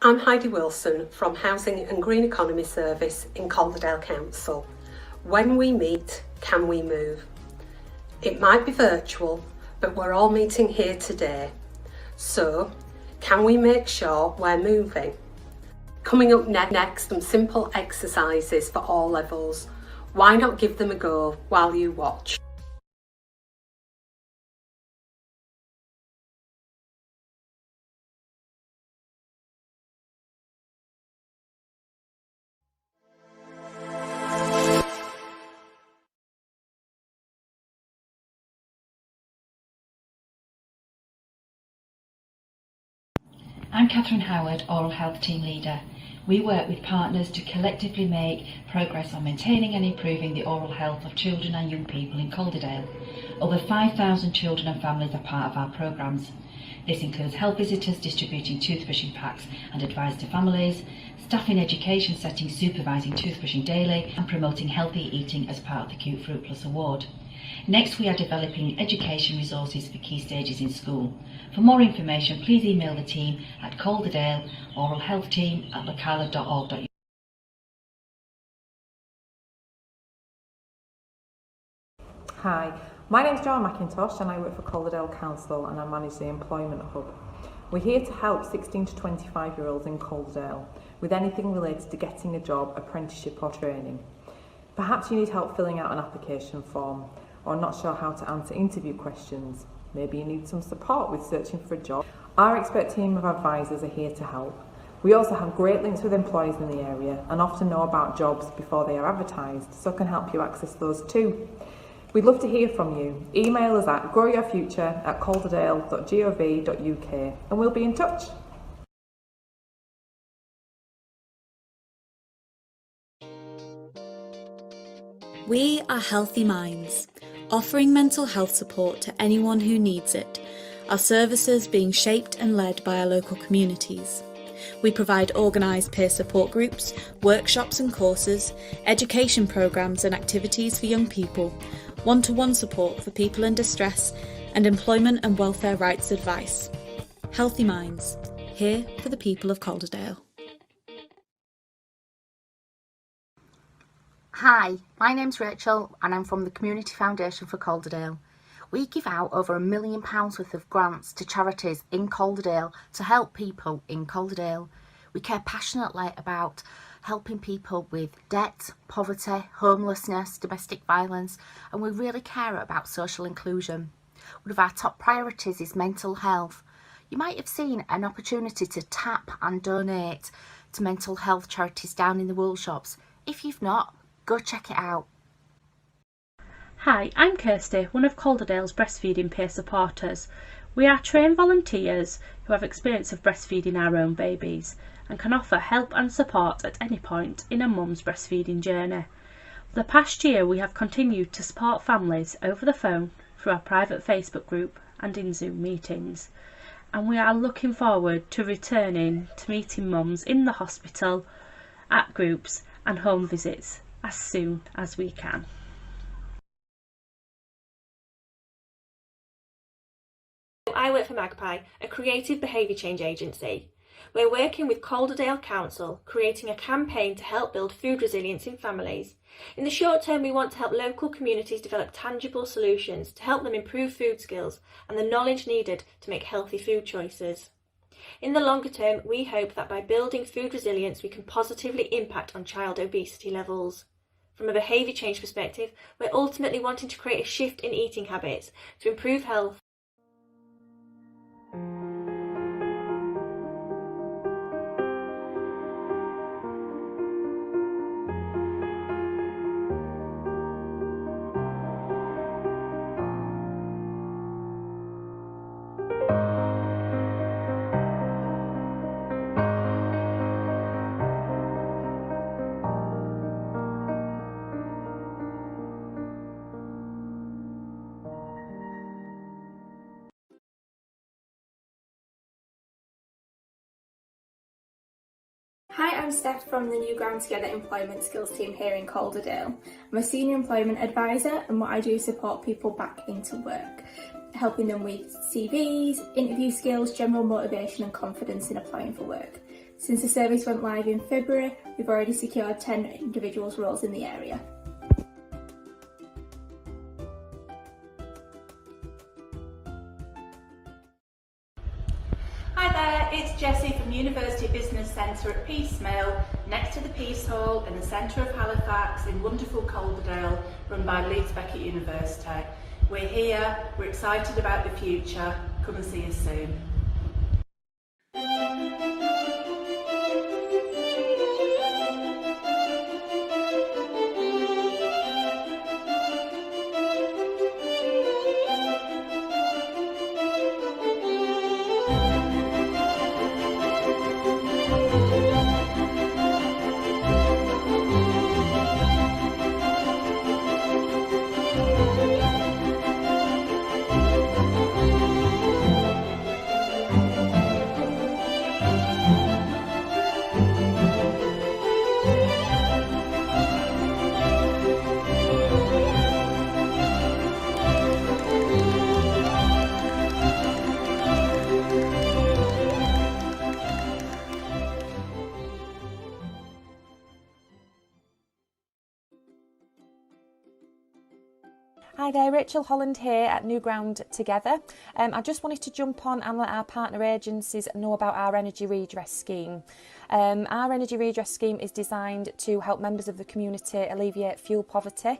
Speaker 9: I'm Heidi Wilson from Housing and Green Economy Service in Calderdale Council. When we meet, can we move? It might be virtual, but we're all meeting here today. So, can we make sure we're moving? Coming up next, some simple exercises for all levels. Why not give them a go while you watch?
Speaker 10: I'm Catherine Howard, Oral Health Team Leader. We work with partners to collectively make progress on maintaining and improving the oral health of children and young people in Calderdale. Over 5,000 children and families are part of our programmes. This includes health visitors distributing toothbrushing packs and advice to families, staff in education settings supervising toothbrushing daily, and promoting healthy eating as part of the Cute Fruit Plus Award. Next, we are developing education resources for key stages in school. For more information, please email the team at Calderdale oralhealthteam@locala.org.uk.
Speaker 11: Hi, my name's Joanne McIntosh and I work for Calderdale Council and I manage the Employment Hub. We're here to help 16 to 25-year-olds in Calderdale with anything related to getting a job, apprenticeship or training. Perhaps you need help filling out an application form or not sure how to answer interview questions. Maybe you need some support with searching for a job. Our expert team of advisors are here to help. We also have great links with employers in the area and often know about jobs before they are advertised, so can help you access those too. We'd love to hear from you. Email us at growyourfuture@calderdale.gov.uk and we'll be in touch.
Speaker 12: We are Healthy Minds, offering mental health support to anyone who needs it, our services being shaped and led by our local communities. We provide organised peer support groups, workshops and courses, education programmes and activities for young people, one-to-one support for people in distress, and employment and welfare rights advice. Healthy Minds, here for the people of Calderdale.
Speaker 25: Hi, my name's Rachel and I'm from the Community Foundation for Calderdale. We give out over £1 million worth of grants to charities in Calderdale to help people in Calderdale. We care passionately about helping people with debt, poverty, homelessness, domestic violence, and we really care about social inclusion. One of our top priorities is mental health. You might have seen an opportunity to tap and donate to mental health charities down in the wool shops. If you've not, go check it out.
Speaker 13: Hi, I'm Kirsty, one of Calderdale's breastfeeding peer supporters. We are trained volunteers who have experience of breastfeeding our own babies and can offer help and support at any point in a mum's breastfeeding journey. For the past year, we have continued to support families over the phone through our private Facebook group and in Zoom meetings. And we are looking forward to returning to meeting mums in the hospital, at groups and home visits as soon as we can.
Speaker 14: I work for Magpie, a creative behaviour change agency. We're working with Calderdale Council, creating a campaign to help build food resilience in families. In the short term, we want to help local communities develop tangible solutions to help them improve food skills and the knowledge needed to make healthy food choices. In the longer term, we hope that by building food resilience, we can positively impact on child obesity levels. From a behaviour change perspective, we're ultimately wanting to create a shift in eating habits to improve health.
Speaker 2: Hi, I'm Steph from the New Ground Together Employment Skills team here in Calderdale. I'm a senior employment advisor, and what I do is support people back into work, helping them with CVs, interview skills, general motivation and confidence in applying for work. Since the service went live in February, we've already secured 10 individuals' roles in the area.
Speaker 18: Hi there, it's Jessie from University Business Centre at Peace Mill, next to the Peace Hall in the centre of Halifax in wonderful Calderdale, run by Leeds Beckett University. We're here, we're excited about the future, come and see us soon.
Speaker 19: Hi there, Rachel Holland here at New Ground Together. I just wanted to jump on and let our partner agencies know about our Energy Redress scheme. Our Energy Redress scheme is designed to help members of the community alleviate fuel poverty,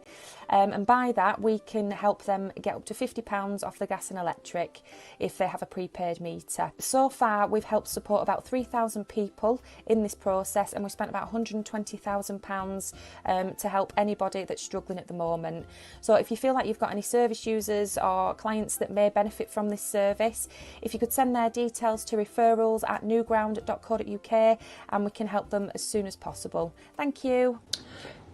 Speaker 19: and by that we can help them get up to £50 off the gas and electric if they have a prepaid meter. So far we've helped support about 3,000 people in this process, and we've spent about £120,000 to help anybody that's struggling at the moment. So if you feel like you've got any service users or clients that may benefit from this service, if you could send their details to referrals@newground.co.uk and we can help them as soon as possible. Thank you.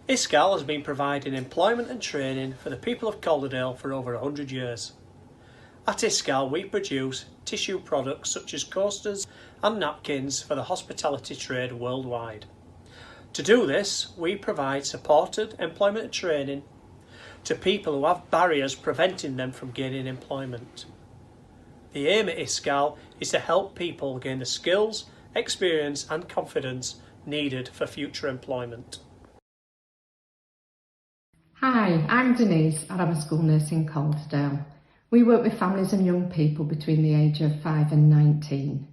Speaker 3: ISCAL has been providing employment and training for the people of Calderdale for over 100 years. At ISCAL we produce tissue products such as coasters and napkins for the hospitality trade worldwide. To do this, we provide supported employment and training to people who have barriers preventing them from gaining employment. The aim at ISCAL is to help people gain the skills, experience and confidence needed for future employment.
Speaker 20: Hi, I'm Denise and I'm a school nurse in Calderdale. We work with families and young people between the age of 5 and 19.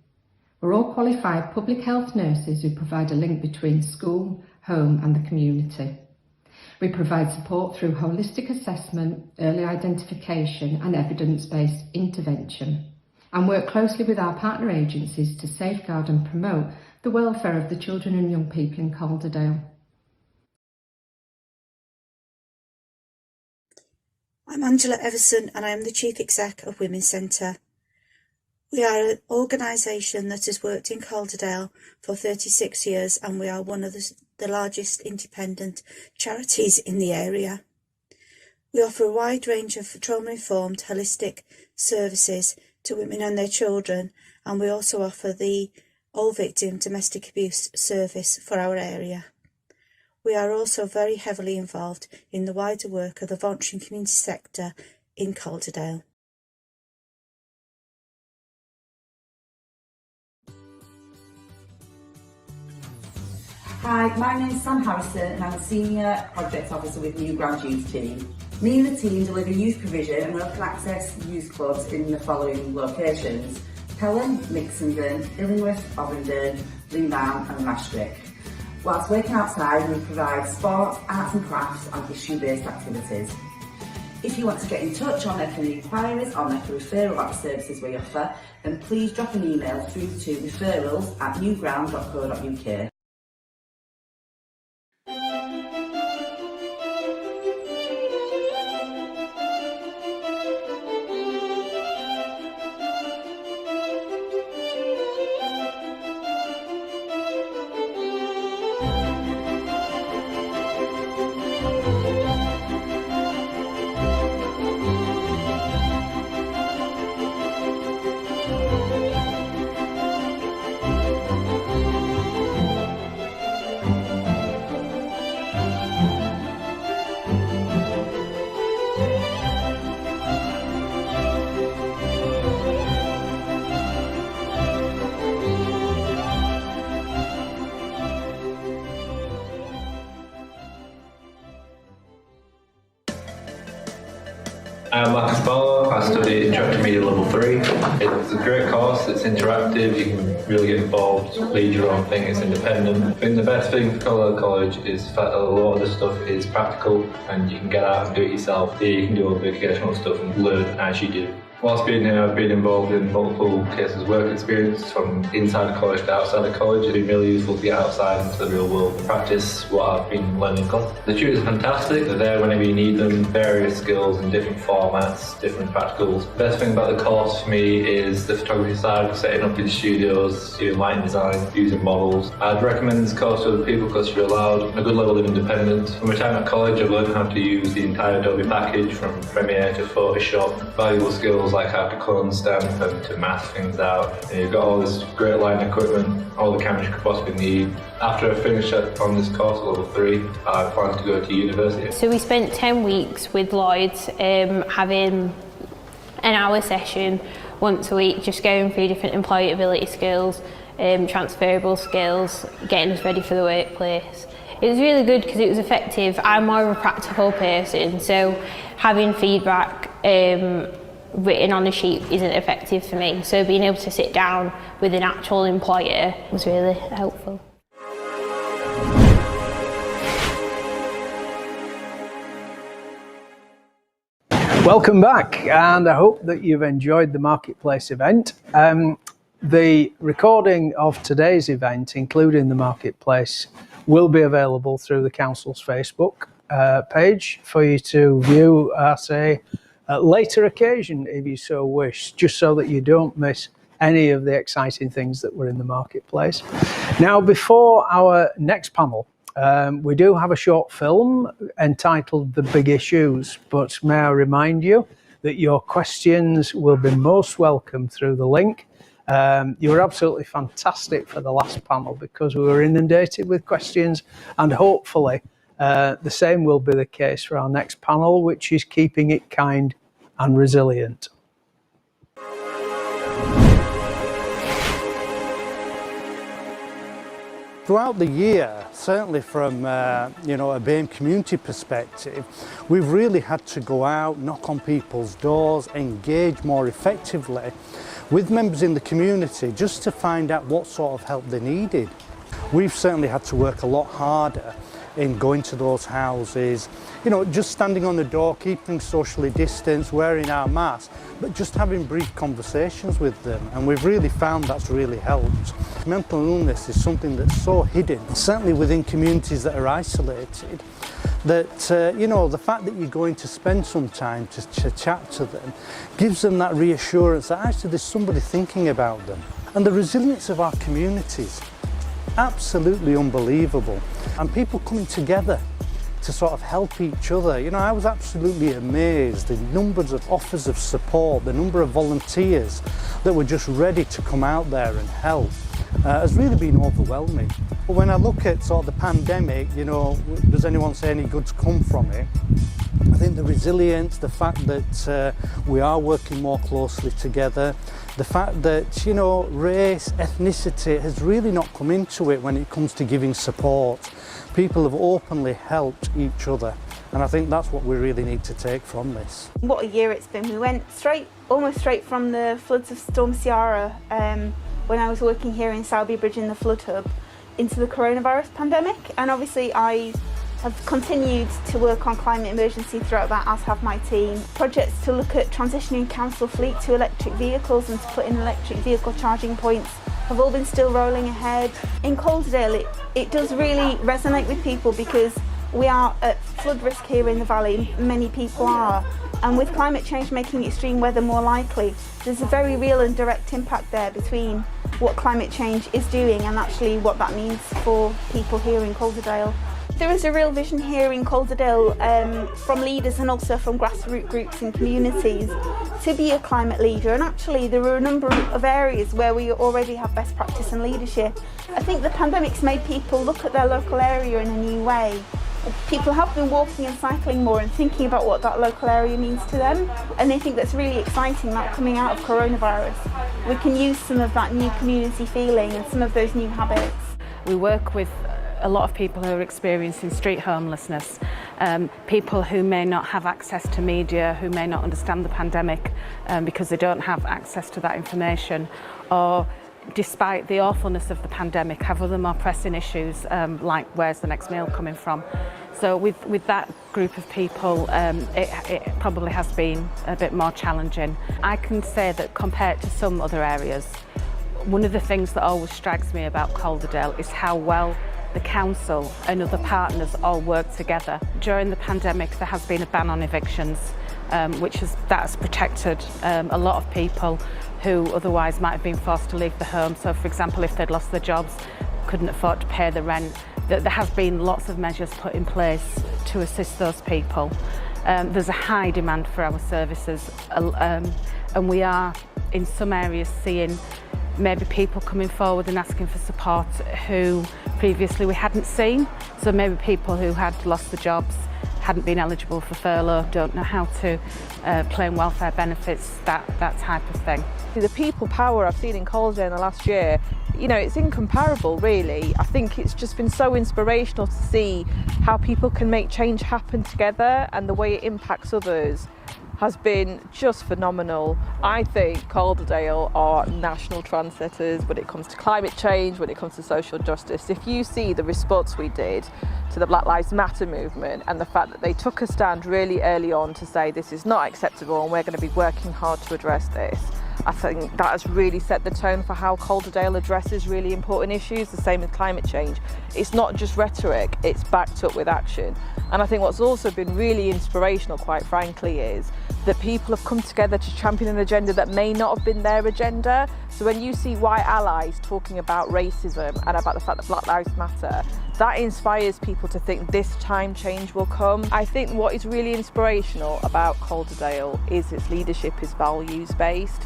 Speaker 20: We're all qualified public health nurses who provide a link between school, home and the community. We provide support through holistic assessment, early identification and evidence-based intervention. and work closely with our partner agencies to safeguard and promote the welfare of the children and young people in Calderdale.
Speaker 4: I'm Angela Everson and I am the Chief Exec of Women's Centre. We are an organisation that has worked in Calderdale for 36 years and we are one of the largest independent charities in the area. We offer a wide range of trauma-informed, holistic services to women and their children, and we also offer the All Victim Domestic Abuse service for our area. We are also very heavily involved in the wider work of the voluntary and community sector in Calderdale.
Speaker 15: Hi, my name is Sam Harrison and I'm a Senior Project Officer with New Ground Youth Team. Me and the team deliver youth provision and open access youth clubs in the following locations: Pelham, Mixenden, Illingworth, Ovenden, Leambound and Maastricht. Whilst working outside, we provide sports, arts and crafts and issue-based activities. If you want to get in touch or make any inquiries or make a referral about the services we offer, then please drop an email through to referrals@newground.co.uk.
Speaker 16: I'm Marcus Barlow. I study Interactive Media Level 3. It's a great course, it's interactive, you can really get involved, lead your own thing, it's independent. I think the best thing for Calderdale College is the fact that a lot of the stuff is practical and you can get out and do it yourself. Here you can do all the educational stuff and learn as you do. Whilst being here, I've been involved in multiple cases of work experience from inside the college to outside the college. It's been really useful to get outside into the real world and practice what I've been learning in class. The tutors are fantastic, they're there whenever you need them, various skills in different formats, different practicals. The best thing about the course for me is the photography side, setting up in studios, doing lighting design, using models. I'd recommend this course to other people because you're allowed a good level of independence. From my time at college, I've learned how to use the entire Adobe package from Premiere to Photoshop, valuable skills like how to cut and stamp and to mask things out. And you've got all this great lighting equipment, all the cameras you could possibly need. After I finish on this course, level 3, I plan to go to university.
Speaker 17: So we spent 10 weeks with Lloyds, having an hour session once a week, just going through different employability skills, transferable skills, getting us ready for the workplace. It was really good because it was effective. I'm more of a practical person, so having feedback written on a sheet isn't effective for me, so being able to sit down with an actual employer was really helpful.
Speaker 3: Welcome back, and I hope that you've enjoyed the Marketplace event. The recording of today's event, including the Marketplace, will be available through the Council's Facebook page for you to view at a later occasion if you so wish, just so that you don't miss any of the exciting things that were in the Marketplace. Now, before our next panel, we do have a short film entitled The Big Issues, but may I remind you that your questions will be most welcome through the link. You were absolutely fantastic for the last panel because we were inundated with questions, and hopefully the same will be the case for our next panel, which is keeping it kind and resilient.
Speaker 21: Throughout the year, certainly from a BAME community perspective, we've really had to go out, knock on people's doors, engage more effectively with members in the community just to find out what sort of help they needed. We've certainly had to work a lot harder in going to those houses, you know, just standing on the door, keeping socially distanced, wearing our masks, but just having brief conversations with them. And we've really found that's really helped. Mental illness is something that's so hidden, certainly within communities that are isolated, that, you know, the fact that you're going to spend some time to chat to them gives them that reassurance that actually there's somebody thinking about them. And the resilience of our communities, absolutely unbelievable. And people coming together to sort of help each other. You know, I was absolutely amazed, the numbers of offers of support, the number of volunteers that were just ready to come out there and help has really been overwhelming. When I look at sort of the pandemic, you know, does anyone say any good's come from it? I think the resilience, the fact that we are working more closely together, the fact that, you know, race, ethnicity has really not come into it when it comes to giving support. People have openly helped each other, and I think that's what we really need to take from this.
Speaker 5: What a year it's been. We went almost straight from the floods of Storm Ciara when I was working here in Selby Bridge in the flood hub into the coronavirus pandemic, and obviously I have continued to work on climate emergency throughout that, as have my team. Projects to look at transitioning council fleet to electric vehicles and to put in electric vehicle charging points have all been still rolling ahead. In Calderdale, it does really resonate with people because we are at flood risk here in the valley, many people are, and with climate change making extreme weather more likely, there's a very real and direct impact there between what climate change is doing and actually what that means for people here in Calderdale. There is a real vision here in Calderdale from leaders and also from grassroots groups and communities to be a climate leader, and actually there are a number of areas where we already have best practice and leadership. I think the pandemic's made people look at their local area in a new way. People have been walking and cycling more and thinking about what that local area means to them, and I think that's really exciting that coming out of coronavirus we can use some of that new community feeling and some of those new habits.
Speaker 8: We work with a lot of people who are experiencing street homelessness, people who may not have access to media, who may not understand the pandemic because they don't have access to that information, or despite the awfulness of the pandemic have other more pressing issues like where's the next meal coming from. So with that group of people, it probably has been a bit more challenging. I can say that compared to some other areas, one of the things that always strikes me about Calderdale is how well the council and other partners all work together. During the pandemic, there has been a ban on evictions, that has protected a lot of people who otherwise might have been forced to leave the home. So, for example, if they'd lost their jobs, couldn't afford to pay the rent, there has been lots of measures put in place to assist those people. There's a high demand for our services, and we are in some areas seeing maybe people coming forward and asking for support who previously we hadn't seen. So maybe people who had lost their jobs, hadn't been eligible for furlough, don't know how to claim welfare benefits, that type of thing.
Speaker 22: The people power I've seen in Calderdale in the last year, you know, it's incomparable really. I think it's just been so inspirational to see how people can make change happen together, and the way it impacts others has been just phenomenal. I think Calderdale are national trendsetters when it comes to climate change, when it comes to social justice. If you see the response we did to the Black Lives Matter movement and the fact that they took a stand really early on to say this is not acceptable and we're going to be working hard to address this, I think that has really set the tone for how Calderdale addresses really important issues, the same with climate change. It's not just rhetoric, it's backed up with action. And I think what's also been really inspirational, quite frankly, is that people have come together to champion an agenda that may not have been their agenda. So when you see white allies talking about racism and about the fact that Black Lives Matter, that inspires people to think this time change will come. I think what is really inspirational about Calderdale is its leadership is values-based.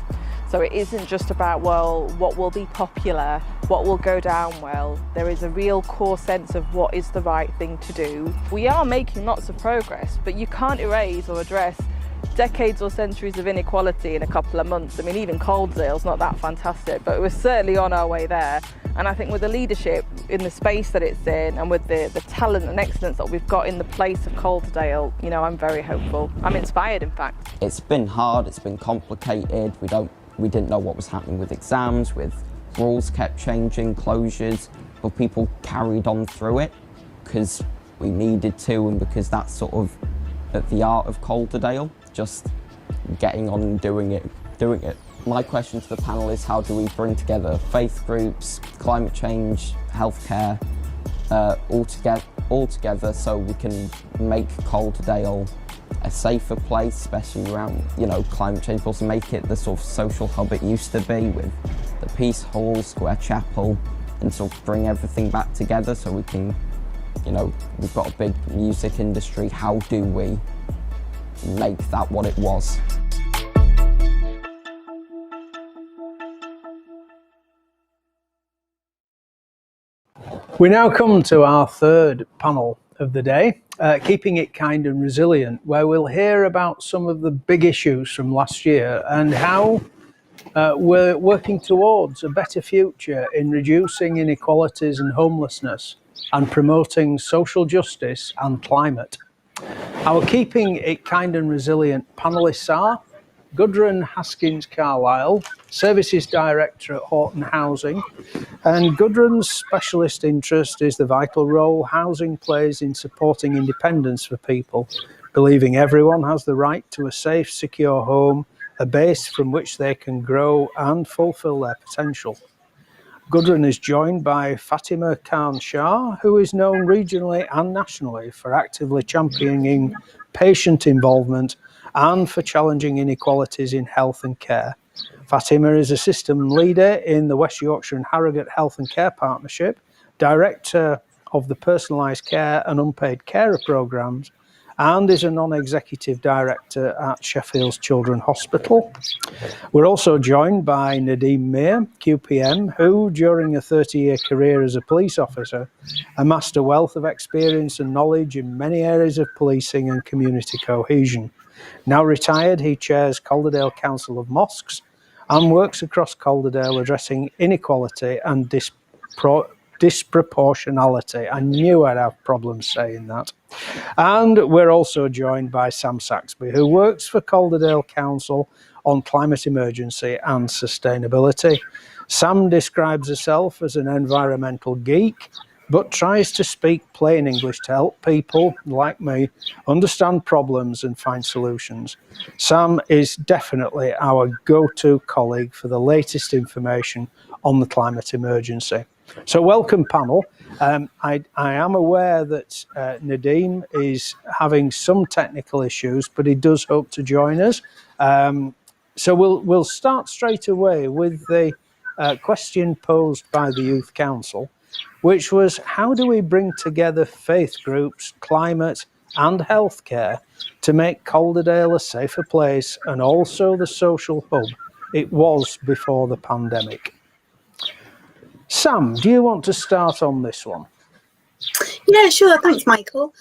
Speaker 22: So it isn't just about, well, what will be popular, what will go down well. There is a real core sense of what is the right thing to do. We are making lots of progress, but you can't erase or address decades or centuries of inequality in a couple of months. I mean, even Calderdale's not that fantastic, but we're certainly on our way there. And I think with the leadership in the space that it's in, and with the talent and excellence that we've got in the place of Calderdale, you know, I'm very hopeful. I'm inspired, in fact.
Speaker 23: It's been hard, it's been complicated. We didn't know what was happening with exams, with rules kept changing, closures, but people carried on through it because we needed to, and because that's sort of at the art of Calderdale, just getting on and doing it. My question to the panel is, how do we bring together faith groups, climate change, healthcare, all together so we can make Calderdale a safer place, especially around, you know, climate change, but also make it the sort of social hub it used to be with the Peace Hall, Square Chapel, and sort of bring everything back together so we can, you know, we've got a big music industry. How do we make that what it was?
Speaker 3: We now come to our third panel of the day, Keeping It Kind and Resilient, where we'll hear about some of the big issues from last year and how we're working towards a better future in reducing inequalities and homelessness and promoting social justice and climate. Our Keeping It Kind and Resilient panellists are Gudrun Haskins-Carlisle, Services Director at Horton Housing, and Gudrun's specialist interest is the vital role housing plays in supporting independence for people, believing everyone has the right to a safe, secure home, a base from which they can grow and fulfil their potential. Gudrun is joined by Fatima Khan Shah, who is known regionally and nationally for actively championing patient involvement and for challenging inequalities in health and care. Fatima is a system leader in the West Yorkshire and Harrogate Health and Care Partnership, director of the Personalised Care and Unpaid Carer programmes, and is a non-executive director at Sheffield's Children's Hospital. We're also joined by Nadeem Mir, QPM, who, during a 30-year career as a police officer, amassed a wealth of experience and knowledge in many areas of policing and community cohesion. Now retired, he chairs Calderdale Council of Mosques and works across Calderdale addressing inequality and disproportionality. I knew I'd have problems saying that. And we're also joined by Sam Saxby, who works for Calderdale Council on climate emergency and sustainability. Sam describes herself as an environmental geek, but tries to speak plain English to help people like me understand problems and find solutions. Sam is definitely our go-to colleague for the latest information on the climate emergency. So welcome, panel. I am aware that Nadeem is having some technical issues, but he does hope to join us. So we'll start straight away with the question posed by the Youth Council, which was, how do we bring together faith groups, climate and healthcare to make Calderdale a safer place and also the social hub it was before the pandemic? Sam, do you want to start on this one?
Speaker 1: Yeah, sure. Thanks, Michael.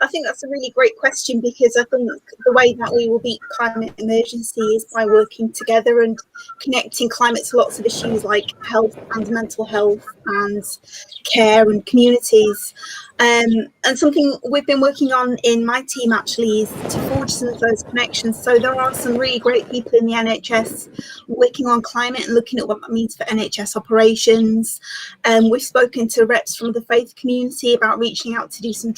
Speaker 1: I think that's a really great question, because I think the way that we will beat climate emergency is by working together and connecting climate to lots of issues like health and mental health and care and communities. And something we've been working on in my team actually is to forge some of those connections. So there are some really great people in the NHS working on climate and looking at what that means for NHS operations. We've spoken to reps from the faith community about reaching out to do some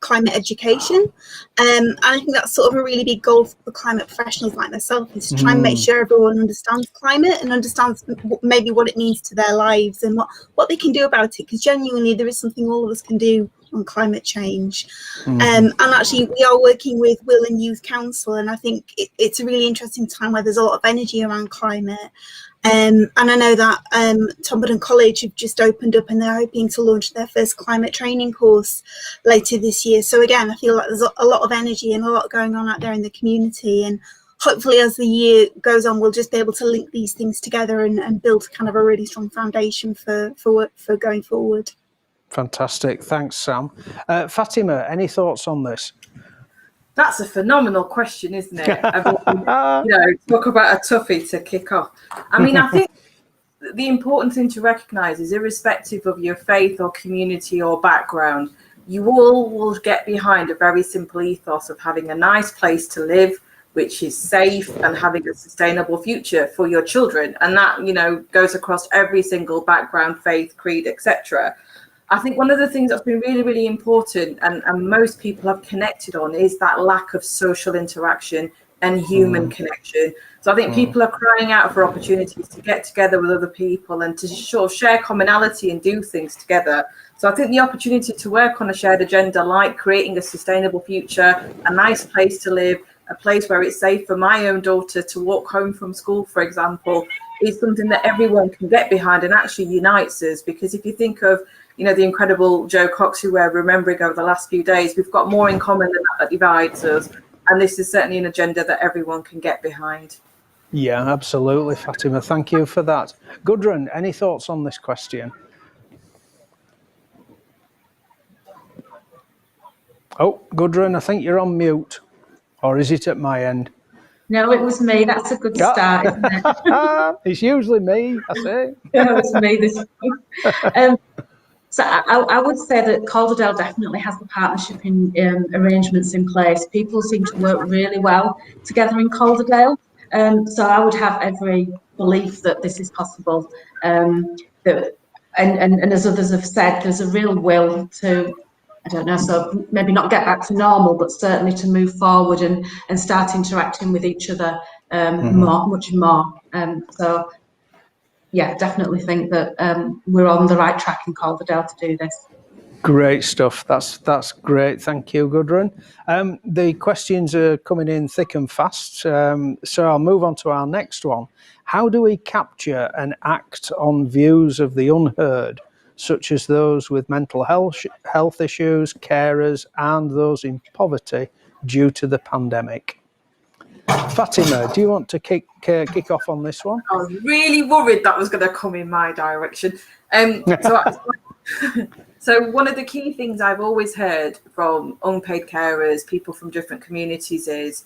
Speaker 1: climate education. And I think that's sort of a really big goal for climate professionals like myself, is to try and make sure everyone understands climate and understands maybe what it means to their lives and what they can do about it, because genuinely there is something all of us can do on climate change. And actually we are working with Will and Youth Council, and I think it's a really interesting time where there's a lot of energy around climate. And I know that Tomborden College have just opened up and they're hoping to launch their first climate training course later this year. So again, I feel like there's a lot of energy and a lot going on out there in the community, and hopefully as the year goes on we'll just be able to link these things together and build kind of a really strong foundation for going forward.
Speaker 3: Fantastic, thanks Sam. Fatima, any thoughts on this?
Speaker 6: That's a phenomenal question, isn't it? Talk about a toughie to kick off. I mean, I think the important thing to recognise is, irrespective of your faith or community or background, you all will get behind a very simple ethos of having a nice place to live, which is safe, and having a sustainable future for your children. And that, goes across every single background, faith, creed, etc. I think one of the things that's been really, really important and most people have connected on is that lack of social interaction and human connection. So I think people are crying out for opportunities to get together with other people and to sort of share commonality and do things together. So I think the opportunity to work on a shared agenda, like creating a sustainable future, a nice place to live, a place where it's safe for my own daughter to walk home from school, for example, is something that everyone can get behind and actually unites us. Because if you think of, the incredible Jo Cox, who we're remembering over the last few days, we've got more in common than that divides us. And this is certainly an agenda that everyone can get behind.
Speaker 3: Yeah, absolutely, Fatima. Thank you for that. Gudrun, any thoughts on this question? Oh, Gudrun, I think you're on mute. Or is it at my end?
Speaker 7: No, it was me. That's a good start, isn't it?
Speaker 3: It's usually me, I say.
Speaker 7: No, it's me this time. So I would say that Calderdale definitely has the partnership arrangements in place. People seem to work really well together in Calderdale. So I would have every belief that this is possible. And as others have said, there's a real will to, I don't know, so maybe not get back to normal, but certainly to move forward and start interacting with each other much more. So yeah, definitely think that we're on the right track in Calderdale to do this.
Speaker 3: Great stuff. That's great. Thank you, Gudrun. The questions are coming in thick and fast, so I'll move on to our next one. How do we capture and act on views of the unheard, such as those with mental health issues, carers, and those in poverty due to the pandemic? Fatima, do you want to kick off on this one?
Speaker 6: I was really worried that was going to come in my direction. So one of the key things I've always heard from unpaid carers, people from different communities, is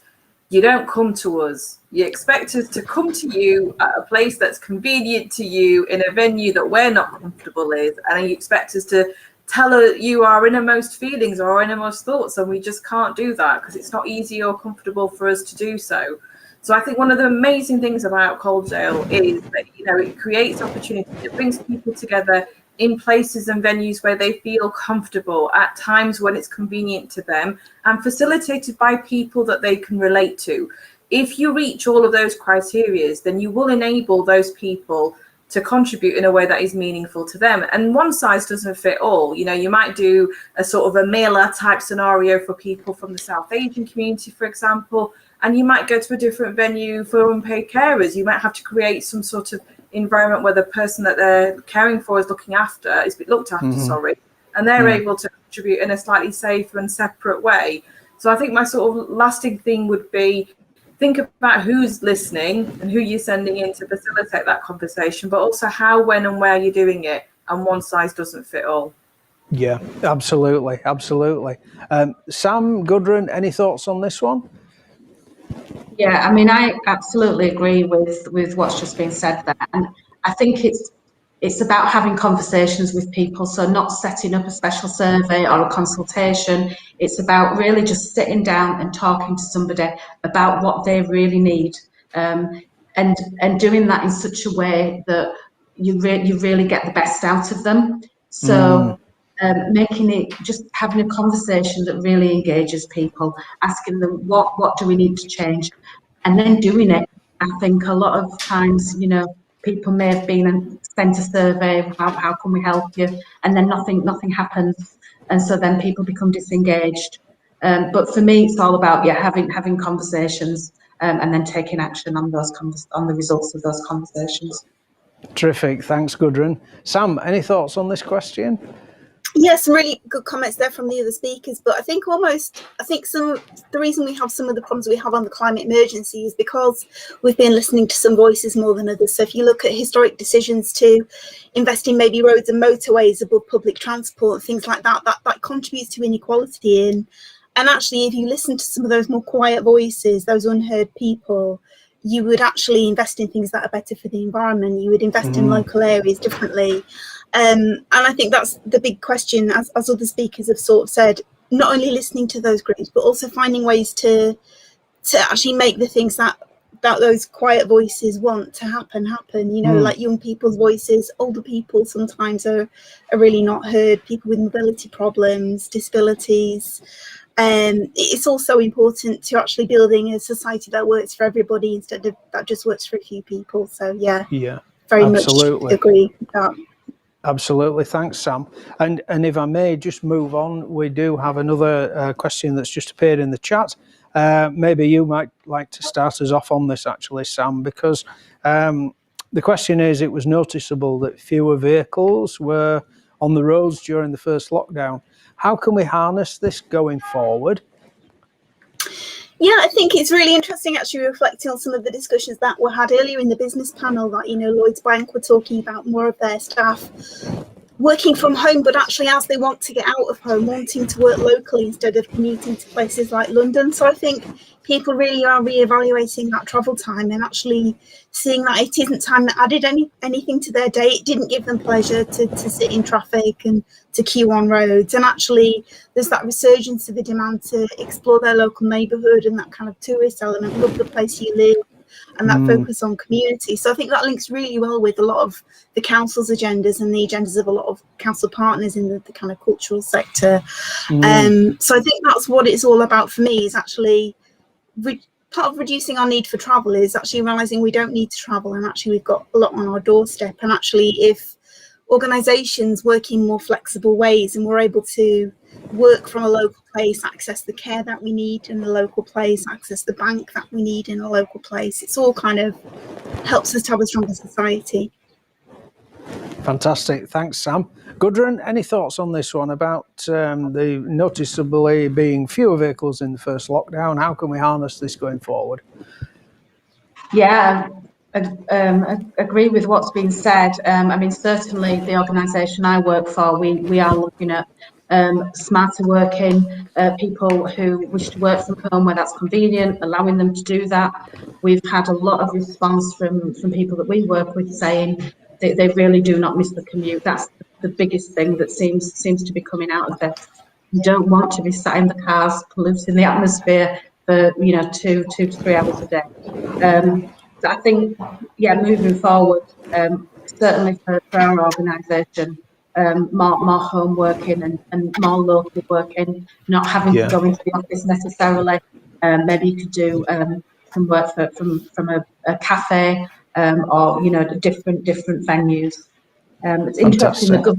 Speaker 6: you don't come to us. You expect us to come to you at a place that's convenient to you in a venue that we're not comfortable with, and you expect us to tell you our innermost feelings or our innermost thoughts, and we just can't do that because it's not easy or comfortable for us to do so. So I think one of the amazing things about Calderdale is that it creates opportunity. It brings people together in places and venues where they feel comfortable at times when it's convenient to them, and facilitated by people that they can relate to. If you reach all of those criteria, then you will enable those people to contribute in a way that is meaningful to them. And one size doesn't fit all. You might do a sort of a Mela type scenario for people from the South Asian community, for example, and you might go to a different venue for unpaid carers. You might have to create some sort of environment where the person that they're caring for is looked after, and they're able to contribute in a slightly safer and separate way. So I think my sort of lasting thing would be, think about who's listening and who you're sending in to facilitate that conversation, but also how, when and where you're doing it, and one size doesn't fit all.
Speaker 3: Yeah, absolutely. Sam, Gudrun, any thoughts on this one?
Speaker 7: Yeah, I mean, I absolutely agree with what's just been said there. And I think it's about having conversations with people, so not setting up a special survey or a consultation. It's about really just sitting down and talking to somebody about what they really need, and doing that in such a way that you really get the best out of them. So making it, just having a conversation that really engages people, asking them what do we need to change, and then doing it. I think a lot of times, people may have been and sent a survey, how can we help you, and then nothing happens, and so then people become disengaged. But for me, it's all about having conversations, and then taking action on the results of those conversations.
Speaker 3: Terrific, thanks, Gudrun. Sam, any thoughts on this question?
Speaker 1: Yeah, some really good comments there from the other speakers, but I think the reason we have some of the problems we have on the climate emergency is because we've been listening to some voices more than others. So if you look at historic decisions to invest in maybe roads and motorways above public transport, things like that contributes to inequality. And actually, if you listen to some of those more quiet voices, those unheard people, you would actually invest in things that are better for the environment. You would invest in local areas differently. And I think that's the big question, as other speakers have sort of said, not only listening to those groups, but also finding ways to actually make the things that that those quiet voices want to happen, you know, like young people's voices, older people sometimes are really not heard, people with mobility problems, disabilities. It's also important to actually building a society that works for everybody instead of that just works for a few people. So yeah, very
Speaker 3: absolutely.
Speaker 1: much agree with that.
Speaker 3: Absolutely, thanks, Sam. And if I may just move on, we do have another question that's just appeared in the chat. Maybe you might like to start us off on this, actually, Sam, because the question is, it was noticeable that fewer vehicles were on the roads during the first lockdown. How can we harness this going forward?
Speaker 1: Yeah, I think it's really interesting actually reflecting on some of the discussions that were had earlier in the business panel that, you know, Lloyds Bank were talking about more of their staff working from home, but actually as they want to get out of home, wanting to work locally instead of commuting to places like London. So I think people really are reevaluating that travel time and actually seeing that it isn't time that added anything to their day. It didn't give them pleasure to sit in traffic and to queue on roads. And actually there's that resurgence of the demand to explore their local neighbourhood and that kind of tourist element, love the place you live, and that focus on community. So I think that links really well with a lot of the council's agendas and the agendas of a lot of council partners in the kind of cultural sector. So I think that's what it's all about for me, is actually part of reducing our need for travel is actually realising we don't need to travel, and actually we've got a lot on our doorstep. And actually if organisations work in more flexible ways and we're able to work from a local place, access the care that we need in the local place, access the bank that we need in a local place, it's all kind of helps us to have a stronger society.
Speaker 3: Fantastic, thanks, Sam. Gudrun, any thoughts on this one about the noticeably being fewer vehicles in the first lockdown? How can we harness this going forward?
Speaker 7: Yeah, I agree with what's been said. I mean, certainly the organisation I work for, we are looking at smarter working, people who wish to work from home where that's convenient, allowing them to do that. We've had a lot of response from people that we work with saying they really do not miss the commute. That's the biggest thing that seems to be coming out of this. You don't want to be sat in the cars polluting the atmosphere for 2 to 3 hours a day. So I think, yeah, moving forward, certainly for our organisation, more home working and more local working, not having to go into the office necessarily. Maybe you could do some work from a cafe or different venues. It's interesting that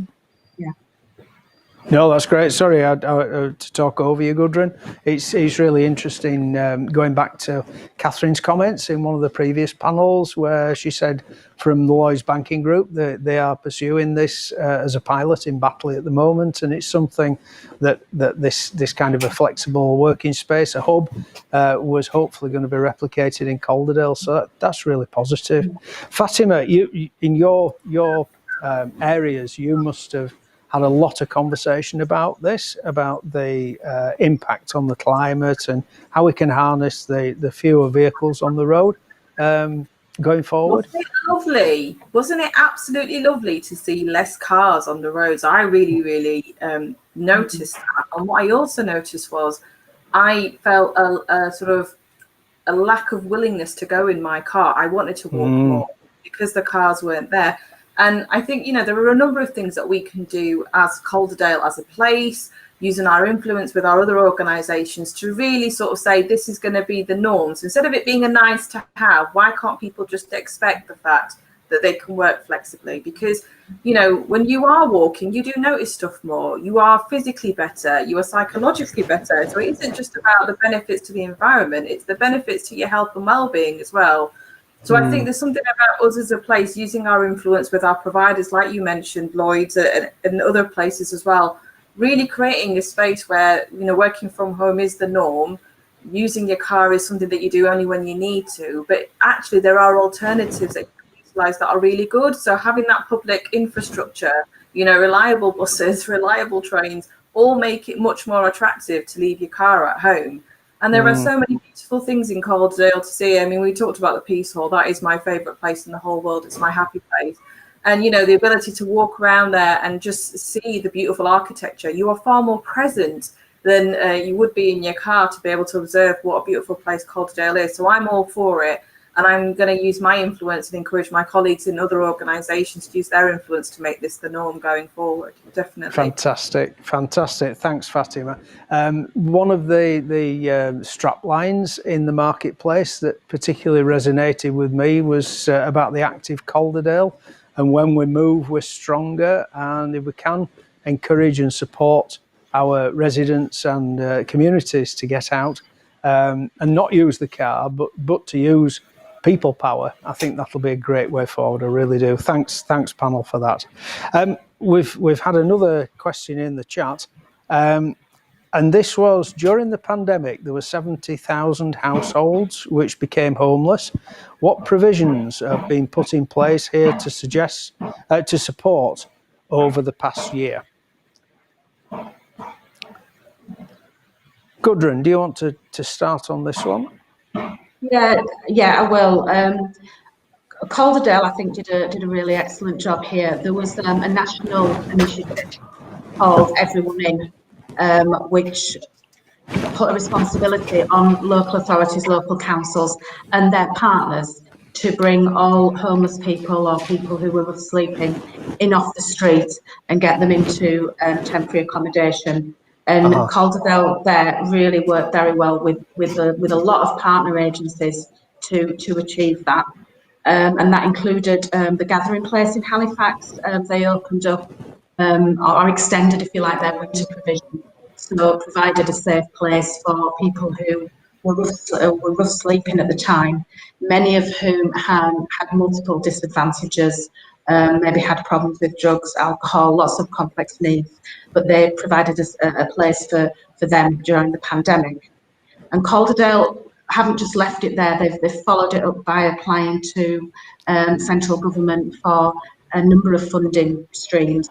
Speaker 3: No, that's great. Sorry to talk over you, Gudrun. It's really interesting going back to Catherine's comments in one of the previous panels where she said from the Lloyds Banking Group that they are pursuing this as a pilot in Batley at the moment, and it's something that this kind of a flexible working space, a hub, was hopefully going to be replicated in Calderdale. So that's really positive. Fatima, you in your areas, you must have had a lot of conversation about this, about the impact on the climate and how we can harness the fewer vehicles on the road going forward.
Speaker 6: Wasn't it lovely? Wasn't it absolutely lovely to see less cars on the roads? I really noticed that. And what I also noticed was I felt a sort of a lack of willingness to go in my car. I wanted to walk more because the cars weren't there. And I think, there are a number of things that we can do as Calderdale as a place, using our influence with our other organisations to really sort of say this is going to be the norms. Instead of it being a nice to have, why can't people just expect the fact that they can work flexibly? Because, when you are walking, you do notice stuff more. You are physically better. You are psychologically better. So it isn't just about the benefits to the environment. It's the benefits to your health and well-being as well. So I think there's something about us as a place using our influence with our providers, like you mentioned, Lloyds and other places as well, really creating a space where, working from home is the norm. Using your car is something that you do only when you need to. But actually, there are alternatives that you can utilise that are really good. So having that public infrastructure, reliable buses, reliable trains, all make it much more attractive to leave your car at home. And there are so many beautiful things in Calderdale to see. I mean, we talked about the Peace Hall. That is my favourite place in the whole world. It's my happy place. And, the ability to walk around there and just see the beautiful architecture. You are far more present than you would be in your car to be able to observe what a beautiful place Calderdale is. So I'm all for it. And I'm going to use my influence and encourage my colleagues in other organisations to use their influence to make this the norm going forward. Definitely.
Speaker 3: Fantastic. Thanks, Fatima. One of the strap lines in the marketplace that particularly resonated with me was about the active Calderdale. And when we move, we're stronger. And if we can encourage and support our residents and communities to get out and not use the car, but to use people power, I think that'll be a great way forward. I really do. Thanks panel for that. We've had another question in the chat, and this was during the pandemic. There were 70,000 households which became homeless. What provisions have been put in place here to support over the past year? Gudrun, do you want to start on this one?
Speaker 7: Yeah, I will. Calderdale, I think, did a really excellent job here. There was a national initiative called Everyone In, which put a responsibility on local authorities, local councils and their partners to bring all homeless people or people who were sleeping in off the street and get them into temporary accommodation. And Calderdale there really worked very well with a lot of partner agencies to achieve that. And that included the gathering place in Halifax. They opened up or extended, if you like, their winter provision. So provided a safe place for people who were rough sleeping at the time, many of whom had multiple disadvantages, maybe had problems with drugs, alcohol, lots of complex needs, but they provided us a place for them during the pandemic. And Calderdale haven't just left it there, they've followed it up by applying to central government for a number of funding streams,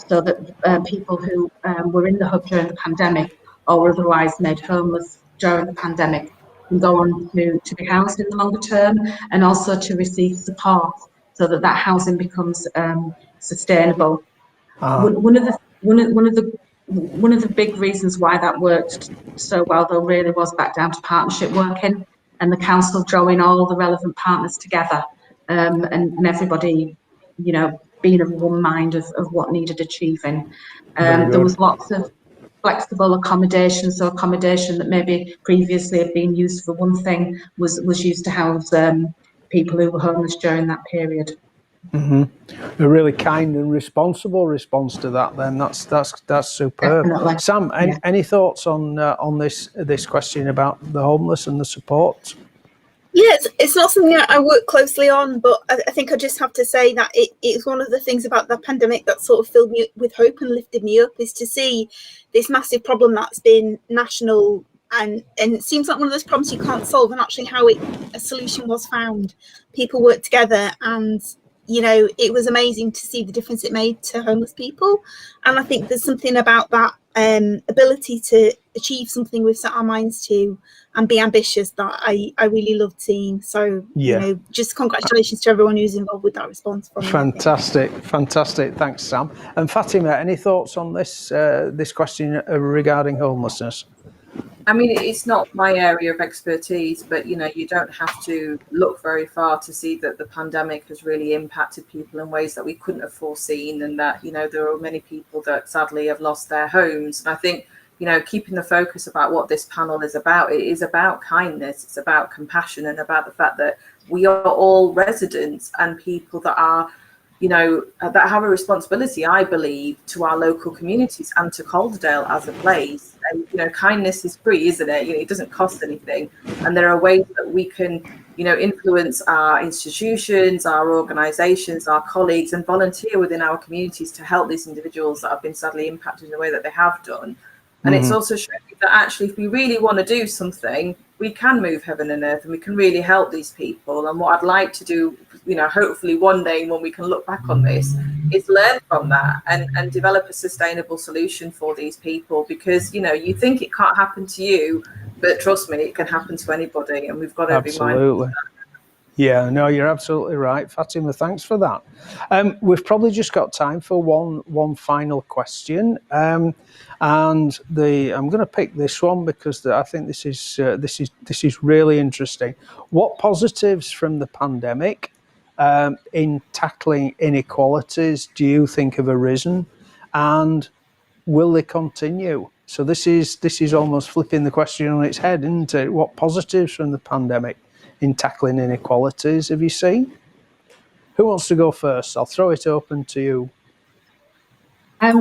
Speaker 7: so that people who were in the hub during the pandemic or were otherwise made homeless during the pandemic can go on to be housed in the longer term, and also to receive support so that housing becomes sustainable. One of the big reasons why that worked so well, though, really was back down to partnership working and the council drawing all the relevant partners together, and everybody, being of one mind of what needed achieving. There was lots of flexible accommodation, so accommodation that maybe previously had been used for one thing was used to house people who were homeless during that period.
Speaker 3: Mm-hmm. A really kind and responsible response to that. Then that's superb.
Speaker 7: Definitely.
Speaker 3: Sam, any thoughts on this question about the homeless and the support?
Speaker 1: Yeah, it's not something that I work closely on, but I think I just have to say that it was one of the things about the pandemic that sort of filled me with hope and lifted me up, is to see this massive problem that's been national, and it seems like one of those problems you can't solve, and actually how a solution was found. People worked together, and it was amazing to see the difference it made to homeless people. And I think there's something about that ability to achieve something we've set our minds to and be ambitious that I really loved seeing. So, just congratulations to everyone who's involved with that response.
Speaker 3: Fantastic. Thanks, Sam. And Fatima, any thoughts on this question regarding homelessness?
Speaker 6: I mean, it's not my area of expertise, but you don't have to look very far to see that the pandemic has really impacted people in ways that we couldn't have foreseen, and that there are many people that sadly have lost their homes. And I think keeping the focus about what this panel is about, it is about kindness, it's about compassion, and about the fact that we are all residents and people that are that have a responsibility, I believe, to our local communities and to Calderdale as a place. And kindness is free, isn't it? It doesn't cost anything, and there are ways that we can influence our institutions, our organisations, our colleagues, and volunteer within our communities to help these individuals that have been sadly impacted in the way that they have done. And it's also showing that actually, if we really want to do something, we can move heaven and earth, and we can really help these people. And what I'd like to do, hopefully one day when we can look back on this, is learn from that and develop a sustainable solution for these people. Because, you think it can't happen to you, but trust me, it can happen to anybody. And we've got to be mindful of that.
Speaker 3: Yeah, no, you're absolutely right, Fatima. Thanks for that. We've probably just got time for one final question, and I'm going to pick this one because I think this is really interesting. What positives from the pandemic in tackling inequalities do you think have arisen, and will they continue? So this is almost flipping the question on its head, isn't it? What positives from the pandemic in tackling inequalities have you seen? Who wants to go first? I'll throw it open to you.
Speaker 7: I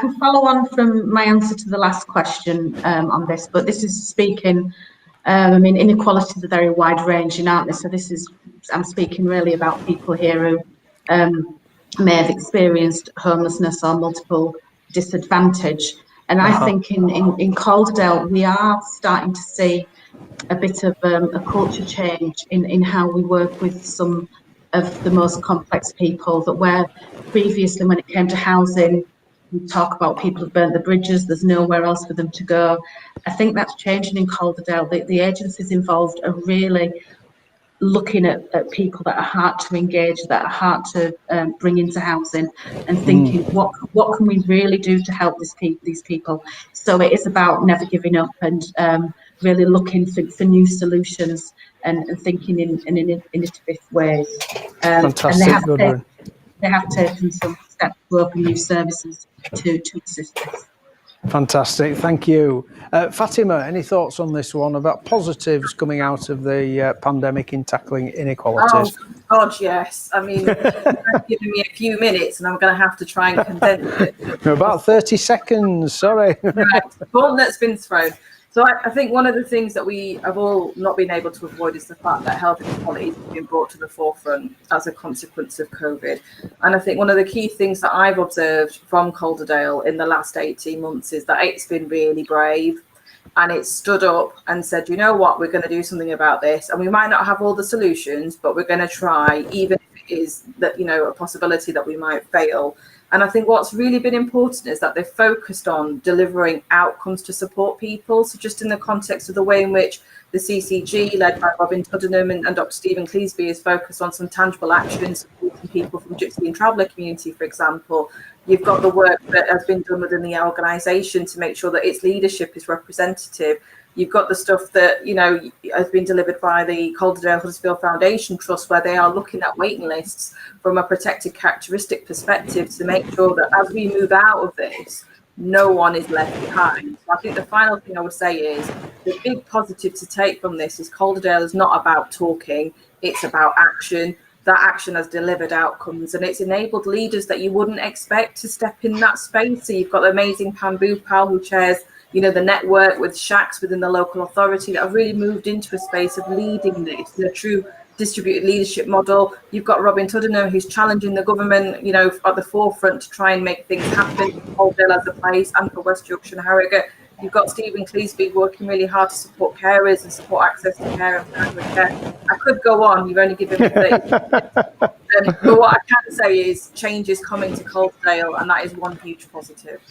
Speaker 7: can follow on from my answer to the last question on this, but this is speaking, I mean, inequalities are very wide ranging, aren't they? So I'm speaking really about people here who may have experienced homelessness or multiple disadvantage. And I think in Calderdale, we are starting to see a bit of a culture change in how we work with some of the most complex people, that where previously when it came to housing, we talk about people have burnt the bridges, there's nowhere else for them to go. I think that's changing in Calderdale. The agencies involved are really looking at people that are hard to engage, that are hard to bring into housing, and thinking what can we really do to help these people. So it is about never giving up and really looking for new solutions and thinking in innovative ways.
Speaker 3: Fantastic,
Speaker 7: and they have taken some steps to open new services to assist this.
Speaker 3: Fantastic, thank you. Fatima, any thoughts on this one about positives coming out of the pandemic in tackling inequalities?
Speaker 6: Oh, God, yes. I mean, you've given me a few minutes and I'm going to have to try and condense it.
Speaker 3: About 30 seconds, sorry.
Speaker 6: Right, ball that's been thrown. So I think one of the things that we have all not been able to avoid is the fact that health inequality has been brought to the forefront as a consequence of COVID. And I think one of the key things that I've observed from Calderdale in the last 18 months is that it's been really brave, and it's stood up and said, you know what, we're going to do something about this. And we might not have all the solutions, but we're going to try, even if it is that, you know, a possibility that we might fail. And I think what's really been important is that they've focused on delivering outcomes to support people. So just in the context of the way in which the CCG, led by Robin Tudnum and Dr. Stephen Cleasby, is focused on some tangible actions supporting people from Gypsy and Traveller community, for example. You've got the work that has been done within the organisation to make sure that its leadership is representative. You've got the stuff that, you know, has been delivered by the Calderdale Huddersfield Foundation Trust, where they are looking at waiting lists from a protected characteristic perspective to make sure that as we move out of this, no one is left behind. So I think the final thing I would say is the big positive to take from this is Calderdale is not about talking, it's about action. That action has delivered outcomes, and it's enabled leaders that you wouldn't expect to step in that space. So you've got the amazing Pam Bhupal, who chairs, you know, the network with shacks within the local authority that have really moved into a space of leading this in a true distributed leadership model. You've got Robin Tudnum, who's challenging the government, you know, at the forefront to try and make things happen for Calderdale as a place and for West Yorkshire and Harrogate. You've got Stephen Cleasby working really hard to support carers and support access to care and primary care. I could go on, you've only given me 30 minutes. But what I can say is change is coming to Calderdale, and that is one huge positive.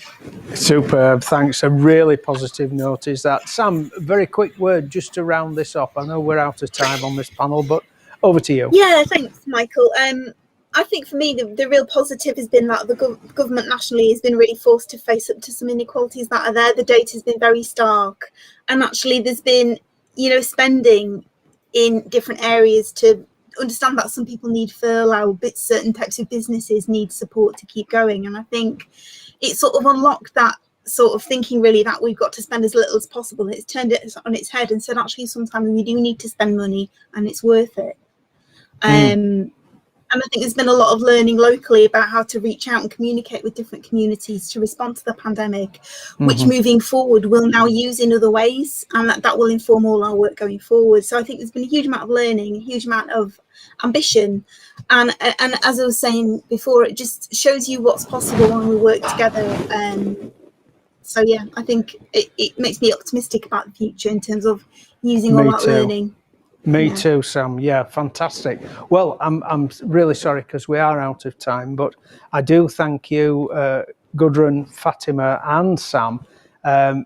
Speaker 3: Superb, thanks. A really positive note is that. Sam, very quick word just to round this up. I know we're out of time on this panel, but over to you.
Speaker 1: Yeah, thanks, Michael. I think for me, the real positive has been that the government nationally has been really forced to face up to some inequalities that are there. The data has been very stark, and actually there's been, you know, spending in different areas to understand that some people need furlough, but certain types of businesses need support to keep going. And I think it sort of unlocked that sort of thinking, really, that we've got to spend as little as possible. It's turned it on its head and said, actually, sometimes we do need to spend money and it's worth it. And I think there's been a lot of learning locally about how to reach out and communicate with different communities to respond to the pandemic, which moving forward we'll now use in other ways, and that will inform all our work going forward. So I think there's been a huge amount of learning, a huge amount of ambition, and as I was saying before, it just shows you what's possible when we work together. So yeah, I think it makes me optimistic about the future in terms of using all that learning.
Speaker 3: Me too, Sam. Yeah, fantastic. Well, I'm really sorry because we are out of time, but I do thank you, Gudrun, Fatima and Sam,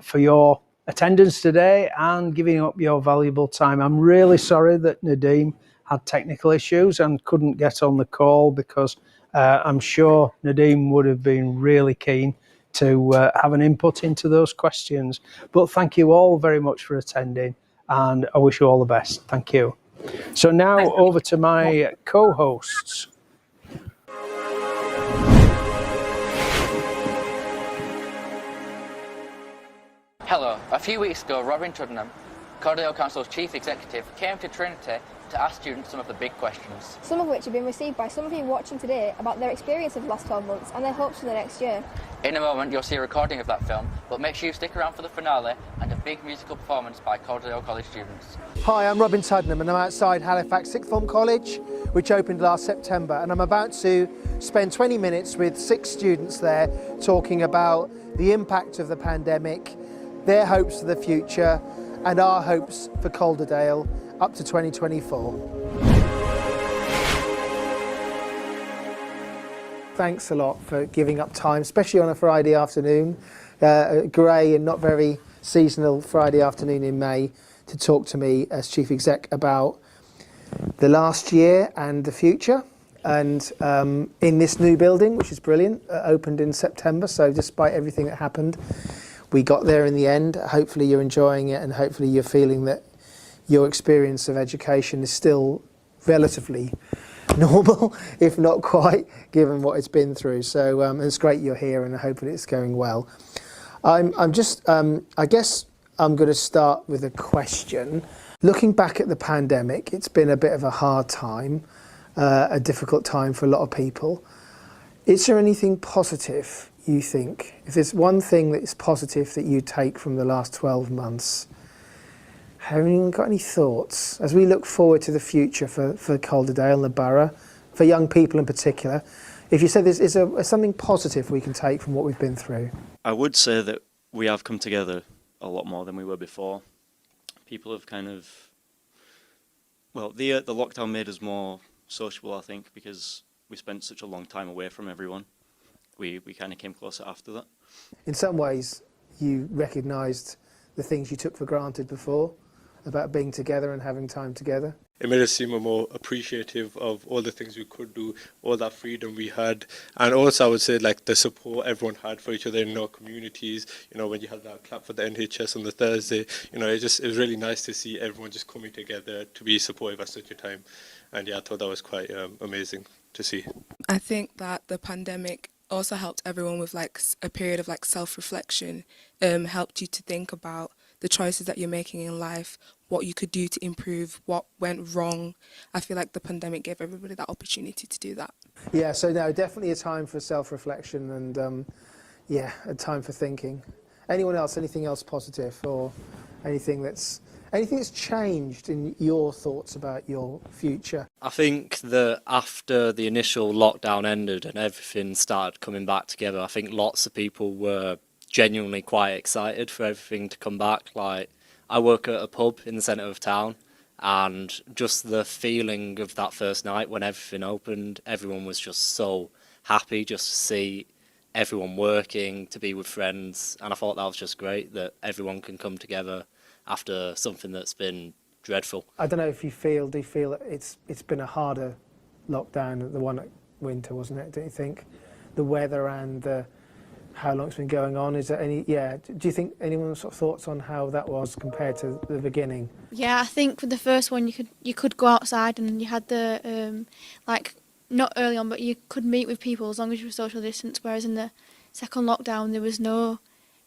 Speaker 3: for your attendance today and giving up your valuable time. I'm really sorry that Nadeem had technical issues and couldn't get on the call, because I'm sure Nadeem would have been really keen to have an input into those questions. But thank you all very much for attending, and I wish you all the best. Thank you. So now over to my co-hosts.
Speaker 9: Hello. A few weeks ago, Robin Tudnum, Calderdale Council's Chief Executive, came to Trinity to ask students some of the big questions.
Speaker 10: Some of which have been received by some of you watching today about their experience of the last 12 months and their hopes for the next year.
Speaker 9: In a moment, you'll see a recording of that film, but make sure you stick around for the finale and a big musical performance by Calderdale College students.
Speaker 11: Hi, I'm Robin Tudnum and I'm outside Halifax Sixth Form College, which opened last September, and I'm about to spend 20 minutes with 6 students there talking about the impact of the pandemic, their hopes for the future, and our hopes for Calderdale up to 2024. Thanks a lot for giving up time, especially on a Friday afternoon, a grey and not very seasonal Friday afternoon in May, to talk to me as Chief Exec about the last year and the future. And in this new building, which is brilliant, opened in September, so despite everything that happened, we got there in the end. Hopefully you're enjoying it, and hopefully you're feeling that your experience of education is still relatively normal, if not quite, given what it's been through. So it's great you're here, and I hope that it's going well. I guess I'm going to start with a question. Looking back at the pandemic, it's been a bit of a hard time, a difficult time for a lot of people. Is there anything positive you think? If there's one thing that is positive that you take from the last 12 months, have you got any thoughts as we look forward to the future for Calderdale and the borough, for young people in particular? If you said is there something positive we can take from what we've been through?
Speaker 12: I would say that we have come together a lot more than we were before. People have kind of, well, the lockdown made us more sociable, I think, because we spent such a long time away from everyone. We kind of came closer after that.
Speaker 11: In some ways, you recognised the things you took for granted before, about being together and having time together.
Speaker 24: It made us seem more appreciative of all the things we could do, all that freedom we had, and also I would say like the support everyone had for each other in our communities. You know, when you had that clap for the NHS on the Thursday, you know, it was really nice to see everyone just coming together to be supportive at such a time. And yeah, I thought that was quite amazing to see.
Speaker 26: I think that the pandemic also helped everyone with like a period of like self-reflection, helped you to think about the choices that you're making in life, what you could do to improve, what went wrong. I feel like the pandemic gave everybody that opportunity to do that.
Speaker 11: Yeah, so no, definitely a time for self-reflection and yeah, a time for thinking. Anyone else, anything else positive, or anything that's changed in your thoughts about your future?
Speaker 27: I think that after the initial lockdown ended and everything started coming back together, I think lots of people were genuinely quite excited for everything to come back. Like, I work at a pub in the centre of town, and just the feeling of that first night when everything opened, everyone was just so happy just to see everyone working, to be with friends, and I thought that was just great that everyone can come together after something that's been dreadful.
Speaker 11: I don't know if do you feel that it's been a harder lockdown than the one at winter, wasn't it? Don't you think? The weather and how long it's been going on. Is there any? Yeah. Do you think anyone's sort of thoughts on how that was compared to the beginning?
Speaker 28: Yeah, I think with the first one you could go outside and you had the like not early on, but you could meet with people as long as you were social distance. Whereas in the second lockdown there was no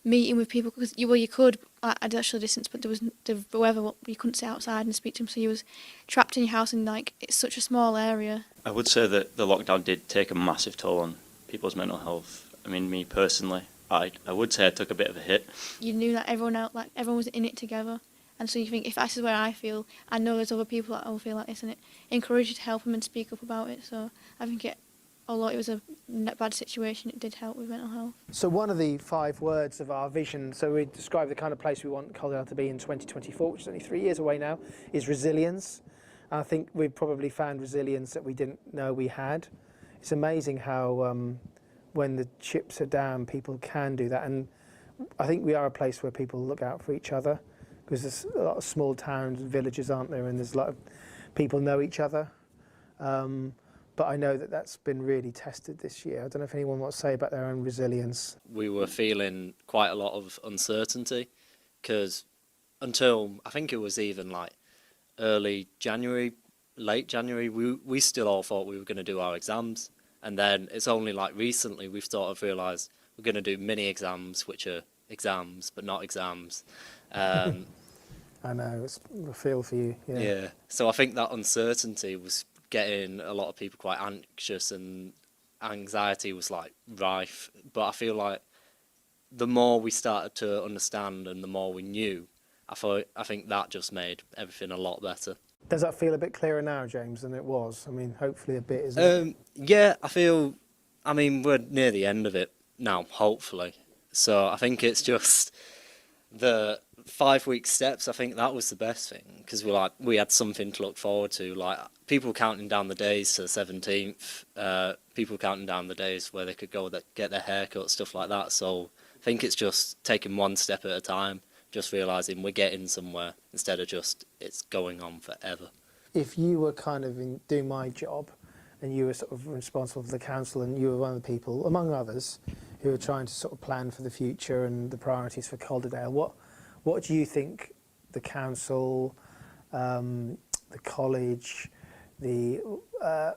Speaker 28: meeting with people because you could at social distance, but there was the weather. You couldn't sit outside and speak to them, so you was trapped in your house, and like it's such a small area.
Speaker 12: I would say that the lockdown did take a massive toll on people's mental health. I mean, me personally, I would say I took a bit of a hit.
Speaker 28: You knew that everyone was in it together, and so you think if this is where I feel, I know there's other people that will feel like this, and it encouraged you to help them and speak up about it. So I think although it was a bad situation, it did help with mental health.
Speaker 11: So one of the 5 words of our vision, so we describe the kind of place we want Calderdale to be in 2024, which is only 3 years away now, is resilience. And I think we've probably found resilience that we didn't know we had. It's amazing how when the chips are down, people can do that. And I think we are a place where people look out for each other, because there's a lot of small towns and villages, aren't there? And there's a lot of people know each other. But I know that that's been really tested this year. I don't know if anyone wants to say about their own resilience.
Speaker 27: We were feeling quite a lot of uncertainty because until I think it was even like early January, late January, we still all thought we were going to do our exams. And then it's only like recently we've sort of realised we're going to do mini exams, which are exams, but not exams.
Speaker 11: I know, it's a feel for you.
Speaker 27: Yeah. So I think that uncertainty was getting a lot of people quite anxious, and anxiety was like rife. But I feel like the more we started to understand and the more we knew, I think that just made everything a lot better.
Speaker 11: Does that feel a bit clearer now, James, than it was? I mean, hopefully a bit, isn't it?
Speaker 27: Yeah, I mean, we're near the end of it now, hopefully. So I think it's just the 5-week steps. I think that was the best thing because we had something to look forward to. Like people counting down the days to the 17th, people counting down the days where they could go get their haircut, stuff like that. So I think it's just taking one step at a time, just realising we're getting somewhere instead of just it's going on forever.
Speaker 11: If you were kind of doing my job and you were sort of responsible for the council and you were one of the people, among others, who were trying to sort of plan for the future and the priorities for Calderdale, what do you think the council, the college, the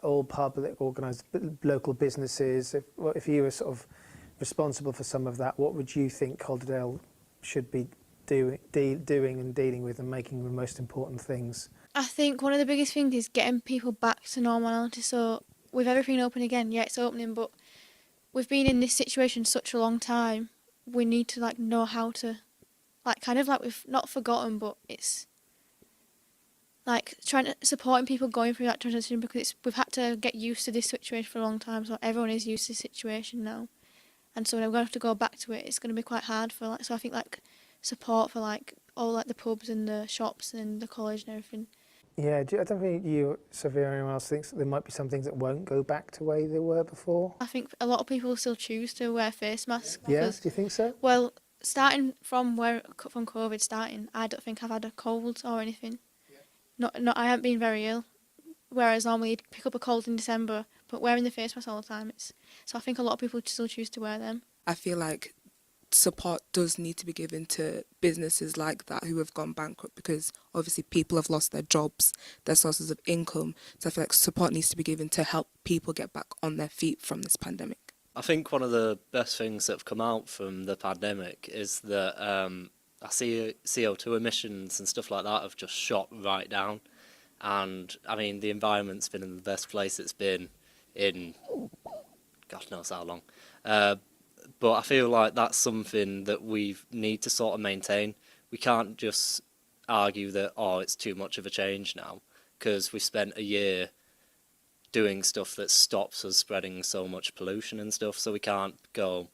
Speaker 11: all public organised local businesses, if you were sort of responsible for some of that, what would you think Calderdale should be doing and dealing with and making the most important things?
Speaker 28: I think one of the biggest things is getting people back to normality. So with everything open again, yeah, it's opening, but we've been in this situation such a long time. We need to know how to, kind of we've not forgotten, but it's trying to supporting people going through that transition because we've had to get used to this situation for a long time. So everyone is used to this situation now, and so when we're going to have to go back to it, it's going to be quite hard for So I think support for all the pubs and the shops and the college and everything.
Speaker 11: Yeah, I don't think you, Sophia, or anyone else thinks that there might be some things that won't go back to the way they were before?
Speaker 28: I think a lot of people still choose to wear face masks.
Speaker 11: Yeah, do you think so?
Speaker 28: Well, starting from COVID starting, I don't think I've had a cold or anything. Yeah. Not I haven't been very ill. Whereas normally you'd pick up a cold in December, but wearing the face mask all the time, so I think a lot of people still choose to wear them.
Speaker 26: I feel like support does need to be given to businesses like that who have gone bankrupt because obviously people have lost their jobs, their sources of income. So I feel like support needs to be given to help people get back on their feet from this pandemic.
Speaker 27: I think one of the best things that have come out from the pandemic is that I see CO2 emissions and stuff like that have just shot right down. And I mean, the environment's been in the best place it's been in God knows how long. But I feel like that's something that we need to sort of maintain. We can't just argue that, it's too much of a change now, because we've spent a year doing stuff that stops us spreading so much pollution and stuff, so we can't go,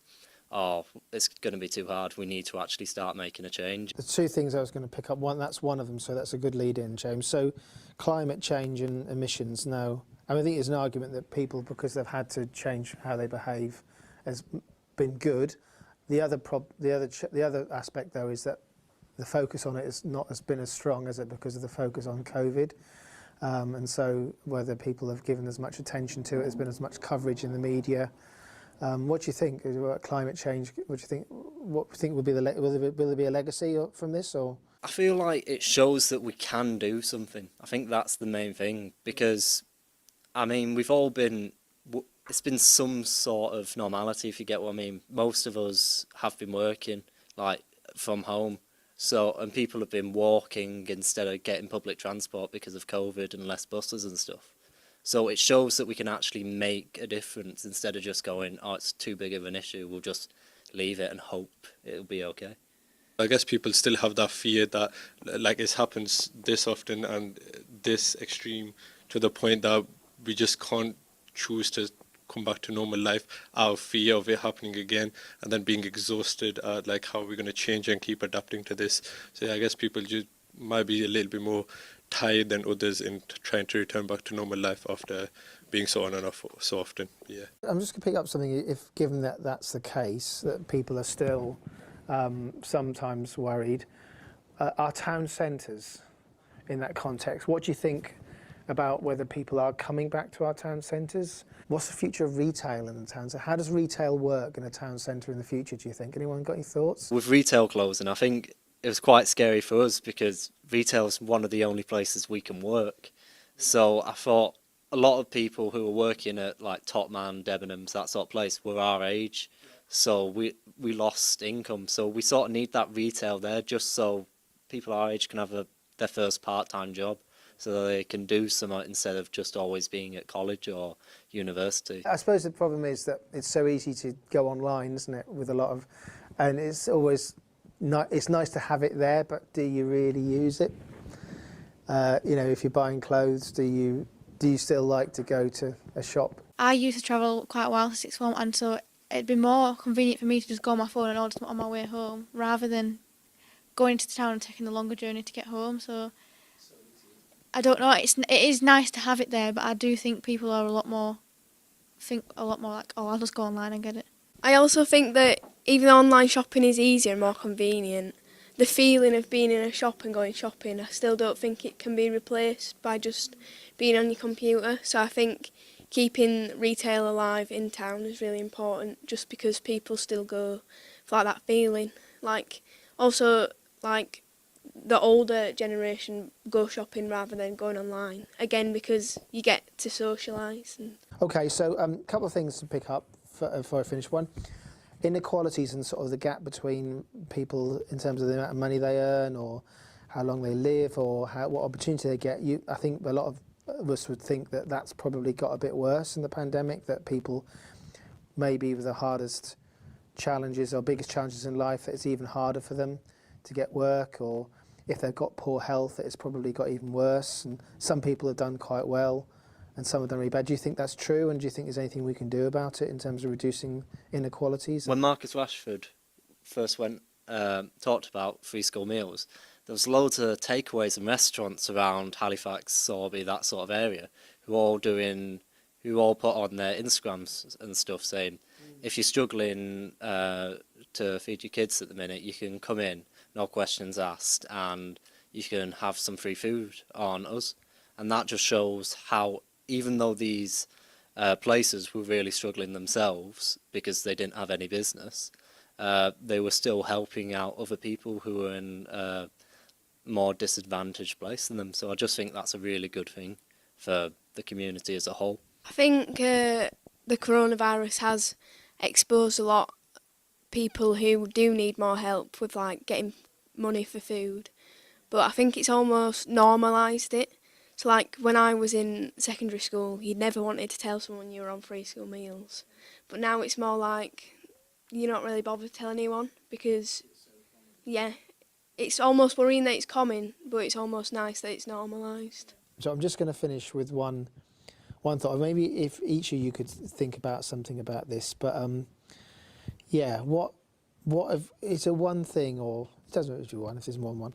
Speaker 27: it's going to be too hard. We need to actually start making a change.
Speaker 11: The two things I was going to pick up, that's one of them, so that's a good lead in, James. So climate change and emissions, no. I think there's an argument that people, because they've had to change how they behave, has been good. The other aspect, though, is that the focus on it has not been as strong as it because of the focus on COVID. And so whether people have given as much attention to it, there's been as much coverage in the media. What do you think about climate change? What do you think will be will there be a legacy from this? Or
Speaker 27: I feel like it shows that we can do something. I think that's the main thing, because I mean, we've all been, it's been some sort of normality, if you get what I mean. Most of us have been working from home, and people have been walking instead of getting public transport because of COVID and less buses and stuff. So it shows that we can actually make a difference instead of just going, it's too big of an issue, we'll just leave it and hope it'll be okay.
Speaker 24: I guess people still have that fear that it happens this often and this extreme, to the point that we just can't choose to come back to normal life out of fear of it happening again, and then being exhausted at how we're going to change and keep adapting to this. So yeah, I guess people just might be a little bit more tired than others in trying to return back to normal life after being so on and off so often. Yeah. I'm
Speaker 11: just going to pick up something. If given that that's the case, that people are still sometimes worried, our town centres in that context, what do you think about whether people are coming back to our town centres. What's the future of retail in the town? So how does retail work in a town centre in the future, do you think? Anyone got any thoughts?
Speaker 27: With retail closing, I think it was quite scary for us because retail is one of the only places we can work. So I thought a lot of people who were working at like Totman, Debenhams, that sort of place were our age. So we lost income. So we sort of need that retail there just so people our age can have their first part-time job, so that they can do something instead of just always being at college or university.
Speaker 11: I suppose the problem is that it's so easy to go online, isn't it, with a lot of, and it's always it's nice to have it there, but do you really use it? You know, if you're buying clothes, do you still like to go to a shop?
Speaker 28: I used to travel quite a while to sixth form, and so it'd be more convenient for me to just go on my phone and order something on my way home rather than going into the town and taking the longer journey to get home. So I don't know. It is nice to have it there, but I do think people are a lot more like, oh, I'll just go online and get it.
Speaker 10: I also think that even though online shopping is easier and more convenient, the feeling of being in a shop and going shopping, I still don't think it can be replaced by just being on your computer. So I think keeping retail alive in town is really important, just because people still go for like that feeling. Like also like the older generation go shopping rather than going online, again because you get to socialise.
Speaker 11: Okay, so a couple of things to pick up before I finish. One, inequalities and sort of the gap between people in terms of the amount of money they earn or how long they live or what opportunity they get. I think a lot of us would think that that's probably got a bit worse in the pandemic, that people maybe with the hardest challenges or biggest challenges in life, that it's even harder for them to get work, or if they've got poor health, it's probably got even worse. And some people have done quite well and some have done really bad. Do you think that's true, and do you think there's anything we can do about it in terms of reducing inequalities?
Speaker 27: When Marcus Rashford first talked about free school meals, there was loads of takeaways and restaurants around Halifax, Sorby, that sort of area, who all put on their Instagrams and stuff saying, if you're struggling to feed your kids at the minute, you can come in, no questions asked, and you can have some free food on us. And that just shows how, even though these places were really struggling themselves because they didn't have any business, they were still helping out other people who were in a more disadvantaged place than them. So I just think that's a really good thing for the community as a whole.
Speaker 10: I think the coronavirus has exposed a lot people who do need more help with like getting money for food, but I think it's almost normalised it. So like when I was in secondary school, you never wanted to tell someone you were on free school meals, but now it's more like you're not really bothered to tell anyone because it's almost worrying that it's common, but it's almost nice that it's normalised.
Speaker 11: So I'm just going to finish with one thought. Maybe if each of you could think about something about this, but what is a one thing, or it doesn't matter if you're one, if there's more than one.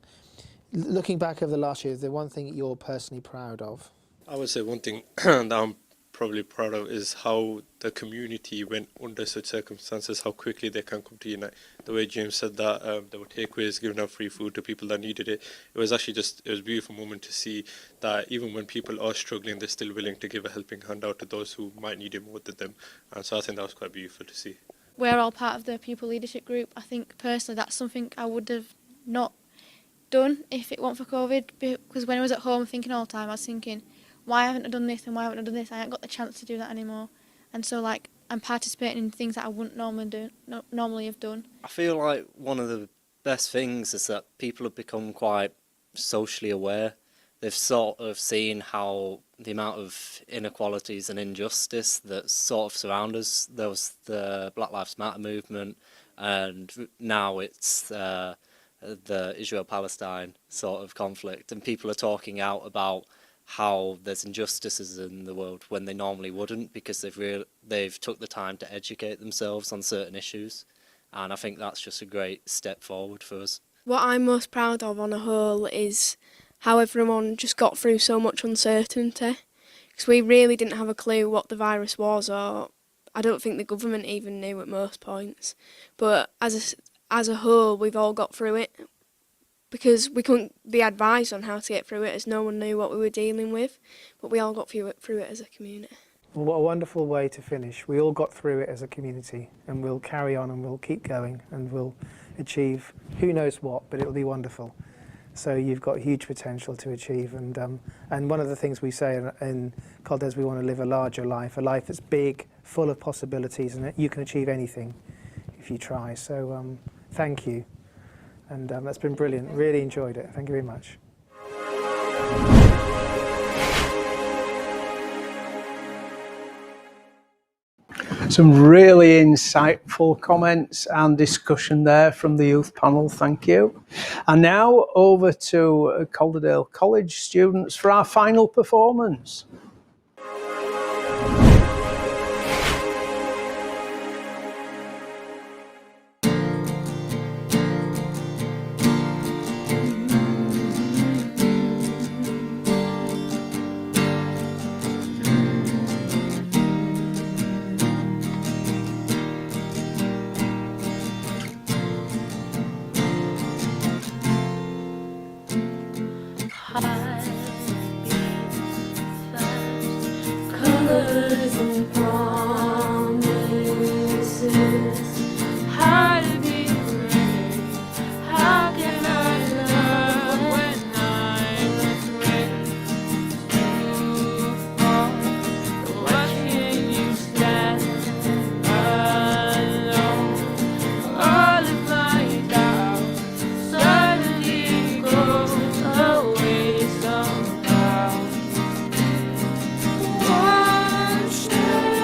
Speaker 11: Looking back over the last year, is there one thing that you're personally proud of?
Speaker 24: I would say one thing that I'm probably proud of is how the community went under such circumstances, how quickly they can come to unite. The way James said that there were takeaways, giving out free food to people that needed it. It was actually it was a beautiful moment to see that even when people are struggling, they're still willing to give a helping hand out to those who might need it more than them. And so I think that was quite beautiful to see.
Speaker 28: We're all part of the pupil leadership group. I think personally that's something I would have not done if it weren't for COVID, because when I was at home thinking all the time, I was thinking, why haven't I done this and why haven't I done this? I haven't got the chance to do that anymore. And so like I'm participating in things that I wouldn't normally have done.
Speaker 27: I feel like one of the best things is that people have become quite socially aware. They've sort of seen how the amount of inequalities and injustice that sort of surround us. There was the Black Lives Matter movement, and now it's the Israel-Palestine sort of conflict, and people are talking out about how there's injustices in the world when they normally wouldn't, because they've took the time to educate themselves on certain issues, and I think that's just a great step forward for us.
Speaker 10: What I'm most proud of on a whole is how everyone just got through so much uncertainty, because we really didn't have a clue what the virus was, or I don't think the government even knew at most points, but as a whole we've all got through it because we couldn't be advised on how to get through it, as no one knew what we were dealing with, but we all got through it as a community.
Speaker 11: Well, what a wonderful way to finish. We all got through it as a community, and we'll carry on and we'll keep going and we'll achieve who knows what, but it'll be wonderful. So you've got huge potential to achieve, and one of the things we say in Calderdale is we want to live a larger life, a life that's big, full of possibilities, and you can achieve anything if you try. So thank you, and that's been brilliant. Really enjoyed it. Thank you very much.
Speaker 3: Some really insightful comments and discussion there from the youth panel, thank you. And now over to Calderdale College students for our final performance.
Speaker 2: One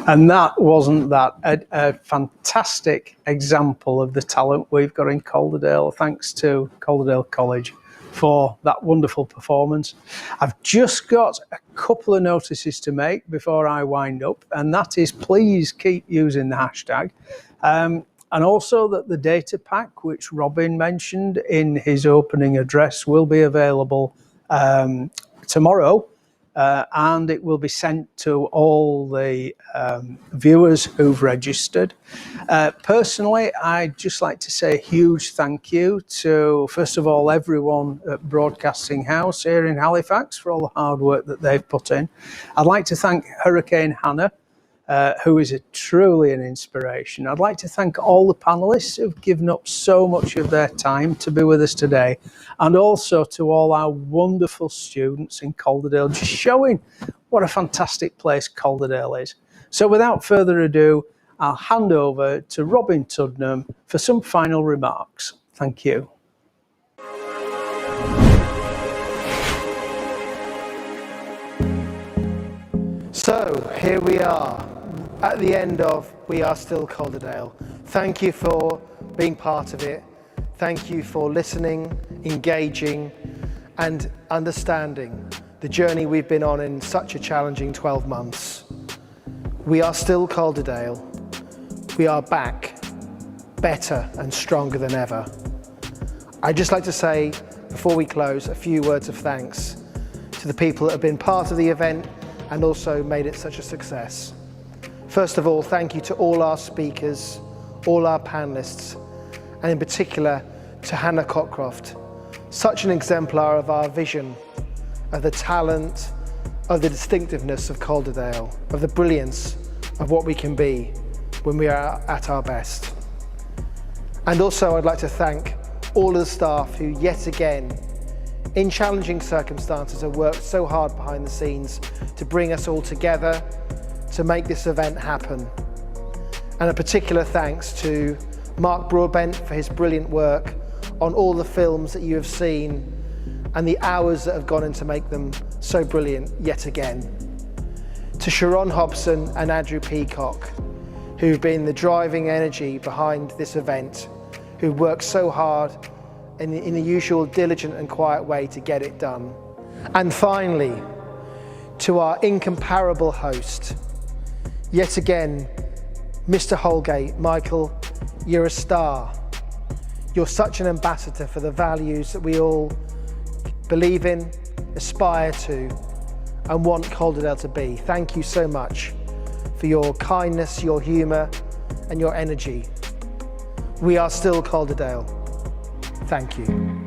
Speaker 3: And that wasn't that a fantastic example of the talent we've got in Calderdale. Thanks to Calderdale College for that wonderful performance. I've just got a couple of notices to make before I wind up, and that is please keep using the hashtag. And also that the data pack, which Robin mentioned in his opening address, will be available tomorrow, and it will be sent to all the viewers who've registered. Personally, I'd just like to say a huge thank you to, first of all, everyone at Broadcasting House here in Halifax for all the hard work that they've put in. I'd like to thank Hurricane Hannah, who is truly an inspiration. I'd like to thank all the panellists who've given up so much of their time to be with us today, and also to all our wonderful students in Calderdale, just showing what a fantastic place Calderdale is. So without further ado, I'll hand over to Robin Tudnum for some final remarks. Thank you.
Speaker 11: So here we are at the end of We Are Still Calderdale. Thank you for being part of it. Thank you for listening, engaging and understanding the journey we've been on in such a challenging 12 months. We are still Calderdale. We are back, better and stronger than ever. I'd just like to say, before we close, a few words of thanks to the people that have been part of the event and also made it such a success. First of all, thank you to all our speakers, all our panellists, and in particular to Hannah Cockroft, such an exemplar of our vision, of the talent, of the distinctiveness of Calderdale, of the brilliance of what we can be when we are at our best. And also I'd like to thank all of the staff who yet again, in challenging circumstances, have worked so hard behind the scenes to bring us all together to make this event happen. And a particular thanks to Mark Broadbent for his brilliant work on all the films that you have seen and the hours that have gone in to make them so brilliant yet again. To Sharon Hobson and Andrew Peacock, who've been the driving energy behind this event, who worked so hard in the usual diligent and quiet way to get it done. And finally, to our incomparable host, yet again, Mr. Holgate. Michael, you're a star. You're such an ambassador for the values that we all believe in, aspire to, and want Calderdale to be. Thank you so much for your kindness, your humour, and your energy. We are still Calderdale. Thank you.